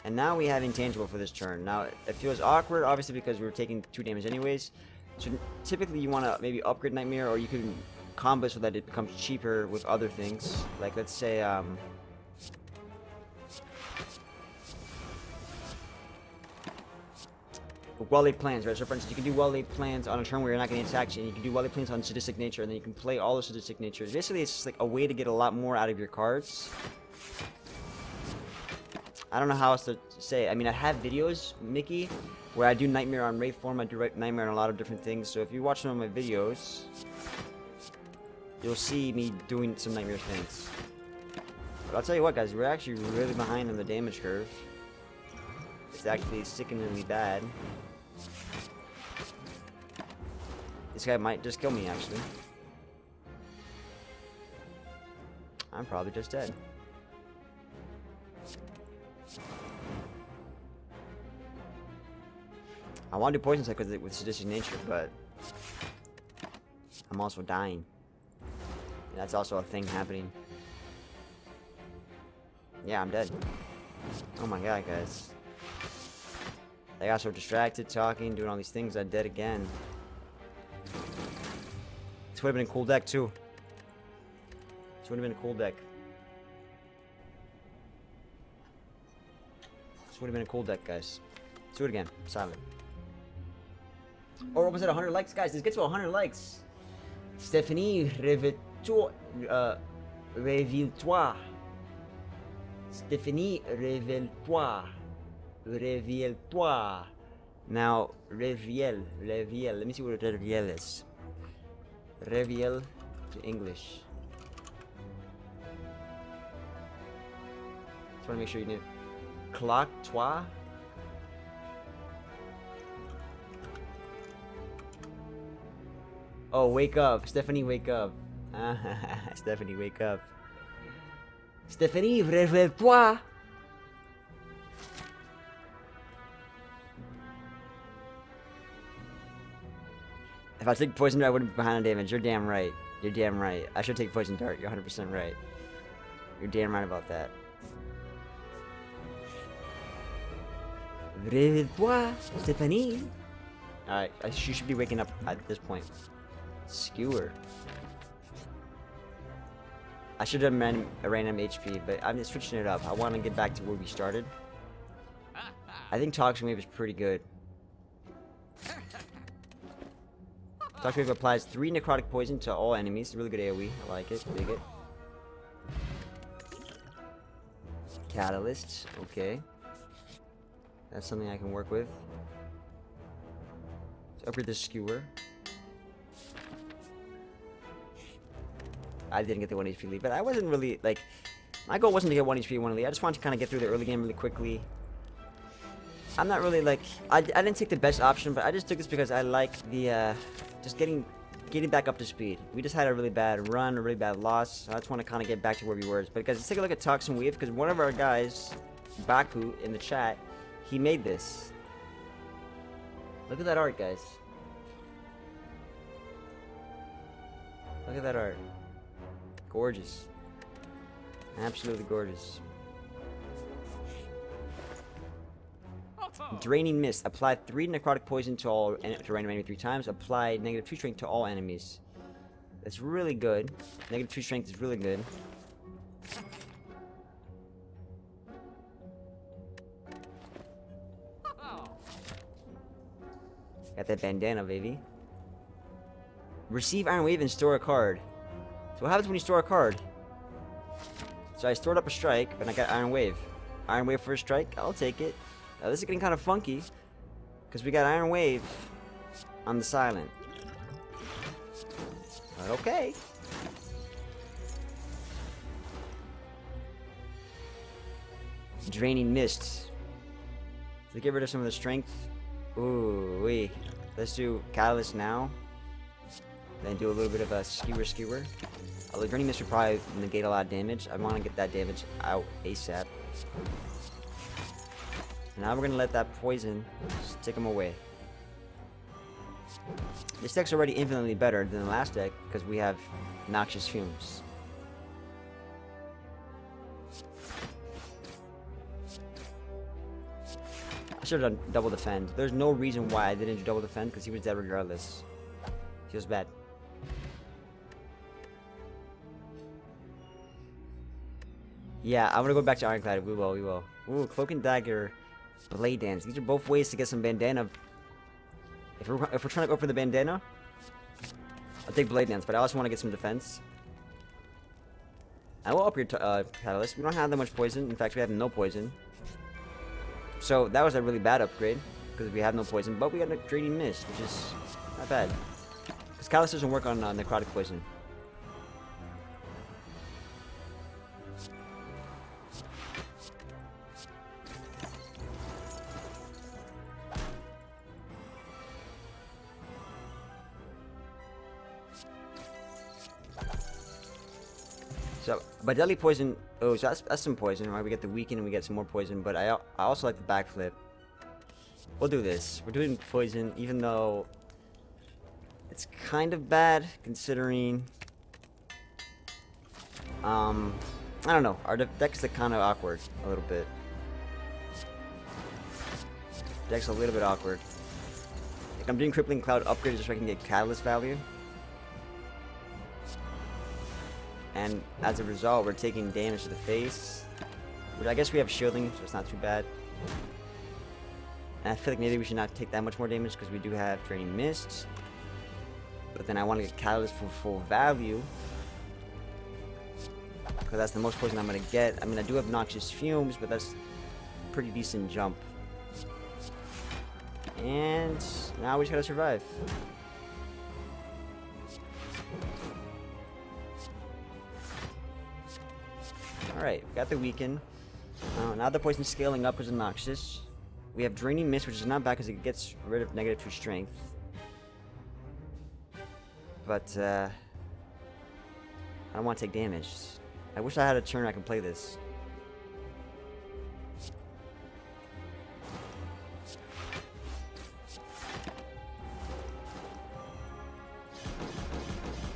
and now we have Intangible for this turn. Now, it feels awkward, obviously, because we were taking 2 damage anyways. So typically you want to maybe upgrade Nightmare, or you can combo so that it becomes cheaper with other things. Like, let's say, well-laid plans, right? So for instance, you can do well-laid plans on a turn where you're not getting attacked, and you can do well-laid plans on Sadistic Nature, and then you can play all the Sadistic Natures. Basically, it's just like a way to get a lot more out of your cards. I don't know how else to say it. I mean, I have videos, Mickey, where I do Nightmare on Wraith form, I do Nightmare on a lot of different things, so if you watch some of my videos, you'll see me doing some Nightmare things. But I'll tell you what, guys, we're actually really behind on the damage curve. It's actually sickeningly bad. This guy might just kill me, actually. I'm probably just dead. I want to do Poison Sight with Sadistic Nature, but I'm also dying. And that's also a thing happening. Yeah, I'm dead. Oh my god, guys. I got so distracted talking, doing all these things, I'm dead again. This would have been a cool deck, too. This would have been a cool deck. This would have been a cool deck, guys. Let's do it again. Silent. Or was it 100 likes? Guys, let's get to 100 likes. Stephanie, réveille-toi. Réveille-toi. Stephanie, réveille-toi. Réveille-toi. Now, réveille. Réveille. Let me see what réveille is. Réveille to English. Just want to make sure you knew. Clock-toi. Oh, wake up. Stephanie, wake up. Stephanie, wake up. Stephanie, réveille-toi. If I took Poison Dart, I wouldn't be behind on damage. You're damn right. You're damn right. I should take Poison Dart. You're 100% right. You're damn right about that. Réveille-toi, Stephanie. Alright, she should be waking up at this point. Skewer. I should have done a random HP, but I'm just switching it up. I want to get back to where we started. I think Toxic Wave is pretty good. Toxic Wave applies 3 necrotic poison to all enemies. Really good AoE. I like it. Dig it. Catalyst. Okay. That's something I can work with. Let's upgrade the Skewer. I didn't get the 1 HP lead, but I wasn't really, like, my goal wasn't to get 1 HP 1 lead. I just wanted to kind of get through the early game really quickly. I'm not really, like, I didn't take the best option, but I just took this because I like the, just getting back up to speed. We just had a really bad run, a really bad loss, so I just want to kind of get back to where we were. But guys, let's take a look at Toxin Wave, because one of our guys, Baku, in the chat, he made this. Look at that art, guys. Look at that art. Gorgeous. Absolutely gorgeous. Draining Mist. Apply 3 necrotic poison to all to random enemy 3 times. Apply -2 strength to all enemies. It's really good. Negative 2 strength is really good. Got that bandana, baby. Receive Iron Wave and store a card. So what happens when you store a card? So I stored up a strike, but I got Iron Wave. Iron Wave for a strike? I'll take it. Now this is getting kind of funky, because we got Iron Wave on the silent. But okay. Draining Mist. To get rid of some of the strength. Ooh, wait. Let's do Catalyst now. Then do a little bit of a skewer. Although Draining Mist would probably negate a lot of damage. I want to get that damage out ASAP. And now we're going to let that poison just take him away. This deck's already infinitely better than the last deck because we have Noxious Fumes. I should have done double defend. There's no reason why I didn't do double defend because he was dead regardless. Feels bad. Yeah, I'm gonna go back to Ironclad. We will. Ooh, Cloak and Dagger, Blade Dance. These are both ways to get some bandana. If we're trying to go for the bandana, I'll take Blade Dance, but I also want to get some defense. I will upgrade Catalyst. We don't have that much poison. In fact, we have no poison. So that was a really bad upgrade because we have no poison, but we got a Draining Mist, which is not bad. Because Catalyst doesn't work on necrotic poison. So, but deadly poison. Oh, so that's some poison, right? We get the weaken and we get some more poison. But I also like the backflip. We'll do this. We're doing poison, even though it's kind of bad considering. I don't know. Our deck's kind of awkward a little bit. Deck's a little bit awkward. Like I'm doing Crippling Cloud upgrades just so I can get Catalyst value. And as a result, we're taking damage to the face. But I guess we have shielding, so it's not too bad. And I feel like maybe we should not take that much more damage because we do have Draining Mist. But then I want to get Catalyst for full value. Because that's the most poison I'm going to get. I mean, I do have Noxious Fumes, but that's a pretty decent jump. And now we just gotta survive. Alright, we got the weaken. Now the poison's scaling up because of Noxious. We have Draining Mist, which is not bad because it gets rid of negative 2 strength. But, I don't want to take damage. I wish I had a turn I can play this.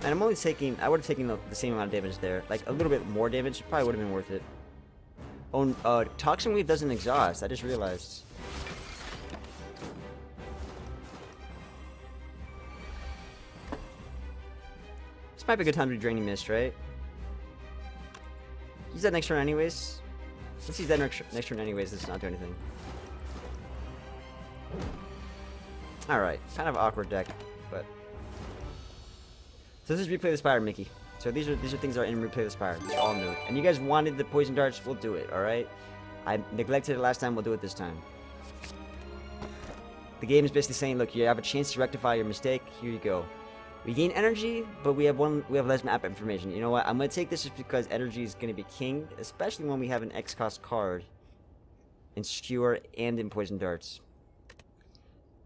And I'm only taking, I would have taken the same amount of damage there. Like, a little bit more damage probably would have been worth it. Oh, Toxin Weave doesn't exhaust. I just realized. This might be a good time to be Draining Mist, right? Use that next turn anyways. Let's use that next turn anyways. Let's not do anything. Alright. Kind of awkward deck, but... So this is Replay the Spire, Mickey. So these are things that are in Replay the Spire. It's all new. And you guys wanted the poison darts, we'll do it, alright? I neglected it last time, we'll do it this time. The game is basically saying, look, you have a chance to rectify your mistake, here you go. We gain energy, but we have less map information. You know what? I'm gonna take this just because energy is gonna be king, especially when we have an X cost card in Skewer and in Poison Darts.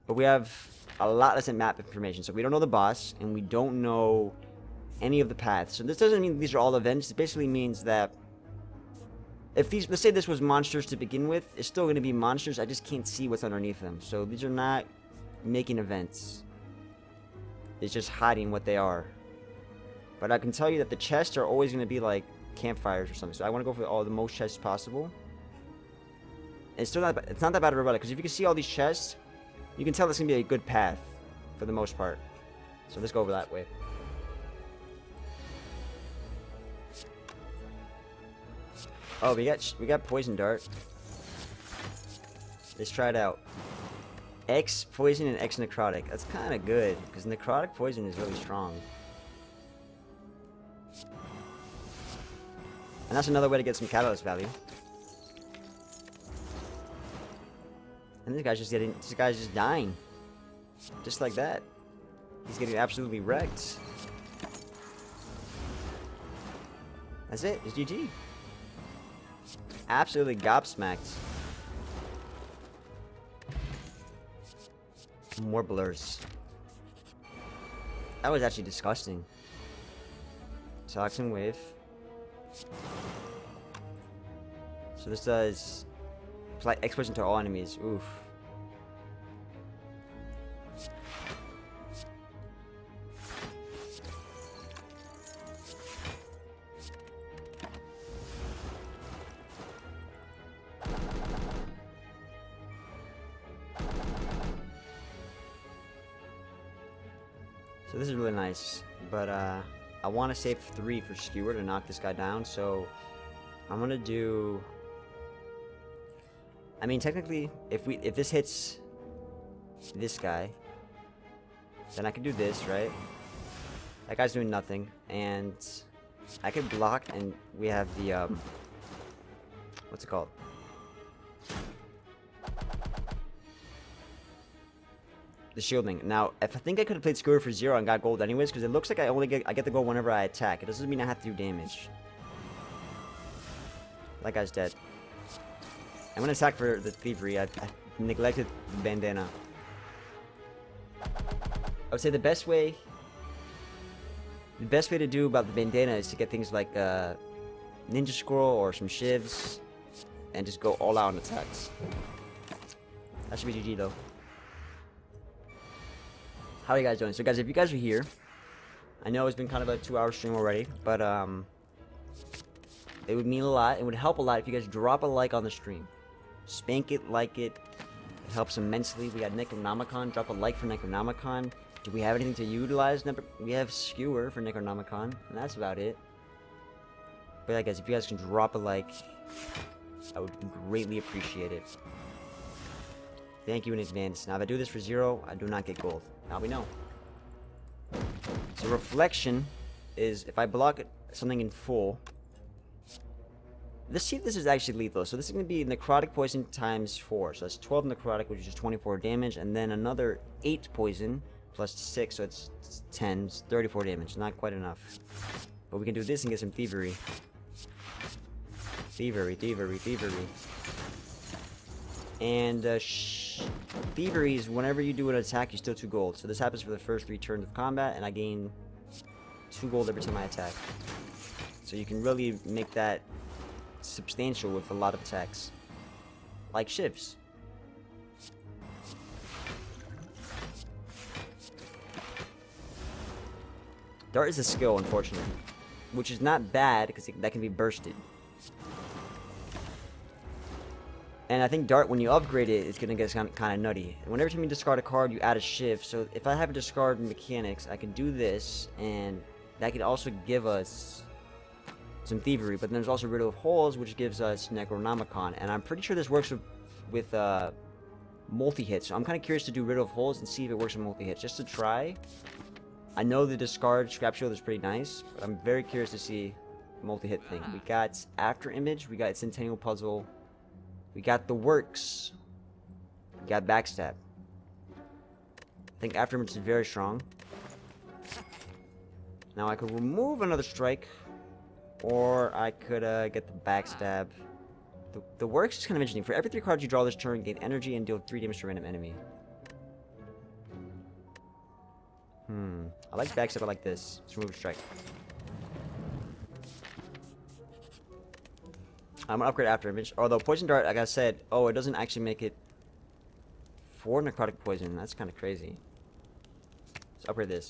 But we have a lot less in map information, so we don't know the boss, and we don't know any of the paths. So this doesn't mean these are all events. It basically means that if these, let's say this was monsters to begin with, it's still going to be monsters. I just can't see what's underneath them. So these are not making events. It's just hiding what they are. But I can tell you that the chests are always going to be like campfires or something. So I want to go for all the most chests possible. It's still not. It's not that bad of a relic, because if you can see all these chests, you can tell this is going to be a good path for the most part. So let's go over that way. Oh, we got poison dart. Let's try it out. X poison and X necrotic. That's kind of good because necrotic poison is really strong. And that's another way to get some catalyst value. And this guy's just dying. Just like that. He's getting absolutely wrecked. That's it. It's GG. Absolutely gobsmacked. More blurs. That was actually disgusting. Toxin wave. So this does apply explosion to all enemies. Oof. So this is really nice, but I want to save 3 for Skewer to knock this guy down, so I'm gonna do... I mean, technically, if this hits this guy, then I can do this, right? That guy's doing nothing, and I can block, and we have the, what's it called? The shielding. Now, if I think I could have played Skewer for 0 and got gold anyways, because it looks like I get the gold whenever I attack. It doesn't mean I have to do damage. That guy's dead. I'm gonna attack for the thievery. I neglected the bandana. I would say the best way to do about the bandana is to get things like ninja scroll or some shivs and just go all out on attacks. That should be GG though. How are you guys doing? So guys, if you guys are here, I know it's been kind of a 2-hour stream already, but it would mean a lot. It would help a lot if you guys drop a like on the stream. Spank it, like it. It helps immensely. We got Necronomicon. Drop a like for Necronomicon. Do we have anything to utilize? We have Skewer for Necronomicon, and that's about it. But yeah, guys, if you guys can drop a like, I would greatly appreciate it. Thank you in advance. Now, if I do this for 0, I do not get gold. Now we know. So reflection is if I block something in full. Let's see if this is actually lethal. So this is going to be necrotic poison times 4. So that's 12 necrotic, which is just 24 damage, and then another 8 poison plus 6, so it's 10. It's 34 damage. Not quite enough. But we can do this and get some thievery. Thievery. And thievery is whenever you do an attack, you steal 2 gold. So this happens for the first 3 turns of combat, and I gain 2 gold every time I attack. So you can really make that substantial with a lot of attacks. Like shivs. Dart is a skill, unfortunately. Which is not bad, because that can be bursted. And I think Dart, when you upgrade it, it's going to get kind of nutty. And whenever you discard a card, you add a shift. So if I have a discard mechanics, I can do this, and that can also give us some thievery. But then there's also Riddle of Holes, which gives us Necronomicon. And I'm pretty sure this works with multi-hits. So I'm kind of curious to do Riddle of Holes and see if it works with multi-hits, just to try. I know the discard scrap shield is pretty nice, but I'm very curious to see multi-hit thing. We got After Image, we got Centennial Puzzle, we got the Works, we got Backstab. I think After Image is very strong. Now I could remove another strike, or I could get the Backstab. The Works is kind of interesting. For every 3 cards you draw this turn, gain energy and deal 3 damage to a random enemy. I like Backstab, I like this. Let's remove a strike. I'm gonna upgrade After Image. Although Poison Dart, like I said, it doesn't actually make it 4 necrotic poison. That's kind of crazy. Let's upgrade this.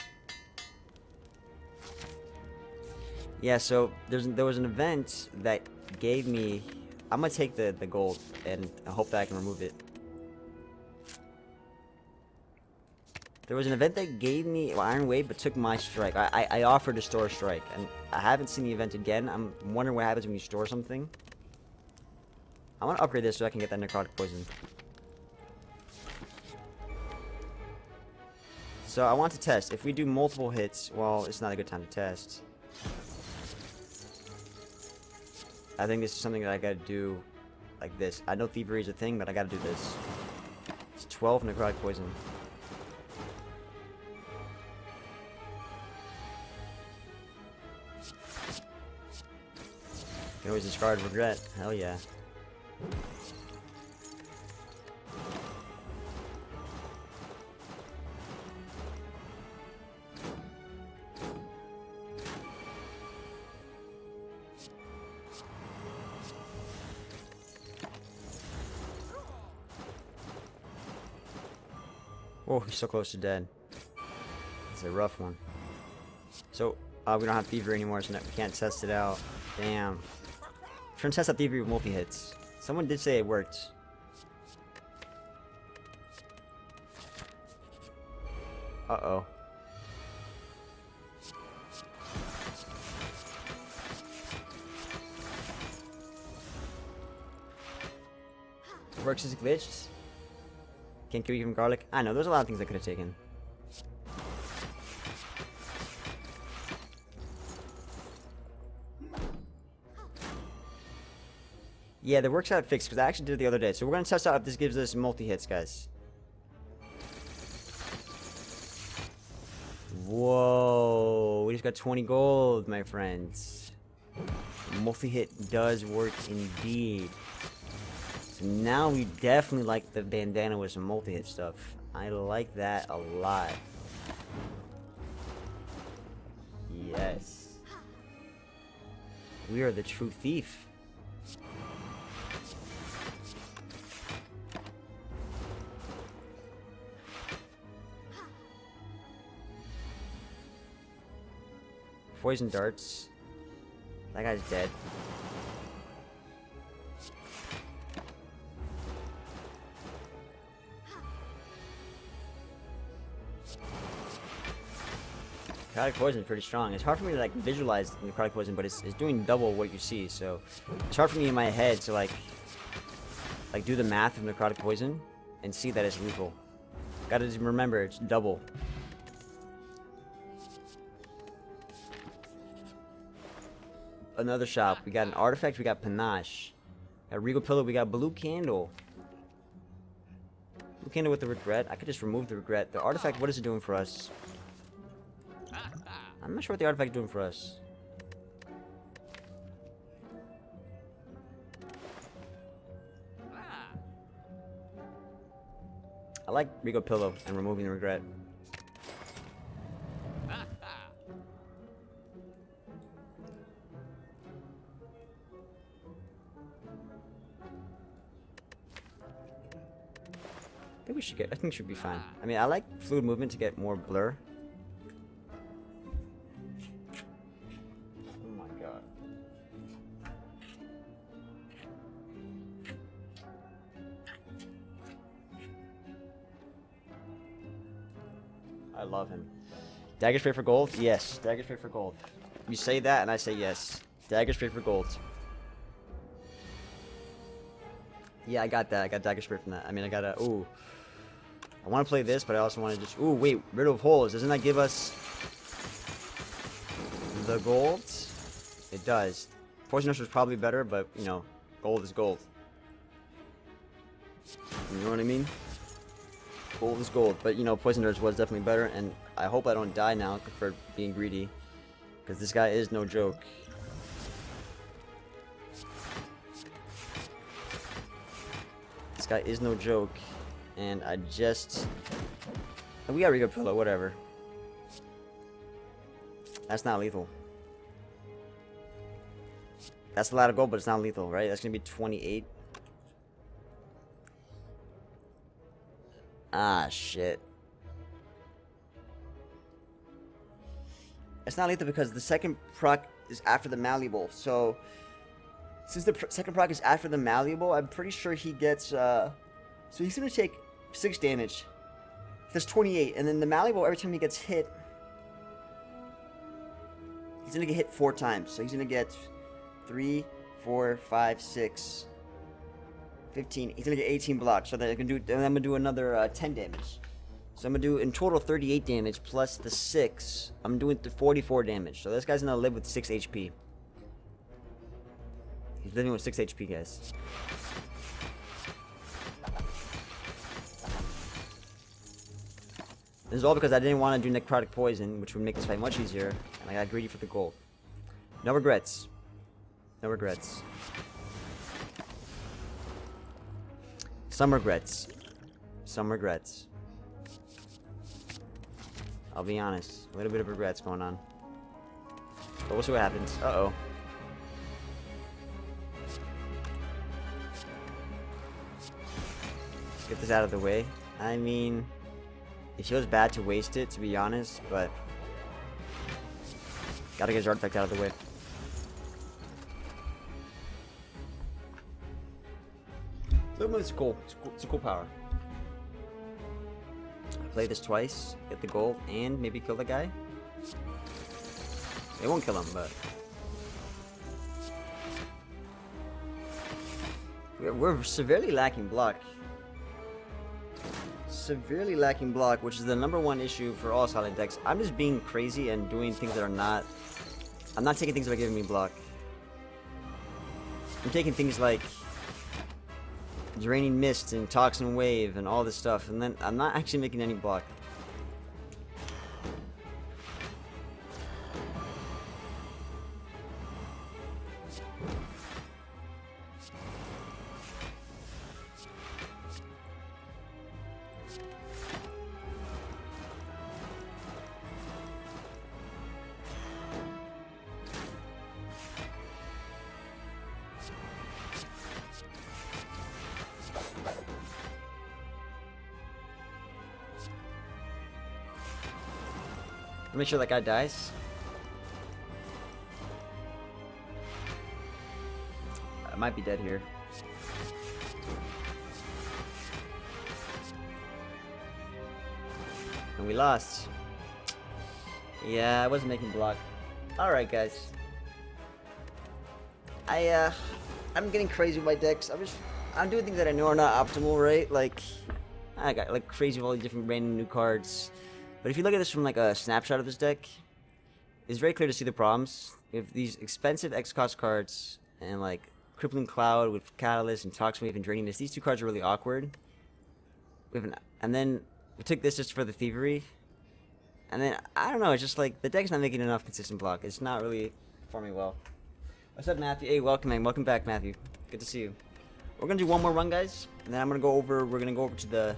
Yeah, so there was an event that gave me... I'm gonna take the gold and I hope that I can remove it. There was an event that gave me Iron Wave but took my strike. I offered to store a strike, and I haven't seen the event again. I'm wondering what happens when you store something. I want to upgrade this so I can get that necrotic poison. So I want to test. If we do multiple hits, well, it's not a good time to test. I think this is something that I gotta do like this. I know thievery is a thing, but I gotta do this. It's 12 necrotic poison. Can always discard regret. Hell yeah. Oh, he's so close to dead. It's a rough one. So, we don't have thievery anymore, so we can't test it out. Damn. Trying to test out thievery with multi-hits. Someone did say it worked. Uh-oh. Works is glitched. Can't kill you from garlic. I know, there's a lot of things I could have taken. Yeah, the works out fixed because I actually did it the other day. So we're gonna test out if this gives us multi-hits, guys. Whoa, we just got 20 gold, my friends. Multi-hit does work indeed. So now we definitely like the bandana with some multi-hit stuff. I like that a lot. Yes. We are the true thief. Poison darts. That guy's dead. Necrotic poison is pretty strong. It's hard for me to like visualize necrotic poison, but it's doing double what you see. So it's hard for me in my head to like do the math of necrotic poison and see that it's lethal. Gotta just remember it's double. Another shop. We got an artifact. We got panache. Got regal pillow. We got blue candle. Blue candle with the regret. I could just remove the regret. The artifact. What is it doing for us? I'm not sure what the artifact is doing for us. I like regal pillow and removing the regret. I think we should be fine. I mean, I like fluid movement to get more blur. Oh my god. I love him. Dagger spray for gold? Yes, dagger spray for gold. You say that and I say yes. Dagger spray for gold. Yeah, I got that. I got dagger spray from that. I mean, I got a... Ooh. I want to play this, but I also want to just... Ooh, wait. Riddle of Holes. Doesn't that give us... the gold? It does. Poison Usher is probably better, but, you know, gold is gold. You know what I mean? Gold is gold. But, you know, Poison Usher was definitely better, and I hope I don't die now for being greedy. Because this guy is no joke. This guy is no joke. And I just... We got Regal Pillow, whatever. That's not lethal. That's a lot of gold, but it's not lethal, right? That's gonna be 28. Ah, shit. It's not lethal because the second proc is after the malleable. So, since the second proc is after the malleable, I'm pretty sure he gets... So he's gonna take 6 damage. That's 28, and then the malleable, every time he gets hit, he's gonna get hit 4 times. So he's gonna get 3, 4, 5, 6. 15. He's gonna get 18 blocks. So then I'm gonna do another 10 damage. So I'm gonna do in total 38 damage plus the 6. I'm doing 44 damage. So this guy's gonna live with 6 HP. He's living with 6 HP, guys. This is all because I didn't want to do necrotic poison, which would make this fight much easier, and I got greedy for the gold. No regrets. No regrets. Some regrets. Some regrets. I'll be honest. A little bit of regrets going on. But we'll see what happens. Uh-oh. Let's get this out of the way. I mean, it feels bad to waste it, to be honest, but gotta get his artifact out of the way. Lumin's cool. It's a cool power. Play this twice, get the gold, and maybe kill the guy. It won't kill him, but we're severely lacking block. Severely lacking block, which is the #1 issue for all silent decks. I'm just being crazy and doing things that are not. I'm not taking things that are giving me block. I'm taking things like Draining Mist and Toxin Wave and all this stuff, and then I'm not actually making any block. Make sure that guy dies. I might be dead here. And we lost. Yeah, I wasn't making block. Alright, guys. I'm getting crazy with my decks. I'm doing things that I know are not optimal, right? Like, I got like crazy with all the different random new cards. But if you look at this from like a snapshot of this deck, it's very clear to see the problems. We have these expensive X-cost cards and like Crippling Cloud with Catalyst and Toxin Wave and Draining Mist. These two cards are really awkward. And then we took this just for the Thievery. And then, I don't know, it's just like the deck's not making enough consistent block. It's not really performing well. What's up, Matthew? Hey, welcome, man. Welcome back, Matthew. Good to see you. We're going to do one more run, guys. And then we're going to go over to the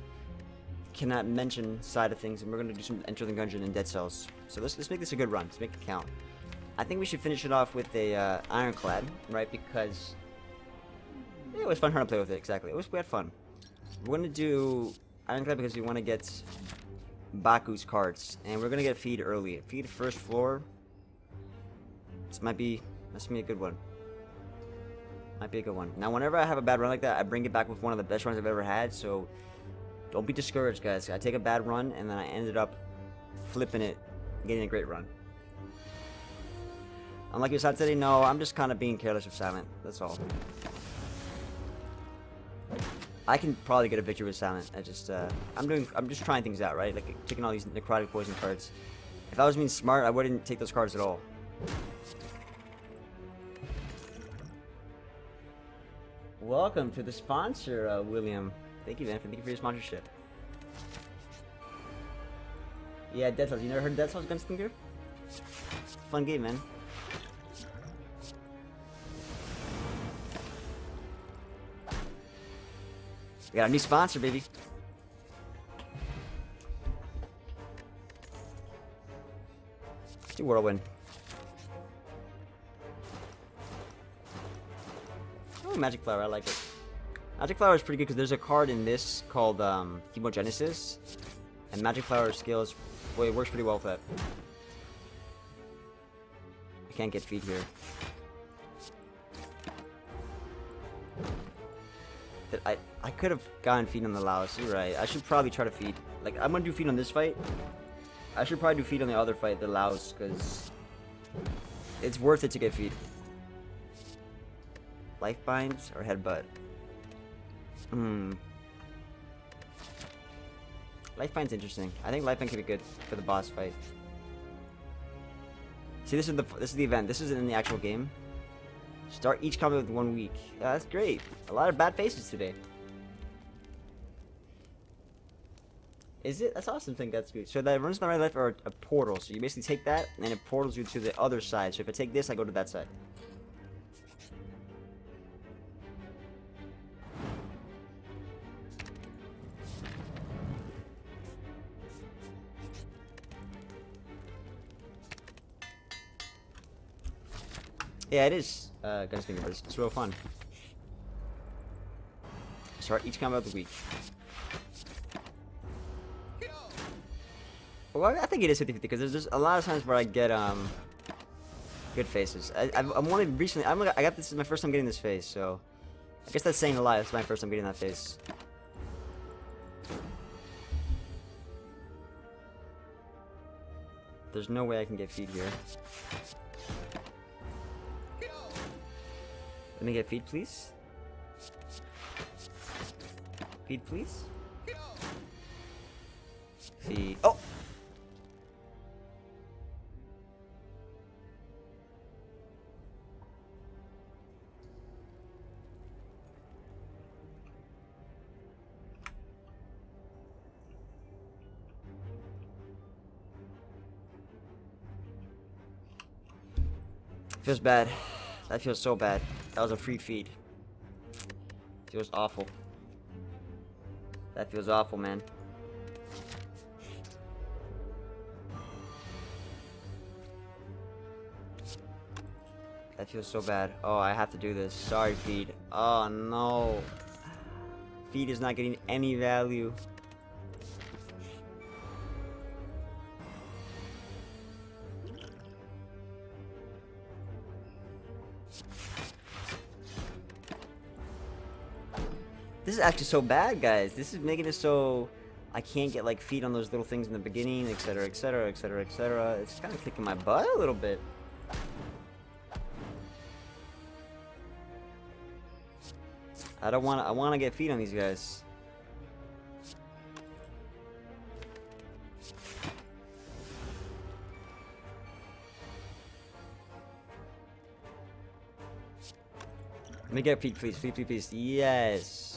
cannot mention side of things, and we're going to do some Enter the Gungeon and Dead Cells. So let's make this a good run. Let's make it count. I think we should finish it off with a Ironclad, right? Because it was fun trying to play with it. Exactly, we had fun. We're going to do Ironclad because we want to get Baku's cards, and we're going to get Feed early. Feed first floor. This might be a good one. Might be a good one. Now, whenever I have a bad run like that, I bring it back with one of the best runs I've ever had. So don't be discouraged, guys. I take a bad run, and then I ended up flipping it, getting a great run. Unlike your side today, no, I'm just kind of being careless with Silent. That's all. I can probably get a victory with Silent. I'm just trying things out, right? Like taking all these necrotic poison cards. If I was being smart, I wouldn't take those cards at all. Welcome to the sponsor, William. Thank you, man. Thank you for your sponsorship. Yeah, Dead Cells. You never heard of Dead Cells, Gunslinger? It's a fun game, man. We got a new sponsor, baby. Let's do Whirlwind. Oh, Magic Flower. I like it. Magic Flower is pretty good because there's a card in this called Chemogenesis, and Magic Flower skills, well, it works pretty well with that. I can't get Feed here. I could have gotten Feed on the Laos. You're right. I should probably try to Feed. Like, I'm gonna do Feed on this fight. I should probably do Feed on the other fight, the Laos, because it's worth it to get Feed. Life Binds or Headbutt? Lifebine's interesting. I think Lifebine could be good for the boss fight. See, this is the event. This isn't in the actual game. Start each combat with 1 week. That's great. A lot of bad faces today. Is it? That's awesome. I think that's good. So that runs to the right and left are a portal. So you basically take that and it portals you to the other side. So if I take this, I go to that side. Yeah, it is. Guys, think about it. It's real fun. Start each combat of the week. Well, I think it is 50-50 because there's just a lot of times where I get good faces. I'm only recently. I got this is my first time getting this face, so I guess that's saying a lot. It's my first time getting that face. There's no way I can get feed here. Let me get feed, please. Feed, please. Feed. Oh! Feels bad. That feels so bad. That was a free feed. Feels awful. That feels awful, man. That feels so bad. Oh, I have to do this. Sorry, feed. Oh, no. Feed is not getting any value. This is actually so bad, guys. This is making it so I can't get like feed on those little things in the beginning, etc, etc, etc, etc. It's kind of kicking my butt a little bit. I want to get feed on these guys. Let me get feed, please. Feed, please, please. Yes.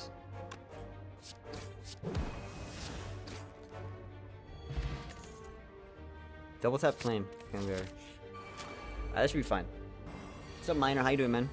Double tap flame. That should be fine. What's up, Miner? How you doing, man?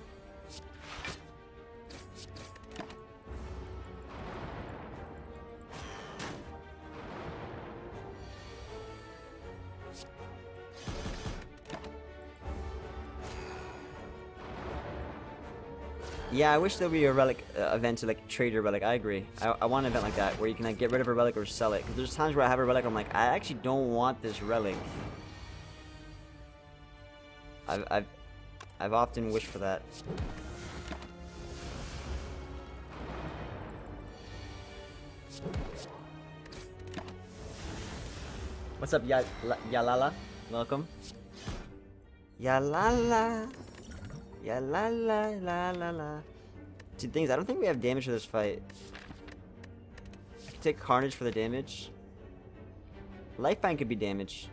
Yeah, I wish there would be a relic event to like trade your relic. I agree. I want an event like that where you can like get rid of a relic or sell it. Because there's times where I have a relic, I'm like, I actually don't want this relic. I've often wished for that. What's up, Yalala? Welcome. Yalala. Yeah, la la la la la. Two things. I don't think we have damage for this fight. I can take Carnage for the damage. Lifebine could be damage.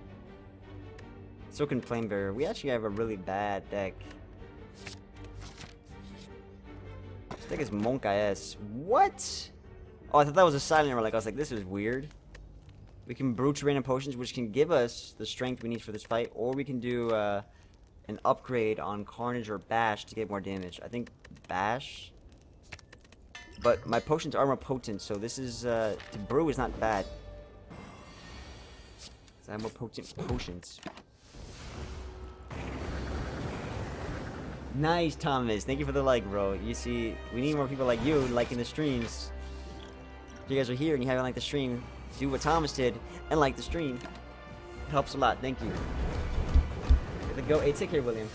So can Flame Barrier. We actually have a really bad deck. This deck is Monk IS. What? Oh, I thought that was a silent relic. I was like, this is weird. We can brew random potions, which can give us the strength we need for this fight, or we can do an upgrade on Carnage or Bash to get more damage. I think Bash. But my potions are more potent, so this is, to brew is not bad. So I have more potent potions. Nice, Thomas. Thank you for the like, bro. You see, we need more people like you liking the streams. If you guys are here and you haven't liked the stream, do what Thomas did and like the stream. It helps a lot. Thank you. Go. Hey, take care, William.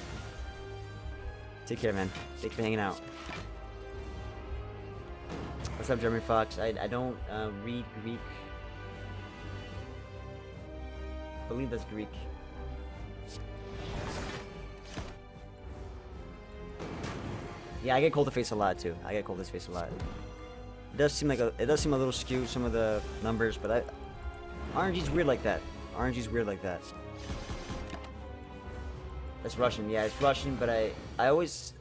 Take care, man. Thanks for hanging out. What's up, Jeremy Fox? I don't read Greek. I believe that's Greek. Yeah, I get cold to face a lot too. I get cold to face a lot. It does seem a little skewed, some of the numbers, but RNG's weird like that. RNG's weird like that. It's Russian, yeah, it's Russian, but I always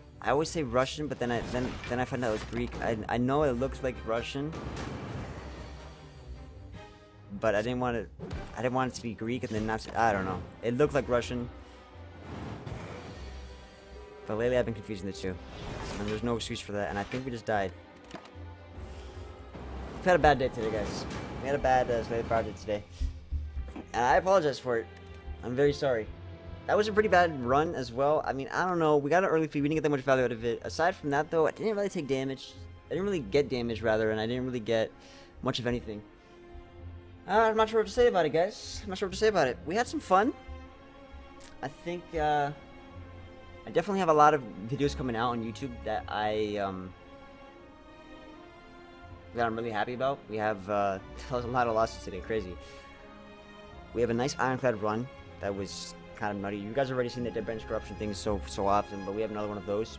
say Russian, but then I find out it's Greek. I know it looks like Russian, but I didn't want it to be Greek and then not. I don't know. It looked like Russian, but lately I've been confusing the two, and there's no excuse for that. And I think we just died. We've had a bad day today, guys. We had a bad Slay the Spire today, and I apologize for it. I'm very sorry. That was a pretty bad run as well. I mean, I don't know. We got an early feed. We didn't get that much value out of it. Aside from that, though, I didn't really take damage. I didn't really get damage, rather, and I didn't really get much of anything. I'm not sure what to say about it, guys. I'm not sure what to say about it. We had some fun. I think, I definitely have a lot of videos coming out on YouTube that I'm really happy about. We have, a lot of losses today. Crazy. We have a nice Ironclad run that was kind of nutty. You guys already seen the Dead Branch Corruption thing so often, but we have another one of those.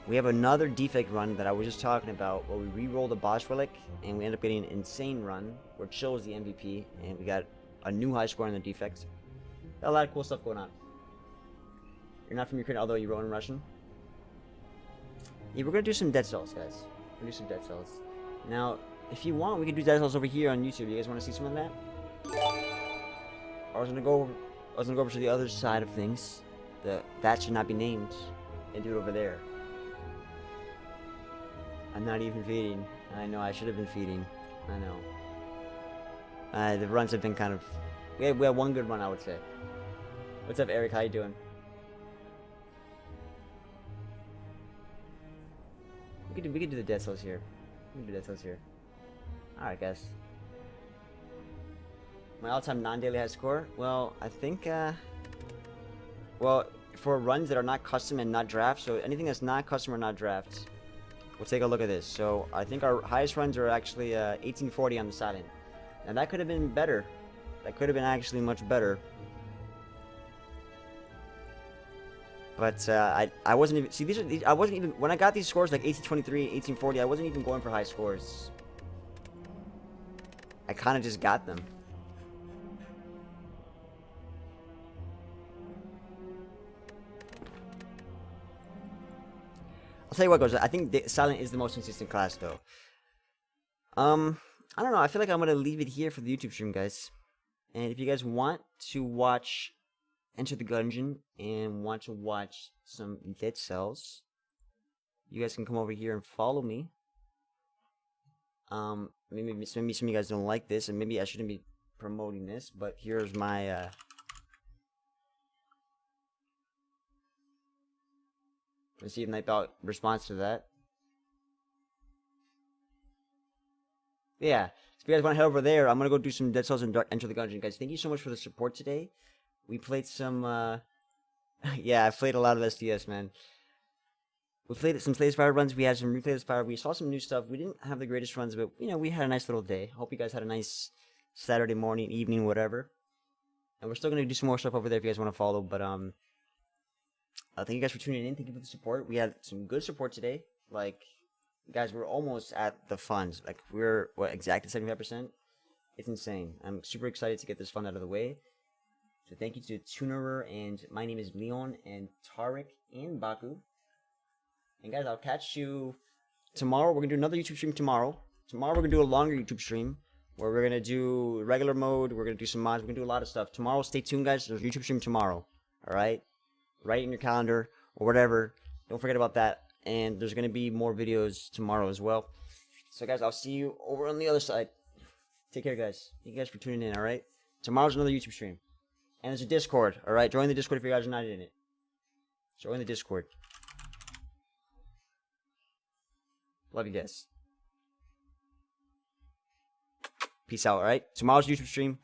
We have another defect run that I was just talking about, where we re-roll the boss relic, and we end up getting an insane run, where Chill is the MVP, and we got a new high score in the defects. Got a lot of cool stuff going on. You're not from Ukraine, although you wrote in Russian. Yeah, we're gonna do some Dead Cells, guys. We're gonna do some Dead Cells. Now, if you want, we can do Dead Cells over here on YouTube. You guys want to see some of that? I was gonna go over to the other side of things. That should not be named, and do it over there. I'm not even feeding. I know I should have been feeding. I know. The runs have been kind of. We had one good run, I would say. What's up, Eric? How you doing? We could do the Dead Cells here. We can do Dead Cells here. All right, guys. My all-time non-daily high score? Well, I think, well, for runs that are not custom and not draft, so anything that's not custom or not draft, we'll take a look at this. So, I think our highest runs are actually 1840 on the Silent. And that could have been better. That could have been actually much better. But, I wasn't even, see, I wasn't even, when I got these scores, like 1823, 1840, I wasn't even going for high scores. I kind of just got them. I'll tell you what, guys. I think Silent is the most consistent class, though. I don't know. I feel like I'm gonna leave it here for the YouTube stream, guys. And if you guys want to watch Enter the Gungeon and want to watch some Dead Cells, you guys can come over here and follow me. Maybe some of you guys don't like this, and maybe I shouldn't be promoting this, but here's my let's see if Nightbot responds to that. Yeah, so if you guys want to head over there, I'm gonna go do some Dead Cells and Enter the Gungeon, guys. Thank you so much for the support today. We played some, yeah, I played a lot of SDS, man. We played some Slay the Spire runs. We had some Replay the Spire. We saw some new stuff. We didn't have the greatest runs, but you know, we had a nice little day. Hope you guys had a nice Saturday morning, evening, whatever. And we're still gonna do some more stuff over there if you guys want to follow. But thank you guys for tuning in. Thank you for the support. We had some good support today. Like, guys, we're almost at the funds. Like, we're, what, exactly 75%? It's insane. I'm super excited to get this fund out of the way. So thank you to Tunerer, and my name is Leon, and Tarek, and Baku. And guys, I'll catch you tomorrow. We're going to do another YouTube stream tomorrow. Tomorrow we're going to do a longer YouTube stream, where we're going to do regular mode. We're going to do some mods. We're going to do a lot of stuff. Tomorrow, stay tuned, guys. There's a YouTube stream tomorrow. Alright? Write it in your calendar, or whatever. Don't forget about that. And there's going to be more videos tomorrow as well. So guys, I'll see you over on the other side. Take care, guys. Thank you guys for tuning in, alright? Tomorrow's another YouTube stream. And there's a Discord, alright? Join the Discord if you guys are not in it. Join the Discord. Love you guys. Peace out, alright? Tomorrow's YouTube stream.